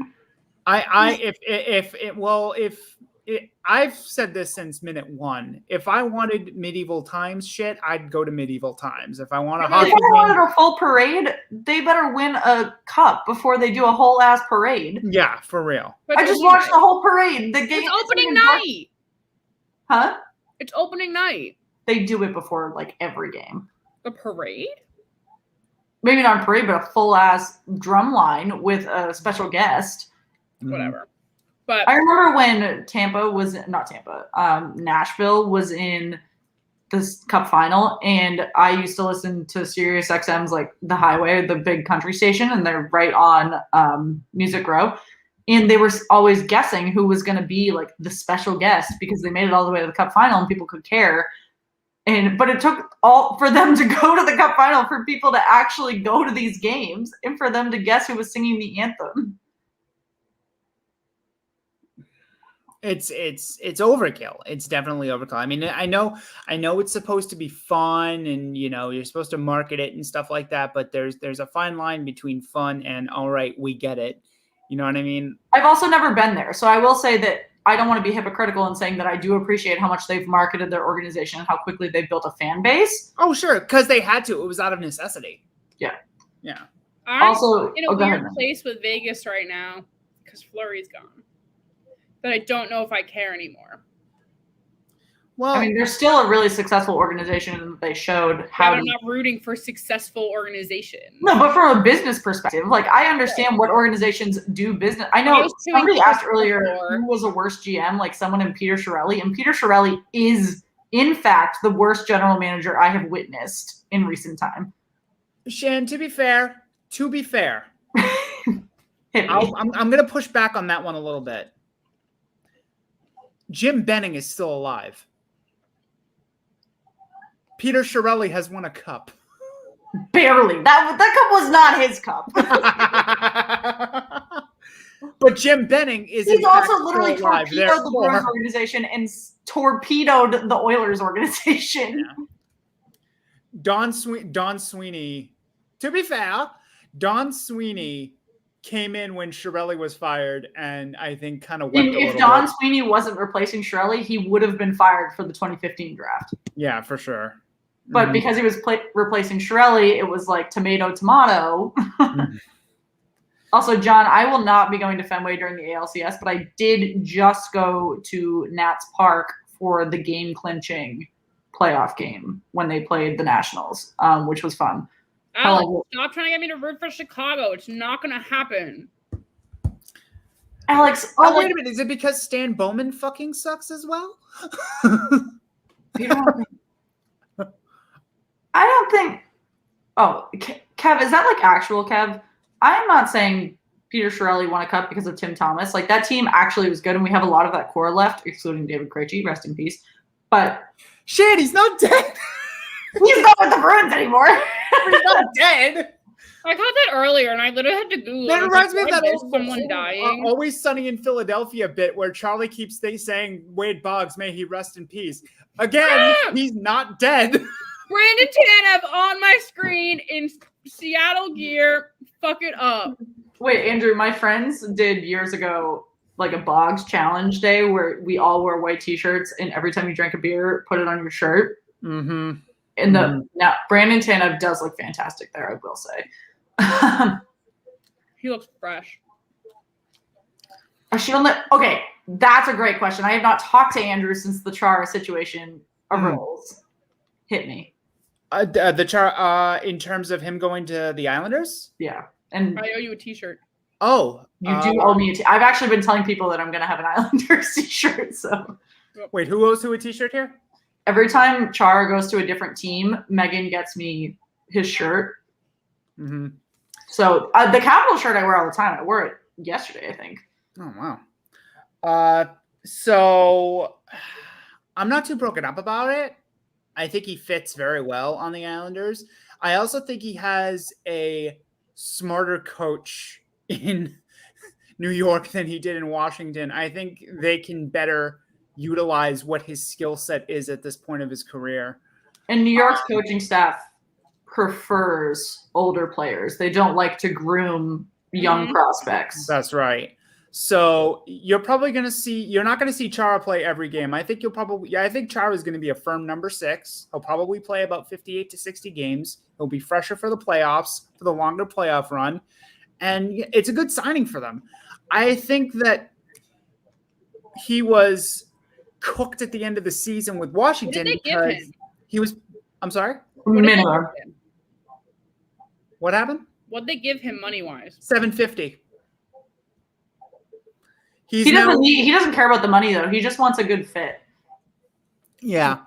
If I've said this since minute one. If I wanted medieval times shit, I'd go to medieval times. If I want a hockey If they game, wanted a full parade, they better win a cup before they do a whole ass parade. yeah, for real. I just watched the whole parade. The game. It's opening night. Huh? It's opening night. They do it before like every game. A parade? Maybe not a parade, but a full ass drum line with a special guest. Whatever. But I remember when Nashville was in this cup final, and I used to listen to Sirius XM's like The Highway, the big country station, and they're right on Music Row. And they were always guessing who was going to be like the special guest because they made it all the way to the cup final and people could care. But it took all for them to go to the cup final for people to actually go to these games and for them to guess who was singing the anthem. It's overkill. It's definitely overkill. I mean, I know it's supposed to be fun and, you know, you're supposed to market it and stuff like that, but there's a fine line between fun and all right, we get it. You know what I mean? I've also never been there. So I will say that I don't want to be hypocritical in saying that I do appreciate how much they've marketed their organization and how quickly they've built a fan base. Oh, sure. Because they had to. It was out of necessity. Yeah. Yeah. I'm Also, in a weird place with Vegas right now because Fleury's gone. But I don't know if I care anymore. Well, I mean, they're still a really successful organization, and they showed how. I'm not rooting for successful organizations. No, but from a business perspective, like I understand what organizations do business. I know somebody asked earlier who was a worse GM, like someone in Peter Chiarelli, and Peter Chiarelli is, in fact, the worst general manager I have witnessed in recent time. Shan, to be fair, I'm I'm going to push back on that one a little bit. Jim Benning is still alive. Peter Chiarelli has won a cup. Barely. That cup was not his cup. But Jim Benning is. He's also literally torpedoed the Bruins organization and torpedoed the Oilers organization. Yeah. Don Sweeney. To be fair, Don Sweeney came in when Chiarelli was fired, and I think kind of went. If Don Sweeney wasn't replacing Chiarelli, he would have been fired for the 2015 draft. Yeah, for sure. But because he was replacing Chiarelli, it was like tomato. Also, John, I will not be going to Fenway during the ALCS, but I did just go to Nats Park for the game-clinching playoff game when they played the Nationals, which was fun. Alex, stop trying to get me to root for Chicago. It's not going to happen. Alex, wait a minute. Is it because Stan Bowman fucking sucks as well? I don't think. Oh, Kev, is that like actual Kev? I'm not saying Peter Chiarelli won a cup because of Tim Thomas. Like that team actually was good, and we have a lot of that core left, excluding David Krejci, rest in peace. But shit, he's not dead. He's not with the Bruins anymore. He's not dead. I caught that earlier, and I literally had to Google. That reminds me of that old someone dying. Always Sunny in Philadelphia bit where Charlie keeps saying, "Wade Boggs, may he rest in peace." Again, he's not dead. Brandon Tanev on my screen in Seattle gear. Fuck it up. Wait, Andrew, my friends did years ago like a Boggs challenge day where we all wore white t-shirts, and every time you drank a beer, put it on your shirt. Mm-hmm. And now Brandon Tanev does look fantastic there, I will say. He looks fresh. Okay, that's a great question. I have not talked to Andrew since the Chara situation arose. Hit me. The Chara, in terms of him going to the Islanders? Yeah. And I owe you a t-shirt. Oh. You do owe me a t-shirt. I've actually been telling people that I'm going to have an Islanders t-shirt. So. Wait, who owes who a t-shirt here? Every time Chara goes to a different team, Megan gets me his shirt. Mm-hmm. So the Capital shirt I wear all the time. I wore it yesterday, I think. Oh, wow. So I'm not too broken up about it. I think he fits very well on the Islanders. I also think he has a smarter coach in New York than he did in Washington. I think they can better utilize what his skill set is at this point of his career. And New York's coaching staff prefers older players. They don't like to groom young prospects. That's right. So you're not going to see Chara play every game. I think Chara is going to be a firm number 6. He'll probably play about 58 to 60 games. He'll be fresher for the playoffs, for the longer playoff run. And it's a good signing for them. I think that he was cooked at the end of the season with Washington because he was, I'm sorry? What happened? What'd they give him money-wise? $750. He doesn't care about the money though. He just wants a good fit. Yeah.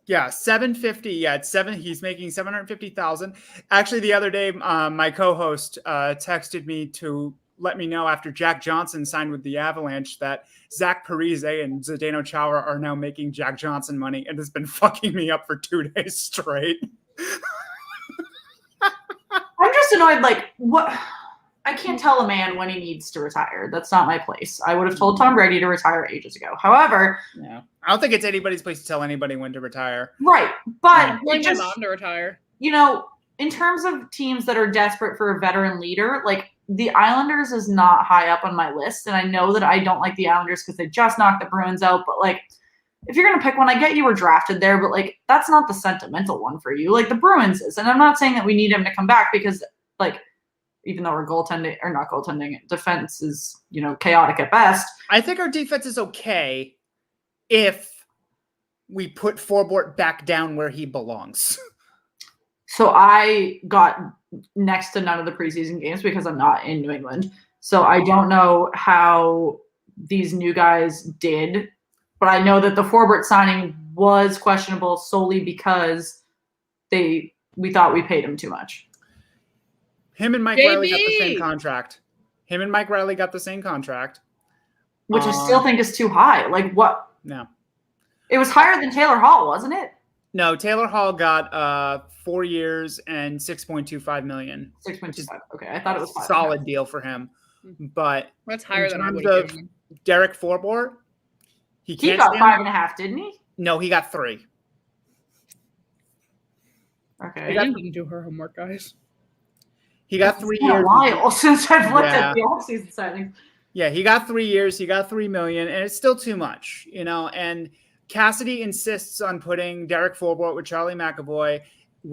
Yeah, $750. Yeah, it's he's making $750,000. Actually, the other day, my co-host texted me to let me know after Jack Johnson signed with the Avalanche that Zach Parise and Zdeno Chara are now making Jack Johnson money, and has been fucking me up for 2 days straight. I'm just annoyed. Like, what? I can't tell a man when he needs to retire. That's not my place. I would have told Tom Brady to retire ages ago. However, I don't think it's anybody's place to tell anybody when to retire. Right. But like my mom to retire. In terms of teams that are desperate for a veteran leader, like the Islanders is not high up on my list. And I know that I don't like the Islanders because they just knocked the Bruins out. But like, if you're going to pick one, I get you were drafted there, but like, that's not the sentimental one for you. Like the Bruins is. And I'm not saying that we need him to come back because like, even though our defense is, chaotic at best. I think our defense is okay if we put Forbort back down where he belongs. So I got next to none of the preseason games because I'm not in New England. So I don't know how these new guys did, but I know that the Forbort signing was questionable solely because we thought we paid him too much. Him and Mike Riley got the same contract. Which I still think is too high. Like what? No. It was higher than Taylor Hall, wasn't it? No, Taylor Hall got 4 years and $6.25 million. 6.25. Okay, I thought it was 5. Solid deal for him. But that's higher than I would have. Derek Forbort, he got 5.5, didn't he? No, he got 3. Okay. I didn't do her homework, guys. He got 3 years. It's been a while since I've looked at the offseason signings. Yeah, he got 3 years. He got $3 million, and it's still too much, And Cassidy insists on putting Derek Forbort with Charlie McAvoy.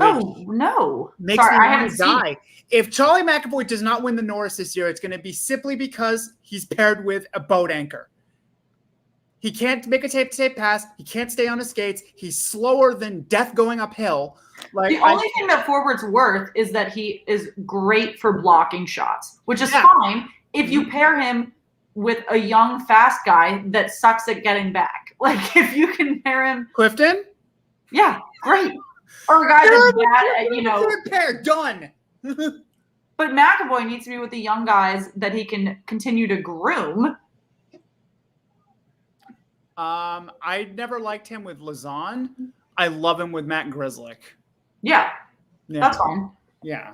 Oh no! Makes me want to die. If Charlie McAvoy does not win the Norris this year, it's going to be simply because he's paired with a boat anchor. He can't make a tape-to-tape pass. He can't stay on his skates. He's slower than death going uphill. Like the only thing that Forbort's worth is that he is great for blocking shots, which is fine if you pair him with a young, fast guy that sucks at getting back. Like if you can pair him, Clifton, yeah, great, or a guy that's bad at pair done. But McAvoy needs to be with the young guys that he can continue to groom. I never liked him with Lazan. I love him with Matt Grzelcyk. Yeah, that's fine. Yeah,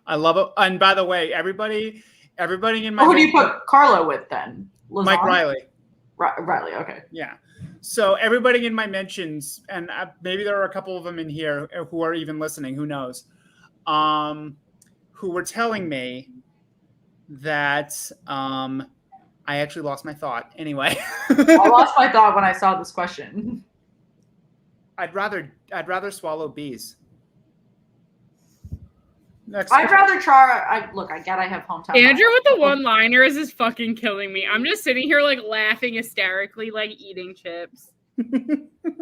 I love it. And by the way, everybody in my who do you put Carlo with then? Lazan? Mike Riley. Riley, okay. Yeah. So everybody in my mentions, and maybe there are a couple of them in here who are even listening. Who knows? Who were telling me that I actually lost my thought. Anyway, I lost my thought when I saw this question. I'd rather swallow bees. I'd rather Chara. I get I have hometown. Andrew with the one-liners is fucking killing me. I'm just sitting here like laughing hysterically, like eating chips.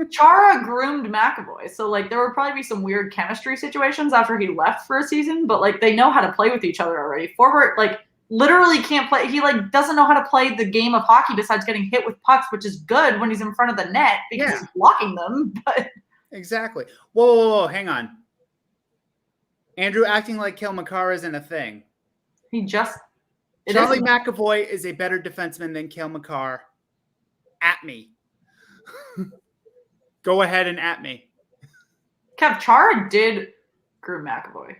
Chara groomed McAvoy, so like there would probably be some weird chemistry situations after he left for a season, but like they know how to play with each other already. Forbort like literally can't play. He like doesn't know how to play the game of hockey besides getting hit with pucks, which is good when he's in front of the net because he's blocking them. But exactly. Whoa, hang on. Andrew acting like Cale Makar isn't a thing. Charlie McAvoy is a better defenseman than Cale Makar. At me. Go ahead and at me. Kev, Chara did groom McAvoy.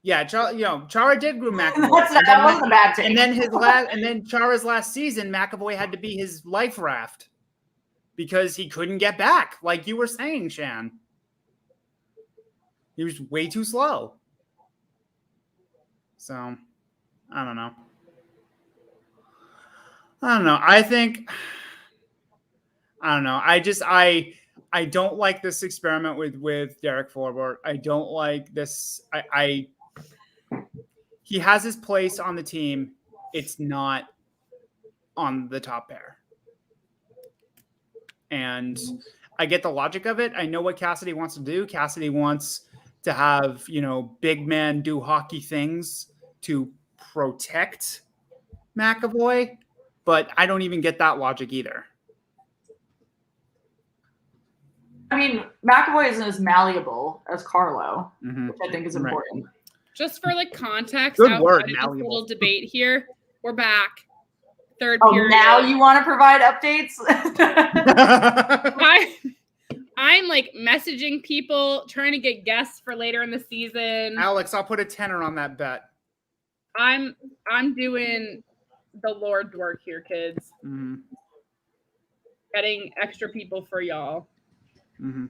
Yeah, Chara did groom McAvoy. That wasn't a bad take. And then Chara's last season, McAvoy had to be his life raft because he couldn't get back, like you were saying, Shan. He was way too slow. So, I don't know. I don't know. I don't know. I don't like this experiment with Derek Forbort. I don't like this. He has his place on the team. It's not on the top pair. And I get the logic of it. I know what Cassidy wants to do. Cassidy wants to have, big man do hockey things to protect McAvoy, but I don't even get that logic either. I mean, McAvoy isn't as malleable as Carlo, which I think is important. Right. Just for context, good word, this little debate here. We're back. Third period. Now you want to provide updates? I'm messaging people, trying to get guests for later in the season. Alex, I'll put a tenner on that bet. I'm doing the Lord's work here, kids. Mm-hmm. Getting extra people for y'all. Mm-hmm.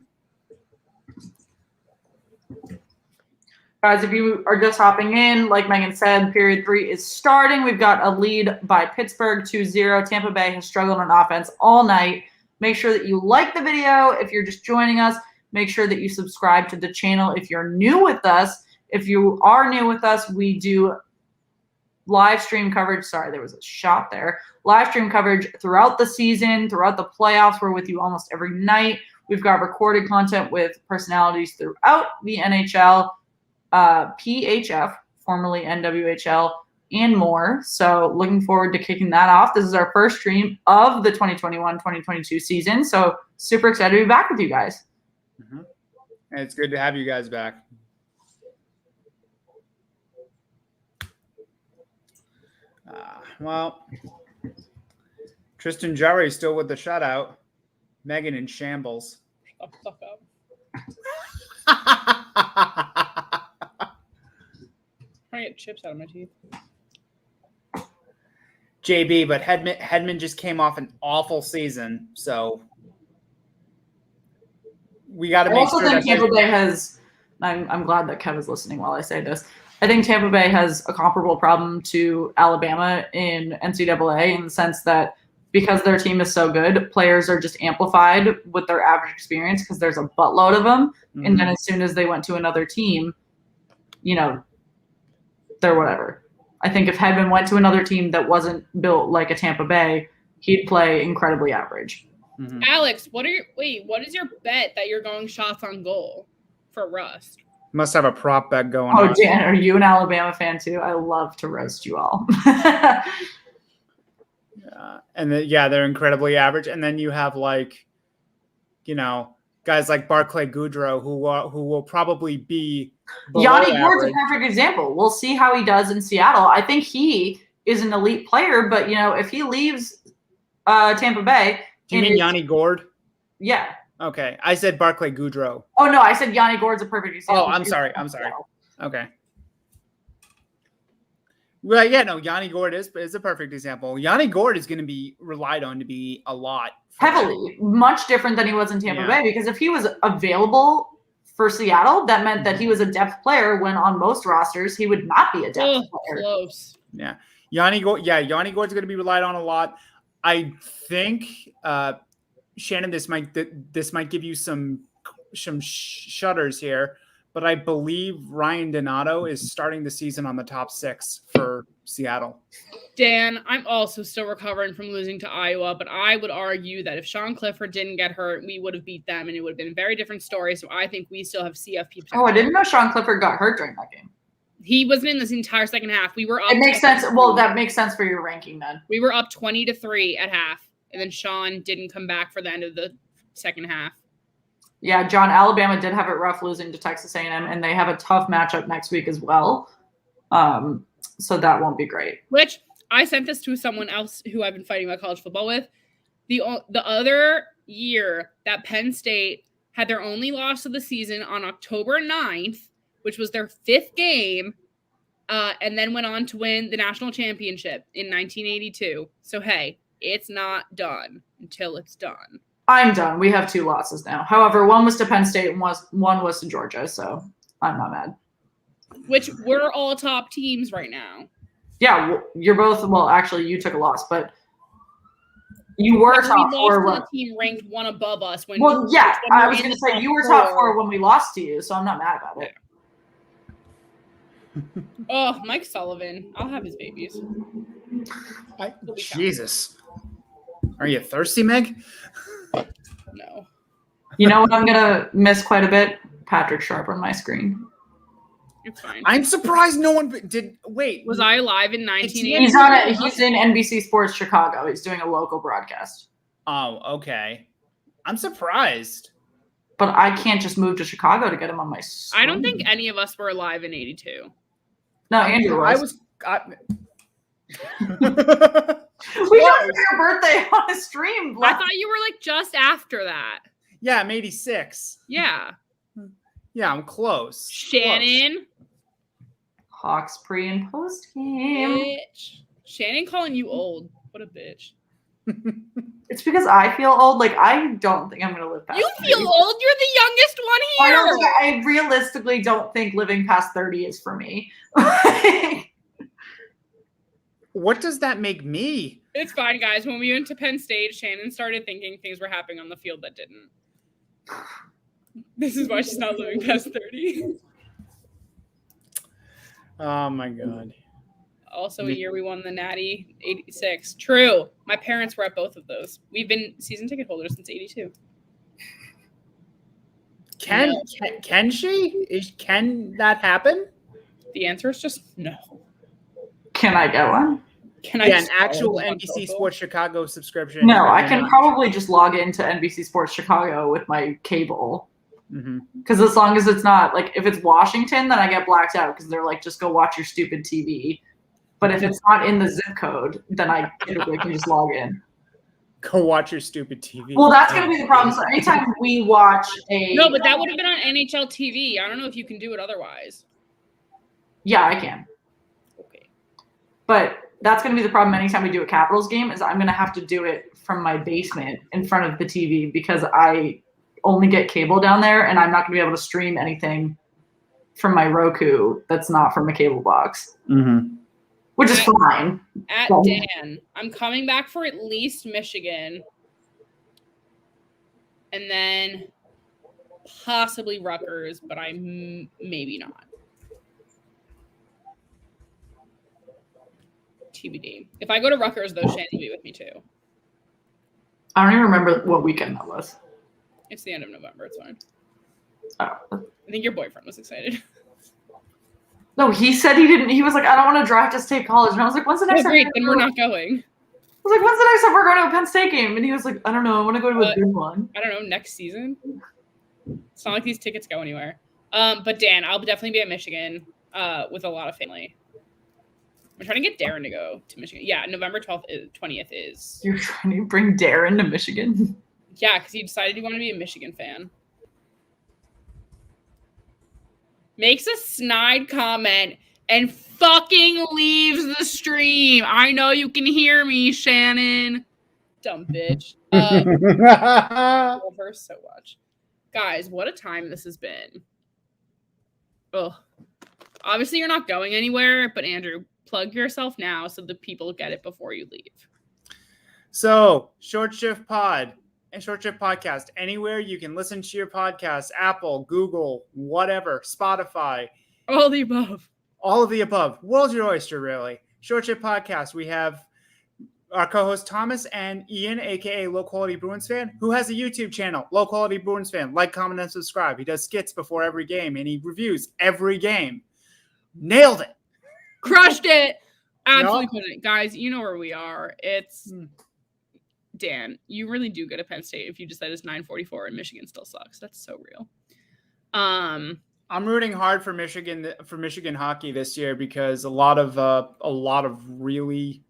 Guys, if you are just hopping in, like Megan said, period 3 is starting. We've got a lead by Pittsburgh 2-0. Tampa Bay has struggled on offense all night. Make sure that you like the video. If you're just joining us, make sure that you subscribe to the channel. If you're new with us, we do live stream coverage. Sorry, there was a shot there. Live stream coverage throughout the season, throughout the playoffs. We're with you almost every night. We've got recorded content with personalities throughout the NHL, PHF, formerly NWHL, and more. So looking forward to kicking that off. This is our first stream of the 2021-2022 season. So super excited to be back with you guys. Mm-hmm. And it's good to have you guys back. Well, Tristan Jarry still with the shutout. Megan in shambles. Shut the fuck up. Trying to get chips out of my teeth. JB, but Hedman just came off an awful season, so we got to make sure. I also think Tampa Bay has. I'm glad that Kev is listening while I say this. I think Tampa Bay has a comparable problem to Alabama in NCAA in the sense that because their team is so good, players are just amplified with their average experience because there's a buttload of them. Mm-hmm. And then as soon as they went to another team, they're whatever. I think if Hedman went to another team that wasn't built like a Tampa Bay, he'd play incredibly average. Mm-hmm. Alex, what is your bet that you're going shots on goal for Rust? Must have a prop bet going on. Oh, Dan, are you an Alabama fan too? I love to roast you all. And they're incredibly average. And then you have guys like Barclay Goodrow who will probably be Yanni Gourde's a perfect example. We'll see how he does in Seattle. I think he is an elite player, but if he leaves Tampa Bay, do you mean Yanni Gourde? Yeah. Okay, I said Barclay Goodrow. Oh no, I said Yanni Gourde's a perfect example. Oh, I'm sorry. Okay. Well, yeah, no, Yanni Gourde is a perfect example. Yanni Gourde is going to be relied on to be a lot. Heavily. Much different than he was in Tampa Bay, because if he was available for Seattle, that meant that he was a depth player when on most rosters he would not be a depth player. Close. Yeah. Yanni Gourde's going to be relied on a lot. I think Shannon, this might give you some shudders here, but I believe Ryan Donato is starting the season on the top 6 for Seattle. Dan, I'm also still recovering from losing to Iowa, but I would argue that if Sean Clifford didn't get hurt, we would have beat them, and it would have been a very different story. So I think we still have CFP potential. Oh, I didn't know Sean Clifford got hurt during that game. He wasn't in this entire second half. We were up. It makes sense. Well, that makes sense for your ranking then. We were up 20-3 at half, and then Sean didn't come back for the end of the second half. Yeah, John, Alabama did have it rough losing to Texas A&M, and they have a tough matchup next week as well. So that won't be great. Which I sent this to someone else who I've been fighting about college football with. The other year that Penn State had their only loss of the season on October 9th, which was their 5th game, and then went on to win the national championship in 1982. So, hey, it's not done until it's done. I'm done. We have 2 losses now. However, one was to Penn State and one was to Georgia, so I'm not mad. Which we're all top teams right now. Yeah, you're both – well, actually, you took a loss, but You were We top four. lost to the team ranked one above us. I was going to say you were top four when we lost to you, so I'm not mad about it. Oh, Mike Sullivan. I'll have his babies. Jesus. Are you thirsty, Meg? No. You know what I'm going to miss quite a bit? Patrick Sharp on my screen. It's fine. I'm surprised no one did. Wait. Was I alive in 1980? He's in NBC Sports Chicago. He's doing a local broadcast. Oh, okay. I'm surprised. But I can't just move to Chicago to get him on my screen. I don't think any of us were alive in 82. No, Andrew was. We got your birthday on a stream. I thought you were like just after that. Yeah, I'm 86. Yeah. Yeah, I'm close. Shannon. Hawks pre and post game. Bitch. Shannon calling you old. What a bitch. It's because I feel old. Like, I don't think I'm going to live past You 30. feel old? You're the youngest one here. I realistically don't think living past 30 is for me. What does that make me? It's fine, guys. When we went to Penn State, Shannon started thinking things were happening on the field that didn't. This is why she's not living past 30. Oh, my God. Also, a year we won the Natty, 86. True. My parents were at both of those. We've been season ticket holders since 82. Can she? Can that happen? The answer is just no. Can I get one? Can I? Yeah, an actual NBC Sports Chicago subscription. No, I can probably just log into NBC Sports Chicago with my cable. Because as long as it's not, like, if it's Washington, then I get blacked out because they're like, just go watch your stupid TV. But if it's not in the zip code, then I typically can just log in. Go watch your stupid TV. Well, that's going to be the problem. So anytime we watch a... No, but that would have been on NHL TV. I don't know if you can do it otherwise. Yeah, I can. Okay. But that's going to be the problem anytime we do a Capitals game is I'm going to have to do it from my basement in front of the TV because I only get cable down there and I'm not going to be able to stream anything from my Roku that's not from a cable box. Which is fine. At Dan, I'm coming back for at least Michigan. And then possibly Rutgers, but maybe not. TBD. If I go to Rutgers, though, Shannon will be with me too. I don't even remember what weekend that was. It's the end of November. It's fine. Oh. I think your boyfriend was excited. No, he said he didn't. He was like, I don't want to drive to State College. And I was like, when's the next time? Great, then we're not going. I was like, when's the next time we're going to a Penn State game? And he was like, I don't know. I want to go to a good one. I don't know. Next season? It's not like these tickets go anywhere. But Dan, I'll definitely be at Michigan with a lot of family. I'm trying to get Darren to go to Michigan. Yeah, November 20th is. You're trying to bring Darren to Michigan? Yeah, because he decided he wanted to be a Michigan fan. Makes a snide comment and fucking leaves the stream. I know you can hear me, Shannon. Dumb bitch. Love her so much. Guys, what a time this has been. Ugh. Obviously, you're not going anywhere, but Andrew, plug yourself now so the people get it before you leave. So, Short Shift Pod and Short Shift Podcast, anywhere you can listen to your podcast, Apple, Google, whatever, Spotify. All the above. All of the above. World's your oyster, really. Short Shift Podcast, we have our co-host Thomas and Ian, a.k.a. Low Quality Bruins Fan, who has a YouTube channel, Low Quality Bruins Fan. Like, comment, and subscribe. He does skits before every game, and he reviews every game. Nailed it. Crushed it. Absolutely crushed it. Guys, you know where we are. It's... Dan, you really do get a Penn State if you just said it's 9:44 and Michigan still sucks. That's so real. I'm rooting hard for Michigan hockey this year because a lot of really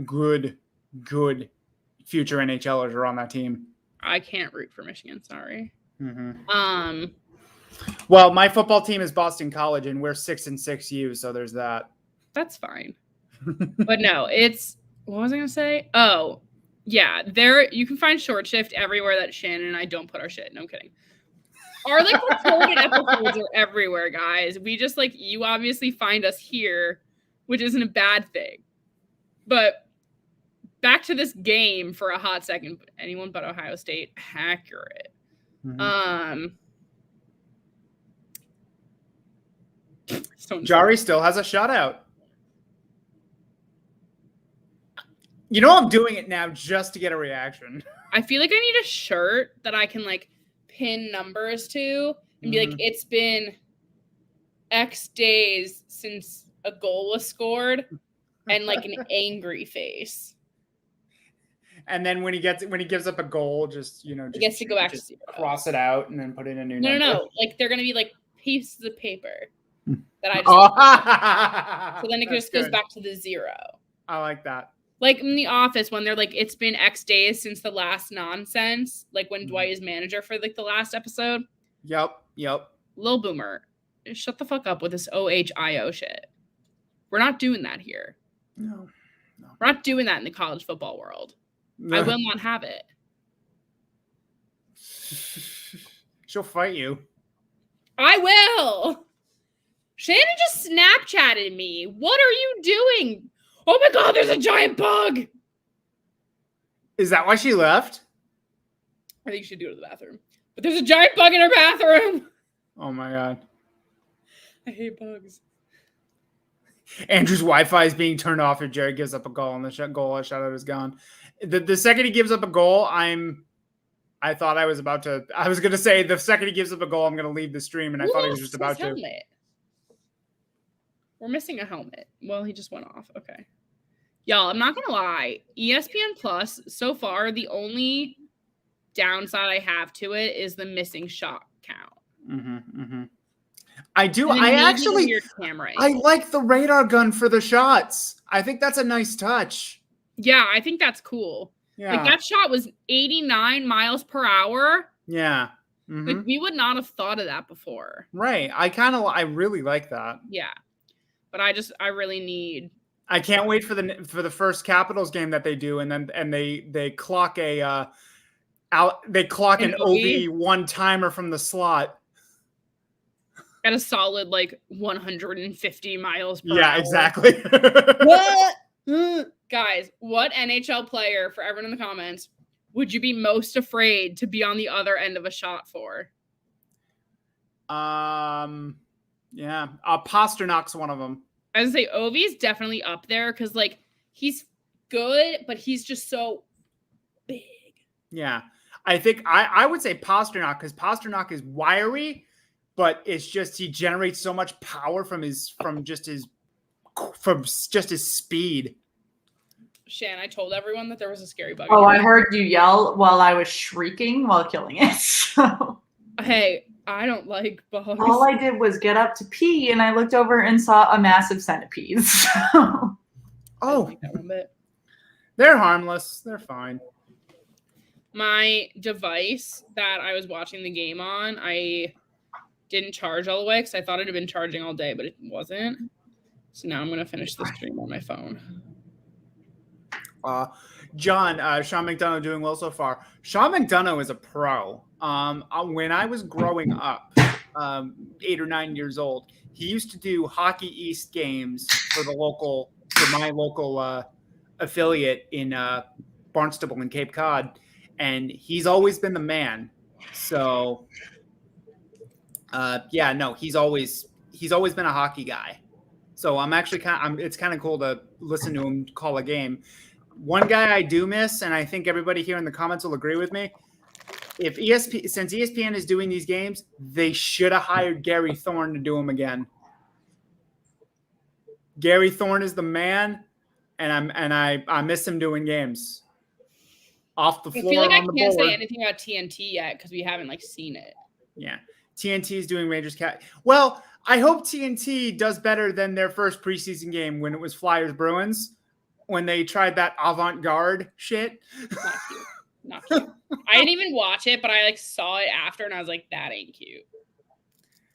good future NHLers are on that team. I can't root for Michigan. Sorry. Well, my football team is Boston College, and we're 6-6 U, so there's that. That's fine. But no, it's what was I gonna say? Oh. Yeah, you can find Short Shift everywhere that Shannon and I don't put our shit. No, I'm kidding. Our recorded episodes are everywhere, guys. We just you obviously find us here, which isn't a bad thing. But back to this game for a hot second. Anyone but Ohio State. Accurate. Mm-hmm. Jari still has a shutout. You know I'm doing it now just to get a reaction. I feel like I need a shirt that I can like pin numbers to and be like, it's been X days since a goal was scored, and like an angry face. And then when he gives up a goal, just he gets to go back to 0. Cross it out and then put in a new number. No. Like they're gonna be like pieces of paper that I just so then it just goes back to the 0. I like that. Like in The Office when they're like, it's been X days since the last nonsense, like when Dwight is manager for like the last episode. Yep. Lil Boomer, shut the fuck up with this OHIO shit. We're not doing that here. No. We're not doing that in the college football world. No. I will not have it. She'll fight you. I will. Shannon just Snapchatted me. What are you doing? Oh my God, there's a giant bug. Is that why she left? I think she should go to the bathroom. But there's a giant bug in her bathroom. Oh my God. I hate bugs. Andrew's Wi-Fi is being turned off if Jared gives up a goal and the shutout is gone. The second he gives up a goal, I was going to say the second he gives up a goal, I'm going to leave the stream, and I thought he was just about to. Helmet? We're missing a helmet. Well, he just went off. Okay. Y'all, I'm not going to lie. ESPN Plus, so far, the only downside I have to it is the missing shot count. Mm-hmm. I do. I like the radar gun for the shots. I think that's a nice touch. Yeah, I think that's cool. Yeah. Like that shot was 89 miles per hour. Yeah. Mm-hmm. Like we would not have thought of that before. Right. I really like that. Yeah. But I really need. I can't wait for the first Capitals game that they do, and they clock an OV one timer from the slot. At a solid 150 miles per hour. Yeah, exactly. What? Guys, what NHL player, for everyone in the comments, would you be most afraid to be on the other end of a shot for? Yeah. Pasternak's one of them. I was going to say, Ovi's definitely up there because, he's good, but he's just so big. Yeah. I think I would say Pasternak because Pasternak is wiry, but it's just he generates so much power from just his speed. Shan, I told everyone that there was a scary bug. Oh, I heard you yell while I was shrieking while killing it. So. Hey, I don't like bugs. All I did was get up to pee, and I looked over and saw a massive centipede. So. Oh, they're harmless. They're fine. My device that I was watching the game on, I didn't charge all the way because I thought it had been charging all day, but it wasn't. So now I'm going to finish the stream on my phone. John, Sean McDonough doing well so far. Sean McDonough is a pro. When I was growing up, 8 or 9 years old, he used to do Hockey East games for my local affiliate in Barnstable in Cape Cod, and he's always been the man. So, he's always been a hockey guy. So I'm actually it's kind of cool to listen to him call a game. One guy I do miss, and I think everybody here in the comments will agree with me. Since ESPN is doing these games, they should have hired Gary Thorne to do them again. Gary Thorne is the man, and I miss him doing games off the floor. I feel like I on the can't board. say anything about TNT yet because we haven't seen it. Yeah, TNT is doing Rangers Cat. Well, I hope TNT does better than their first preseason game when it was Flyers Bruins, when they tried that avant-garde shit. Not cute. I didn't even watch it, but I saw it after and I was like, that ain't cute.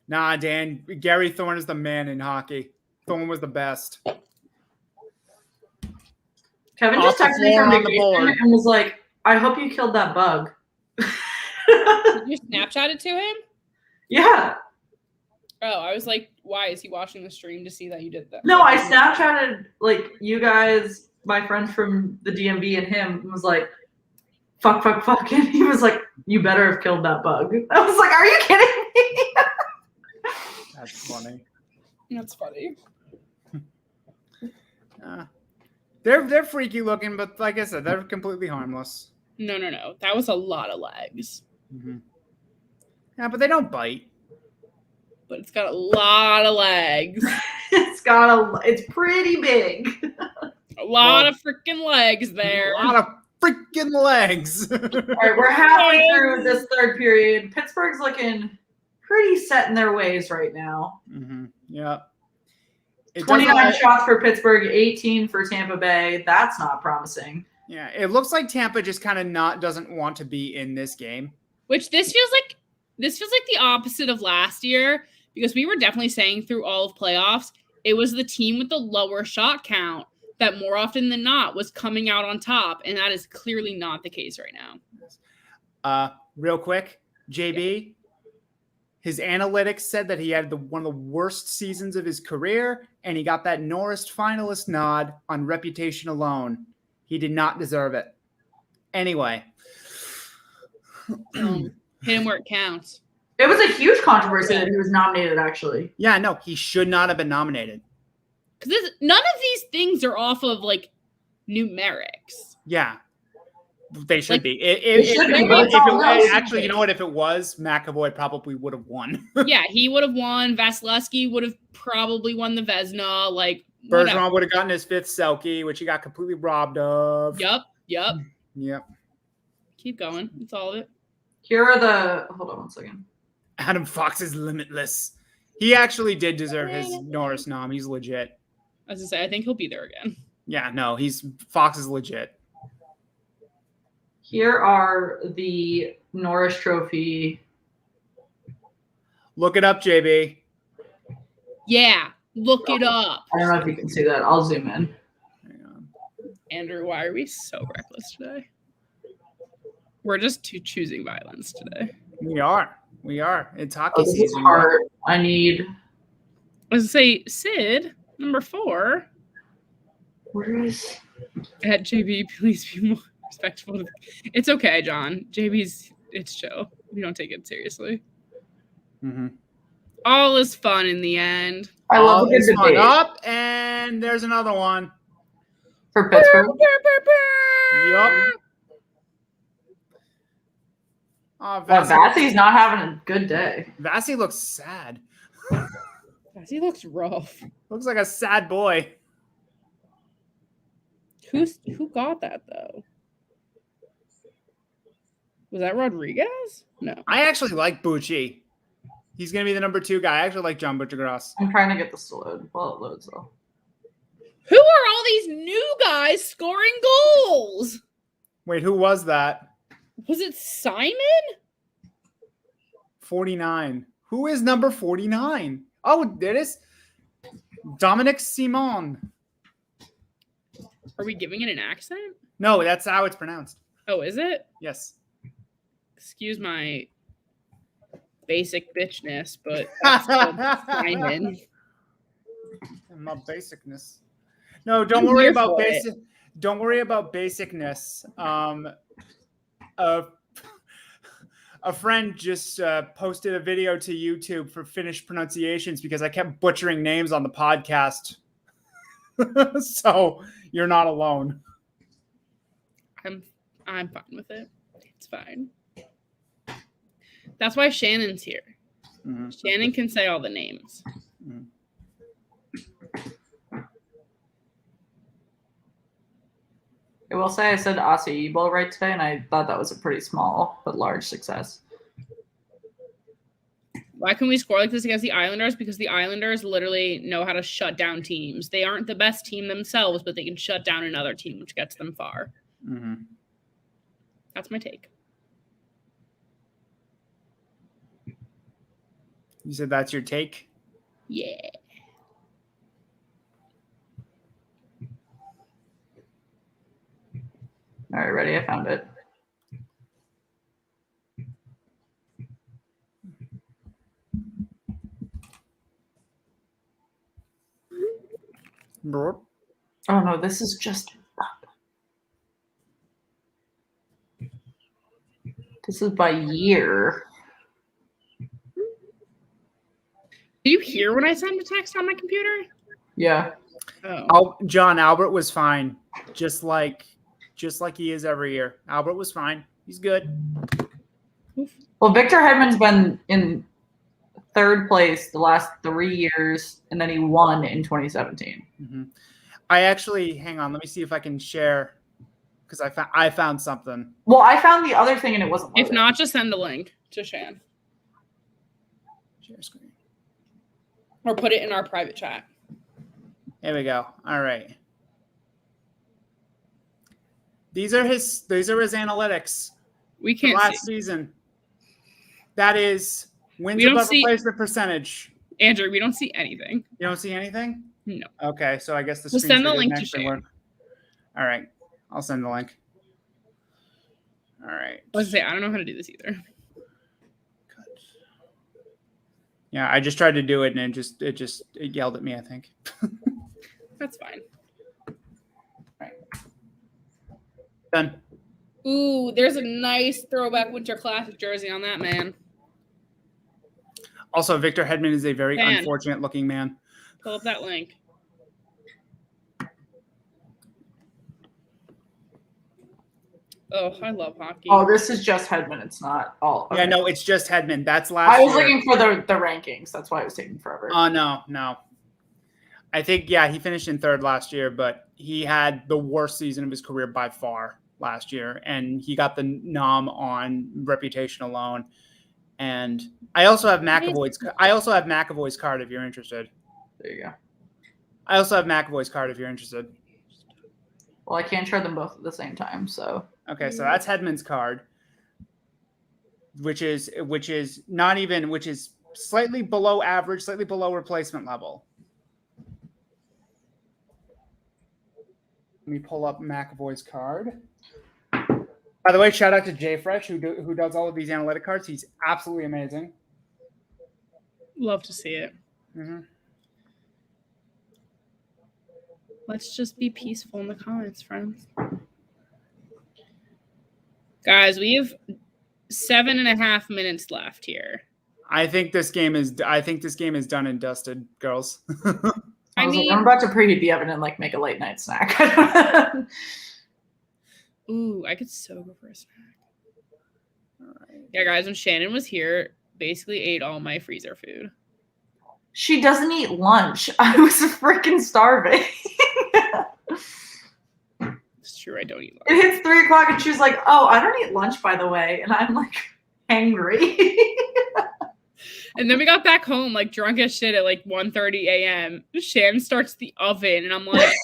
Nah, Dan, Gary Thorne is the man in hockey. Thorne was the best. Kevin just texted me from vacation and was like, I hope you killed that bug. Did you Snapchat it to him? Yeah. Oh, I was like, why is he watching the stream to see that you did that? No, I Snapchatted you guys my friend from the DMV and him was like, fuck, and he was like, you better have killed that bug. I was like, are you kidding me? That's funny. That's funny. They're freaky looking, but like I said, they're completely harmless. No. That was a lot of legs. Mm-hmm. Yeah, but they don't bite. But it's got a lot of legs. It's pretty big. A lot of freaking legs there. A lot of freaking legs. All right, we're halfway through this third period. Pittsburgh's looking pretty set in their ways right now. Mm-hmm. Yeah. 29 shots for Pittsburgh, 18 for Tampa Bay. That's not promising. Yeah, it looks like Tampa just kind of doesn't want to be in this game. Which this feels like the opposite of last year, because we were definitely saying through all of playoffs, it was the team with the lower shot count that more often than not was coming out on top, and that is clearly not the case right now. Real quick, JB, his analytics said that he had one of the worst seasons of his career, and he got that Norris finalist nod on reputation alone. He did not deserve it. Anyway. Hit him where it counts. It was a huge controversy that he was nominated, actually. Yeah, no, he should not have been nominated. Because none of these things are off of, like, numerics. Yeah. They should be. Actually, you know what? If it was, McAvoy probably would have won. Yeah, he would have won. Vasilevsky would have probably won the Vezina. Like, Bergeron would have gotten his 5th Selke, which he got completely robbed of. Yep. Keep going. That's all of it. Here are the... Hold on one second. Adam Fox is limitless. He actually did deserve his Norris nom. He's legit. As I say, I think he'll be there again. Yeah, no, Fox is legit. Here are the Norris Trophy. Look it up, JB. Yeah, look it up. I don't know if you can see that. I'll zoom in. Hang on. Andrew, why are we so reckless today? We're just choosing violence today. We are. It's hockey This is season. hard. I need... I was going to say, Sid, number 4. Where is... At JB, please be more respectful. It's okay, John. It's chill. We don't take it seriously. Mm-hmm. All is fun in the end. I love a good debate. Up, and there's another one. For Pittsburgh. Yup. Oh, Vassy's not having a good day. Vassy looks sad. He looks rough. Looks like a sad boy. Who got that though? Was that Rodriguez? No. I actually like Bucci. He's gonna be the number 2 guy. I actually like John Butchergrass. I'm trying to get this to load. Well, it loads though. Who are all these new guys scoring goals? Wait, who was that? Was it Simon? 49. Who is number 49? Oh, it is Dominic Simon. Are we giving it an accent? No, that's how it's pronounced. Oh, is it? Yes. Excuse my basic bitchness, but that's still Simon. My basicness. No, don't worry about basic. Don't worry about basicness. A friend just posted a video to YouTube for Finnish pronunciations because I kept butchering names on the podcast. So you're not alone. I'm fine with it. It's fine. That's why Shannon's here. Mm-hmm. Shannon can say all the names. Mm-hmm. I will say I said Aussie Ebo right today, and I thought that was a pretty small but large success. Why can we score like this against the Islanders? Because the Islanders literally know how to shut down teams. They aren't the best team themselves, but they can shut down another team, which gets them far. Mm-hmm. That's my take. You said that's your take? Yeah. All right, ready? I found it. Oh no, this is just This is by year. Did you hear when I sent a text on my computer? Yeah. Oh. John Albert was fine, just like he is every year. Albert was fine. He's good. Well, Victor Hedman's been in third place the last 3 years, and then he won in 2017. Mm-hmm. I actually, hang on, let me see if I can share, because I found something. Well, I found the other thing, and it wasn't loaded. If not, just send a link to Shan. Share screen. Or put it in our private chat. There we go. All right. These are his analytics. We can't last see. Season. That is wins We don't above see- replacement percentage. Andrew, we don't see anything. You don't see anything? No. Okay, so I guess the We'll send the screen link to actually Shan. work. All right. I'll send the link. All right. I was gonna say, I don't know how to do this either. Yeah, I just tried to do it and it yelled at me, I think. That's fine. Right. Done. Ooh, there's a nice throwback Winter Classic jersey on that, man. Also, Victor Hedman is a very Man. unfortunate looking man. Pull up that link. Oh, I love hockey. Oh, this is just Hedman. It's not all. Yeah, okay. no, it's just Hedman. That's last I was year. looking for the rankings. That's why it was taking forever. Oh, no. I think, yeah, he finished in third last year, but he had the worst season of his career by far last year, and he got the nom on reputation alone. And I also have McAvoy's card if you're interested. There you go. I also have McAvoy's card if you're interested. Well, I can't share them both at the same time, so. Okay, so that's Hedman's card, which is slightly below average, slightly below replacement level. Let me pull up McAvoy's card. By the way, shout out to Jay Fresh who does all of these analytic cards. He's absolutely amazing. Love to see it. Mm-hmm. Let's just be peaceful in the comments, friends. Guys, we have 7.5 minutes left here. I think this game is done and dusted, girls. I was like, I'm about to preheat the oven and like make a late night snack. Ooh, I could so go for a snack. All right. Yeah, guys, when Shannon was here, basically ate all my freezer food. She doesn't eat lunch. I was freaking starving. It's true, I don't eat lunch. It hits 3 o'clock and she's like, oh, I don't eat lunch, by the way. And I'm like, angry. And then we got back home, like, drunk as shit at, like, 1:30 a.m. Shan starts the oven, and I'm like...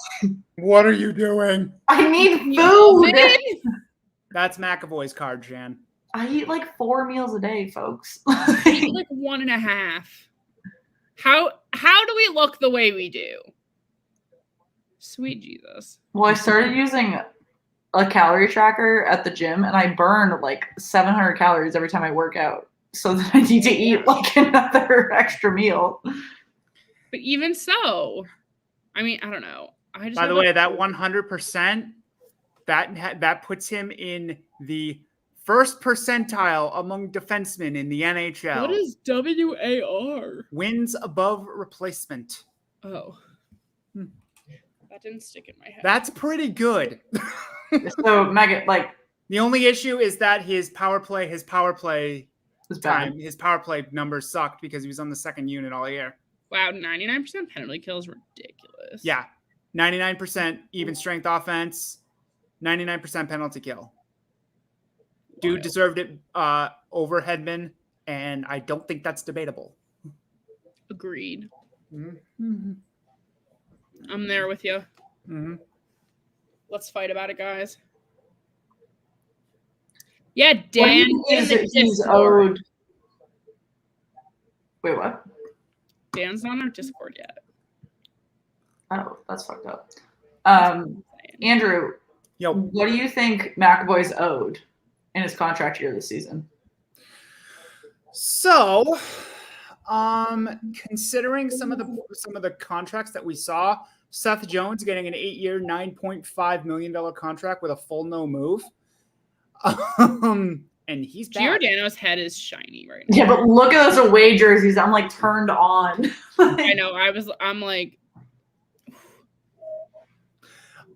What are you doing? I need food. That's McAvoy's card, Jan. I eat, like, 4 meals a day, folks. I eat, like, 1.5. How do we look the way we do? Sweet Jesus. Well, I started using a calorie tracker at the gym, and I burn, like, 700 calories every time I work out. So that I need to eat like another extra meal. But even so, I mean, I don't know. By the way, that 100%, that puts him in the first percentile among defensemen in the NHL. What is WAR? Wins above replacement. Oh. That didn't stick in my head. That's pretty good. So, Megan, like... The only issue is that his power play time. His power play numbers sucked because he was on the second unit all year. Wow, 99% penalty kill is ridiculous. Yeah, 99% even strength offense, 99% penalty kill. Dude deserved it over Hedman, and I don't think that's debatable. Agreed. Mm-hmm. I'm there with you. Mm-hmm. Let's fight about it, guys. Yeah, Dan He's owed. Wait, what? Dan's not on our Discord yet. Oh, that's fucked up. Andrew, Yo. What do you think McAvoy's owed in his contract year this season? So, considering some of the contracts that we saw, Seth Jones getting an 8-year, $9.5 million contract with a full no move. and he's bad. Giordano's head is shiny right now. Yeah, but look at those away jerseys. I'm like turned on. I know. I'm like,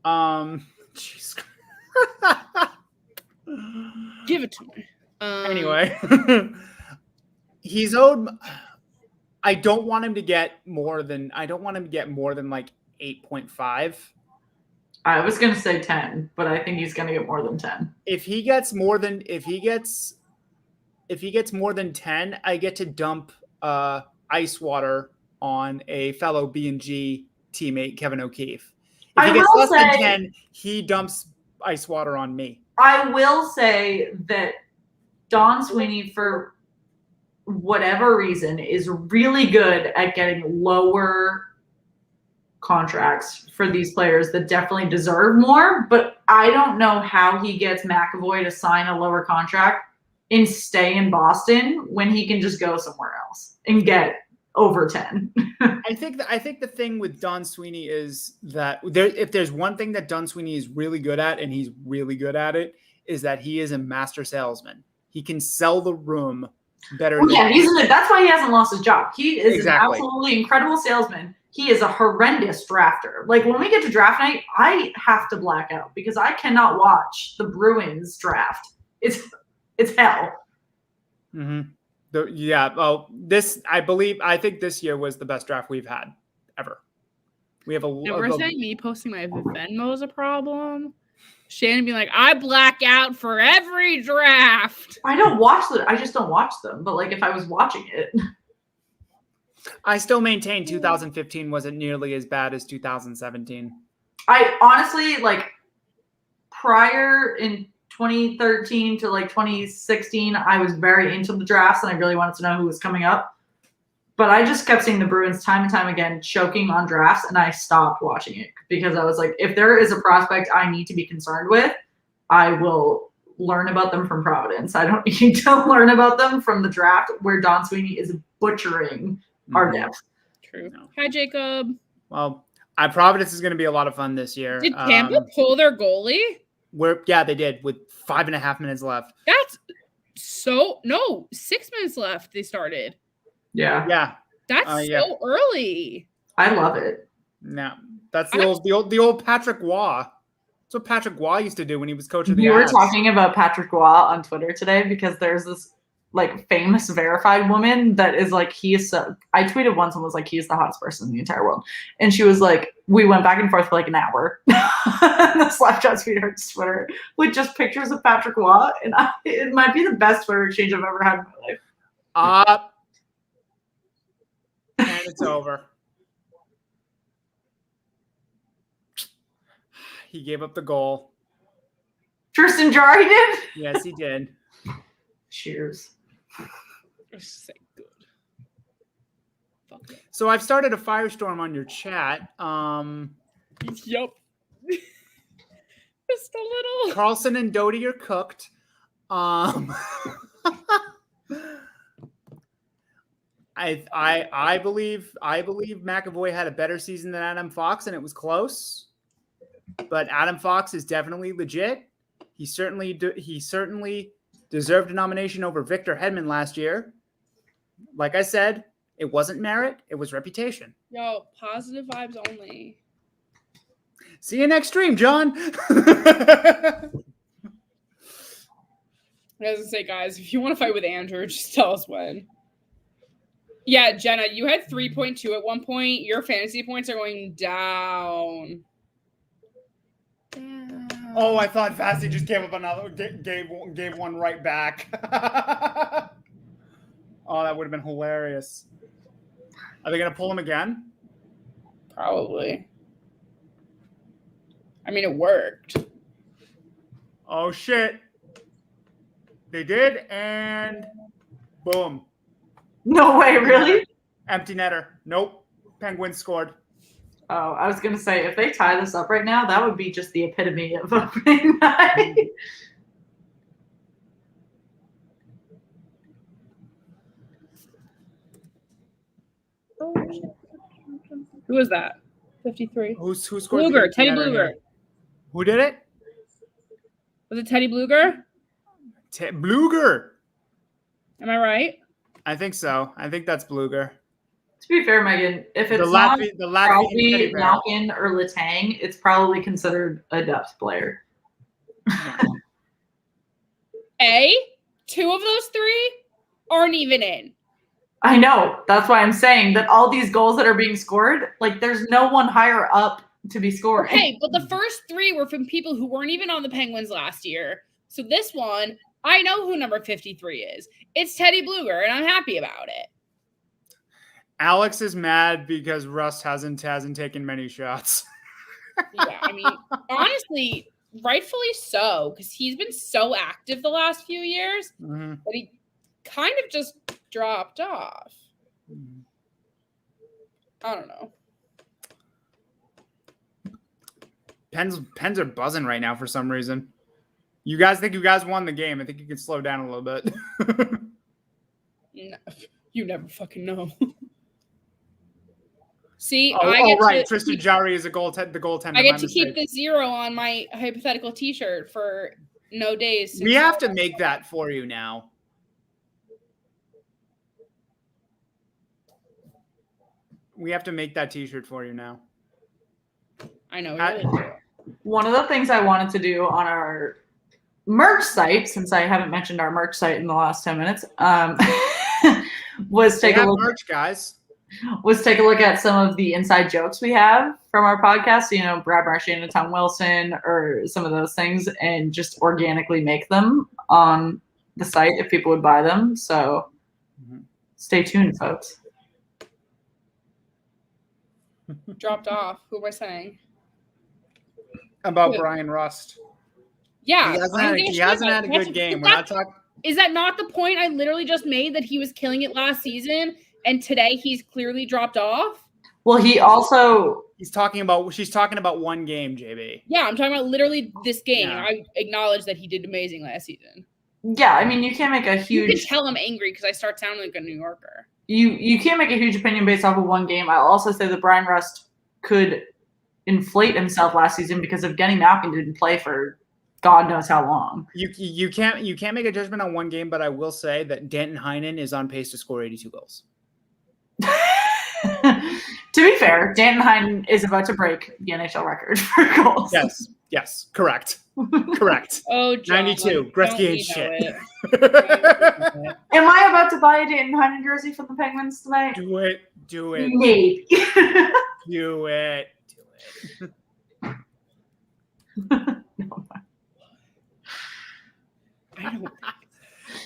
Jeez. give it to me. Anyway, he's owed. I don't want him to get more than like 8.5. I was gonna say 10, but I think he's gonna get more than 10. If he gets more than 10, I get to dump ice water on a fellow B&G teammate, Kevin O'Keefe. If he gets less than 10, he dumps ice water on me. I will say that Don Sweeney, for whatever reason, is really good at getting lower contracts for these players that definitely deserve more. But I don't know how he gets McAvoy to sign a lower contract and stay in Boston when he can just go somewhere else and get over 10. I think the thing with Don Sweeney is that if there's one thing that Don Sweeney is really good at, and he's really good at it, is that he is a master salesman. He can sell the room better. Well, yeah, that's why he hasn't lost his job. He is Exactly. an absolutely incredible salesman. He is a horrendous drafter. Like when we get to draft night, I have to black out because I cannot watch the Bruins draft. It's hell. Mm-hmm. I think this year was the best draft we've had ever. We have we're saying me posting my Venmo is a problem. Shannon being like, I black out for every draft. I don't watch them. I just don't watch them. But like if I was watching it. I still maintain 2015 wasn't nearly as bad as 2017. I honestly, like, prior in 2013 to like 2016, I was very into the drafts and I really wanted to know who was coming up. But I just kept seeing the Bruins time and time again choking on drafts, and I stopped watching it because I was like, if there is a prospect I need to be concerned with, I will learn about them from Providence. I don't need to learn about them from the draft where Don Sweeney is butchering our depth. True. Hi, Jacob. Well, Providence is going to be a lot of fun this year. Did Tampa pull their goalie? Yeah, they did with 5.5 minutes left. That's 6 minutes left. They started. Yeah. That's so early. I love it. No, that's the old Patrick Waugh. That's what Patrick Waugh used to do when he was coach of the. We were talking about Patrick Waugh on Twitter today because there's this like famous verified woman that is like, I tweeted once and was like, he's the hottest person in the entire world. And she was like, we went back and forth for like an hour. The Slapshot tweeted Twitter with just pictures of Patrick Waugh. And it might be the best Twitter exchange I've ever had in my life. And it's over. He gave up the goal. Tristan Jarry did? Yes, he did. Cheers. Say good. Fuck it. So I've started a firestorm on your chat. Yep. Just a little. Carlson and Doty are cooked. I believe McAvoy had a better season than Adam Fox, and it was close. But Adam Fox is definitely legit. He certainly deserved a nomination over Victor Hedman last year. Like I said, it wasn't merit; it was reputation. Yo, positive vibes only. See you next stream, John. I was gonna say, guys, if you want to fight with Andrew, just tell us when. Yeah, Jenna, you had 3.2 at one point. Your fantasy points are going down. Oh, I thought Fassi just gave up another, gave one right back. Oh, that would have been hilarious. Are they going to pull him again? Probably. I mean, it worked. Oh, shit. They did, and boom. No way, really? Empty netter. Nope. Penguins scored. Oh, I was going to say, if they tie this up right now, that would be just the epitome of opening night. Who was that? 53. Who scored? Bluger. Teddy Bluger. Who did it? Was it Teddy Bluger? Bluger. Am I right? I think so. I think that's Bluger. To be fair, Megan, if it's The not Latvian Crosby, teddy bear. Malkin, or Letang, it's probably considered a depth player. Two of those three aren't even in. I know. That's why I'm saying that all these goals that are being scored, like there's no one higher up to be scoring. Okay, but the first three were from people who weren't even on the Penguins last year. So this one, I know who number 53 is. It's Teddy Bluger, and I'm happy about it. Alex is mad because Rust hasn't taken many shots. Yeah, I mean, honestly, rightfully so, because he's been so active the last few years, but he kind of just dropped off. I don't know. Pens are buzzing right now for some reason. You guys think you guys won the game. I think you can slow down a little bit. No, you never fucking know. See, right. Tristan Jarry is the goaltender. I get to keep the 0 on my hypothetical T-shirt for no days. We have to make that for you now. We have to make that T-shirt for you now. I know. One of the things I wanted to do on our merch site, since I haven't mentioned our merch site in the last 10 minutes, was take a look. Merch, guys. Was take a look at some of the inside jokes we have from our podcast, you know, Brad Marchand and Tom Wilson, or some of those things, and just organically make them on the site if people would buy them. So stay tuned, folks. Dropped off. Who am I saying? About Brian Rust. Yeah. He hasn't had a good game. We're not talking. Is that not the point I literally just made, that he was killing it last season and today he's clearly dropped off? Well, she's talking about one game, JB. Yeah, I'm talking about literally this game. Yeah. I acknowledge that he did amazing last season. Yeah, I mean, you can't make a huge... You can tell I'm angry because I start sounding like a New Yorker. You can't make a huge opinion based off of one game. I'll also say that Brian Rust could inflate himself last season because if Genny Malkin didn't play for God knows how long. You can't make a judgment on one game, but I will say that Danton Heinen is on pace to score 82 goals. To be fair, Danton Heinen is about to break the NHL record for goals. Yes, correct. Oh, John, 92. Gretzky ain't shit. Am I about to buy a Danton Heinen jersey from the Penguins tonight? Do it. Maybe. Do it.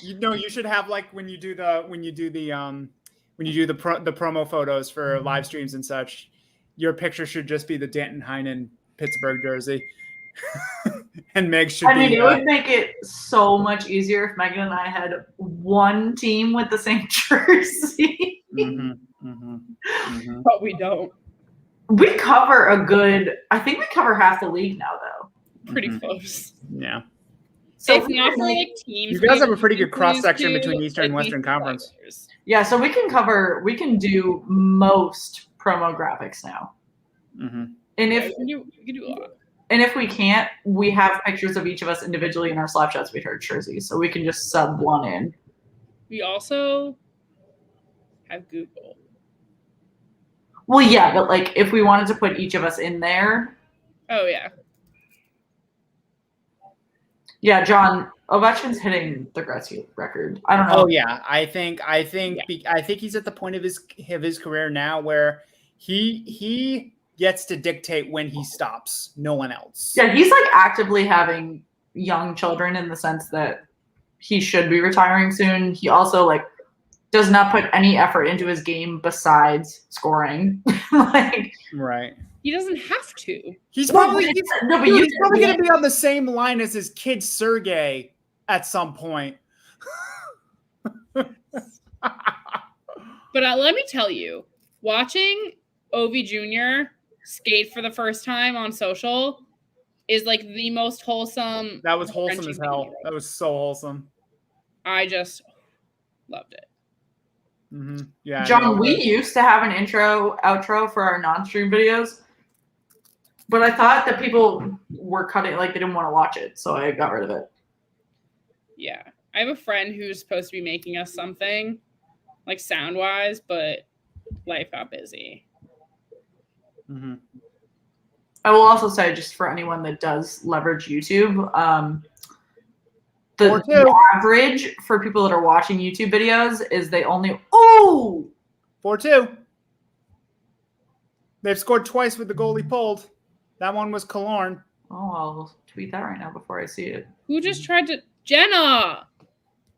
You should have, like, when you do the promo photos for live streams and such, your picture should just be the Danton Heinen Pittsburgh jersey. And Meg should it would make it so much easier if Megan and I had one team with the same jersey. But we don't. We cover I think we cover half the league now, though. Pretty close. Yeah. So if not for like teams, you guys have a pretty good cross section between Eastern and Western Conference. Yeah, so we can do most promo graphics now. Mm-hmm. And if you can do a lot. And if we can't, we have pictures of each of us individually in our Slapshot Sweetheart jerseys, so we can just sub one in. We also have Google. Well, yeah, but like if we wanted to put each of us in there. Oh yeah. Yeah, John, Ovechkin's hitting the Gretzky record. I don't know. Oh yeah, I think he's at the point of his career now where he gets to dictate when he stops. No one else. Yeah, he's like actively having young children in the sense that he should be retiring soon. He also like does not put any effort into his game besides scoring. Right. He doesn't have to. He's probably going to be on the same line as his kid Sergey at some point. But let me tell you, watching Ovi Jr. skate for the first time on social is like the most wholesome. That was wholesome as hell. That was so wholesome. I just loved it. Mm-hmm. Yeah, John, we used to have an outro for our non-stream videos, but I thought that people were cutting, like they didn't want to watch it, so I got rid of it. Yeah, I have a friend who's supposed to be making us something, like sound-wise, but life got busy. Mm-hmm. I will also say, just for anyone that does leverage YouTube, the average for people that are watching YouTube videos is they only 4-2. They've scored twice with the goalie pulled. That one was Killorn. Oh, I'll tweet that right now before I see it. Who just tried to Jenna?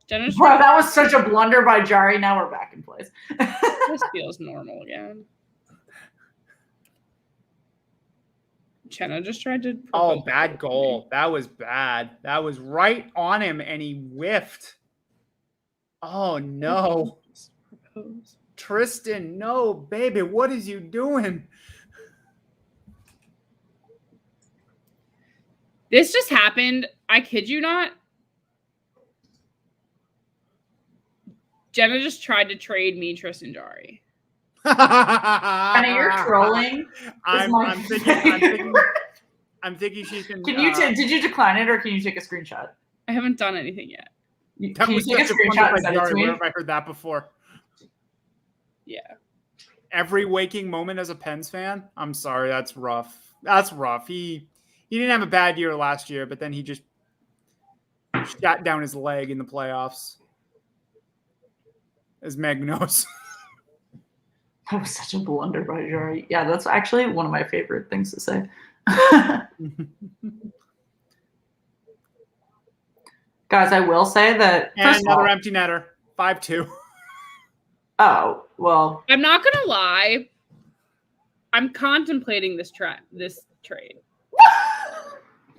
Bro, that was such a blunder by Jari. Now we're back in place. This feels normal again. Jenna just tried to. Oh, bad goal. That was bad. That was right on him, and he whiffed. Oh, no. Tristan, no, baby. What is you doing? This just happened. I kid you not. Jenna just tried to trade me Tristan Jari. Jenna, you're trolling. I'm thinking she can. Did you decline it, or can you take a screenshot? I haven't done anything yet. That was take a screenshot and send it to me? Where have I heard that before? Yeah. Every waking moment as a Pens fan. I'm sorry, that's rough. That's rough. He didn't have a bad year last year, but then he just shot down his leg in the playoffs. As Meg knows. That was such a blunder by Jari. Yeah, that's actually one of my favorite things to say. Guys, I will say that. And another empty netter. 5-2. Oh, well. I'm not going to lie. I'm contemplating this trade.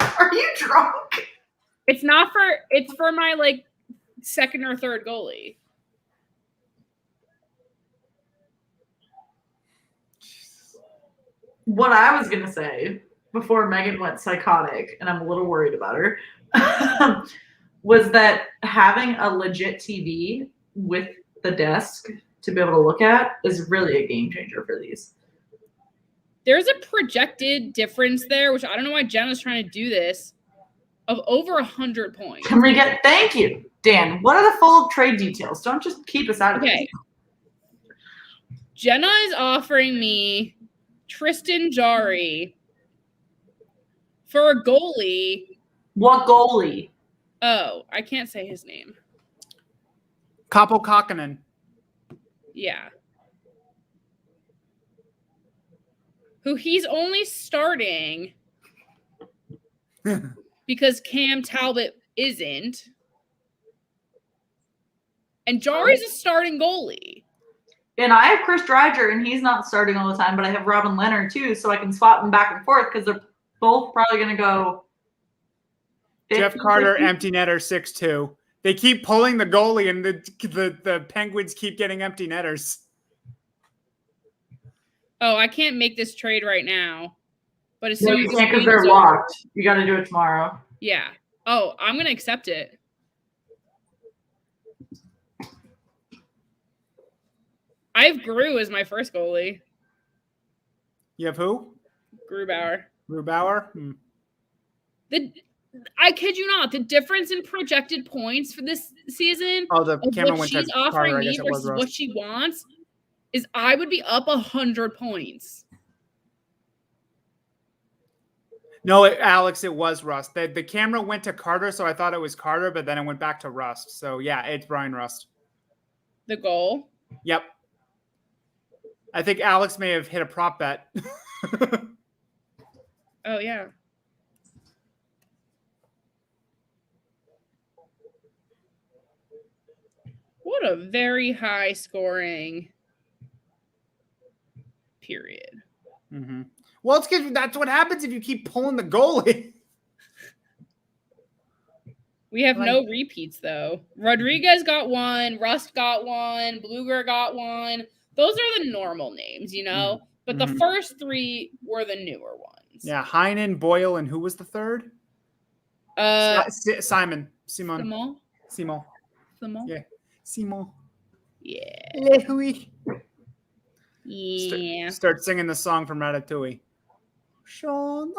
Are you drunk? It's for my like second or third goalie. What I was going to say before Megan went psychotic, and I'm a little worried about her, was that having a legit TV with the desk to be able to look at is really a game changer for these. There's a projected difference there, which I don't know why Jenna's trying to do this, of over 100 points. Can we get, thank you, Dan. What are the full trade details? Don't just keep us out of it. Jenna is offering me Tristan Jari for a goalie. What goalie? Oh, I can't say his name. Kaapo Kakkonen. Yeah. Who he's only starting because Cam Talbot isn't. And Jari's a starting goalie. And I have Chris Dreiger, and he's not starting all the time, but I have Robin Leonard too, so I can swap them back and forth because they're both probably going to go. Jeff Carter, empty netter, 6-2. They keep pulling the goalie, and the Penguins keep getting empty netters. Oh, I can't make this trade right now. But as No, soon you as can't because they're locked. You got to do it tomorrow. Yeah. Oh, I'm going to accept it. I have Gru as my first goalie. You have who? Grubauer. Grubauer? I kid you not, the difference in projected points for this season of what she's offering me versus what she wants is I would be up 100 points. No, Alex, it was Rust. The camera went to Carter, so I thought it was Carter, but then it went back to Rust. So, yeah, it's Brian Rust. The goal? Yep. I think Alex may have hit a prop bet. Oh, yeah. What a very high scoring period. Mm-hmm. Well, it's because that's what happens if you keep pulling the goalie. We have no repeats, though. Rodriguez got one. Rust got one. Bluger got one. Those are the normal names, you know? But the first three were the newer ones. Yeah, Heinen, Boyle, and who was the third? Simon. Simon. Yeah. Simon. Yeah. Yeah. Start singing the song from Ratatouille. Oh,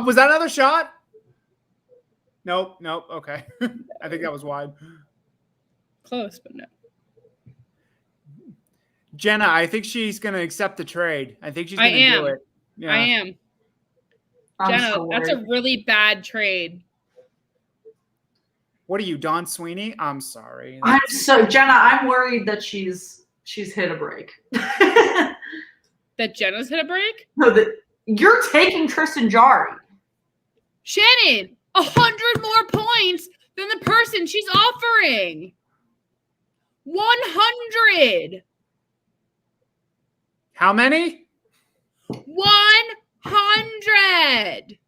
was that another shot? Nope. Okay. I think that was wide. Close, but no. Jenna, I think she's going to accept the trade. I think she's going to do it. Yeah. I am. Jenna, that's a really bad trade. What are you, Don Sweeney? I'm sorry. Jenna, I'm worried that she's hit a break. That Jenna's hit a break? No, that you're taking Tristan Jarry. Shannon, 100 more points than the person she's offering. 100. How many? 100.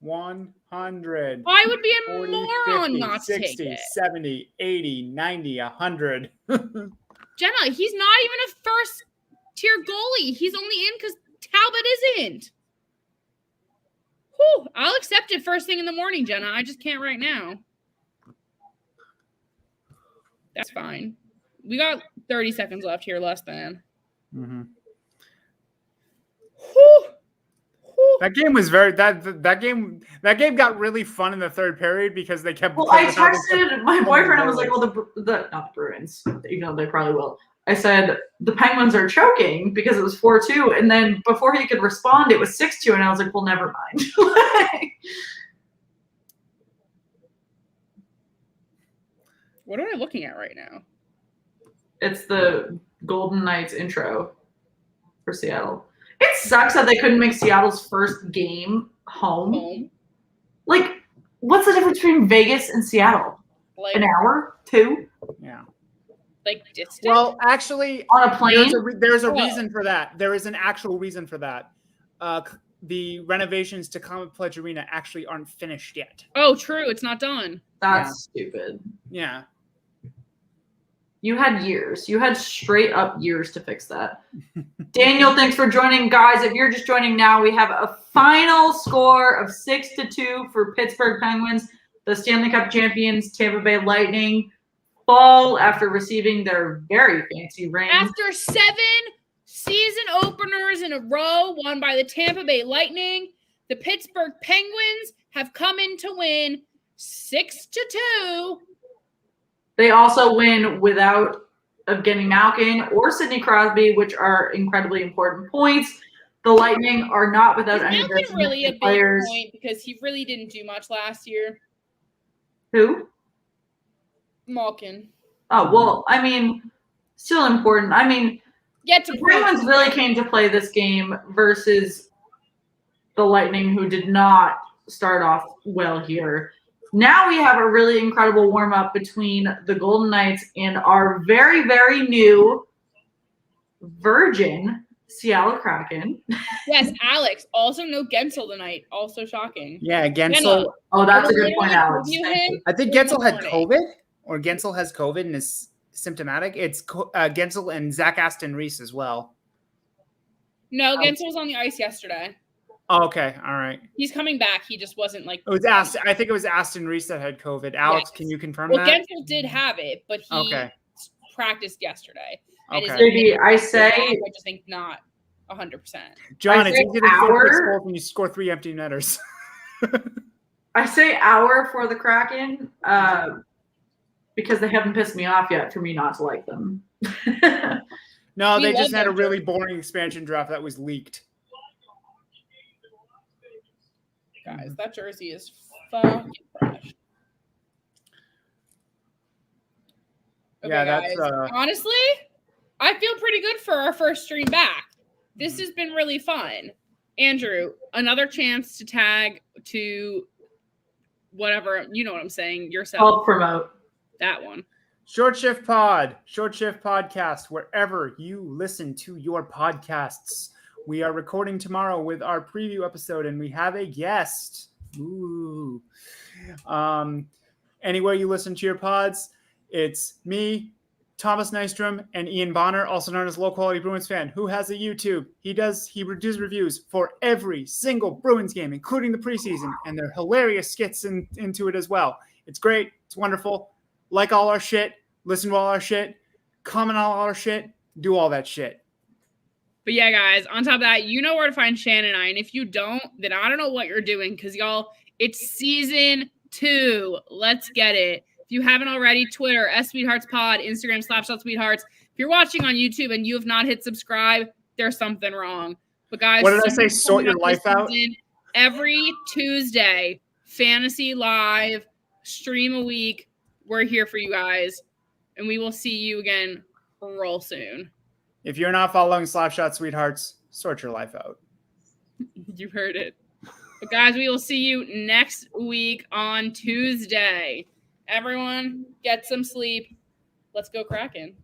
100. I would be a 40, moron 50, not to 60, take it. 70, 80, 90, 100. Jenna, he's not even a first-tier goalie. He's only in because Talbot isn't. Whew, I'll accept it first thing in the morning, Jenna. I just can't right now. That's fine. We got 30 seconds left here, less than. Mm-hmm. Whew. That game was that game got really fun in the third period because they kept. Well, I texted my boyfriend. I was like, "Well, not the Bruins, even though they probably will." I said the Penguins are choking because it was 4-2, and then before he could respond, it was 6-2, and I was like, "Well, never mind." What am I looking at right now? It's the Golden Knights intro for Seattle. It sucks that they couldn't make Seattle's first game home. Like, what's the difference between Vegas and Seattle? Like an hour? 2? Yeah. Like distance? Well, actually, on a plane. There's a reason for that. There is an actual reason for that. The renovations to Comet Pledge Arena actually aren't finished yet. Oh, true. It's not done. That's stupid. Yeah. You had years. You had straight up years to fix that. Daniel, thanks for joining. Guys, if you're just joining now, we have a final score of 6-2 for Pittsburgh Penguins. The Stanley Cup champions, Tampa Bay Lightning, fall after receiving their very fancy ring. After 7 season openers in a row won by the Tampa Bay Lightning, the Pittsburgh Penguins have come in to win 6-2. They also win without Evgeny Malkin or Sidney Crosby, which are incredibly important points. The Lightning are not without any of their really a big players. Point because he really didn't do much last year. Who? Malkin. Oh, well, I mean, still important. I mean, the Penguins really came to play this game versus the Lightning, who did not start off well here. Now we have a really incredible warm-up between the Golden Knights and our very, very new virgin Seattle Kraken. Yes, Alex. Also no Gensel tonight. Also shocking. Yeah, Gensel. Oh, that's a good point, Alex. I think Gensel had COVID, or Gensel has COVID and is symptomatic. It's Gensel and Zach Aston Reese as well. No, Gensel was on the ice yesterday. Oh, okay, all right. He's coming back. He just wasn't like. It was Aston. I think it was Aston Reese that had COVID. Alex, can you confirm that? Gensel did have it, but he practiced yesterday. Okay. I just think not 100%. John, it's easy to score when you score 3 empty netters. I say hour for the Kraken because they haven't pissed me off yet for me not to like them. No, they just had a really boring expansion draft that was leaked. Guys, that jersey is fucking fresh. Okay, yeah, guys. that's honestly, I feel pretty good for our first stream back. This has been really fun. Andrew, another chance to tag to whatever, you know what I'm saying, yourself. I'll promote that one. Short Shift Podcast, wherever you listen to your podcasts. We are recording tomorrow with our preview episode, and we have a guest. Ooh. Anywhere you listen to your pods, it's me, Thomas Nystrom, and Ian Bonner, also known as Low Quality Bruins Fan, who has a YouTube. He does reviews for every single Bruins game, including the preseason, and they're hilarious skits into it as well. It's great. It's wonderful. Like all our shit, listen to all our shit, comment on all our shit, do all that shit. But yeah, guys, on top of that, you know where to find Shannon and I. And if you don't, then I don't know what you're doing because y'all, It's season 2. Let's get it. If you haven't already, Twitter, @SweetheartsPod, Instagram, /Sweethearts. If you're watching on YouTube and you have not hit subscribe, there's something wrong. But guys, what did I say? Sort your life out. Every Tuesday, Fantasy Live, stream a week. We're here for you guys. And we will see you again real soon. If you're not following Slapshot Sweethearts, sort your life out. You heard it. But guys, we will see you next week on Tuesday. Everyone, get some sleep. Let's go Kraken.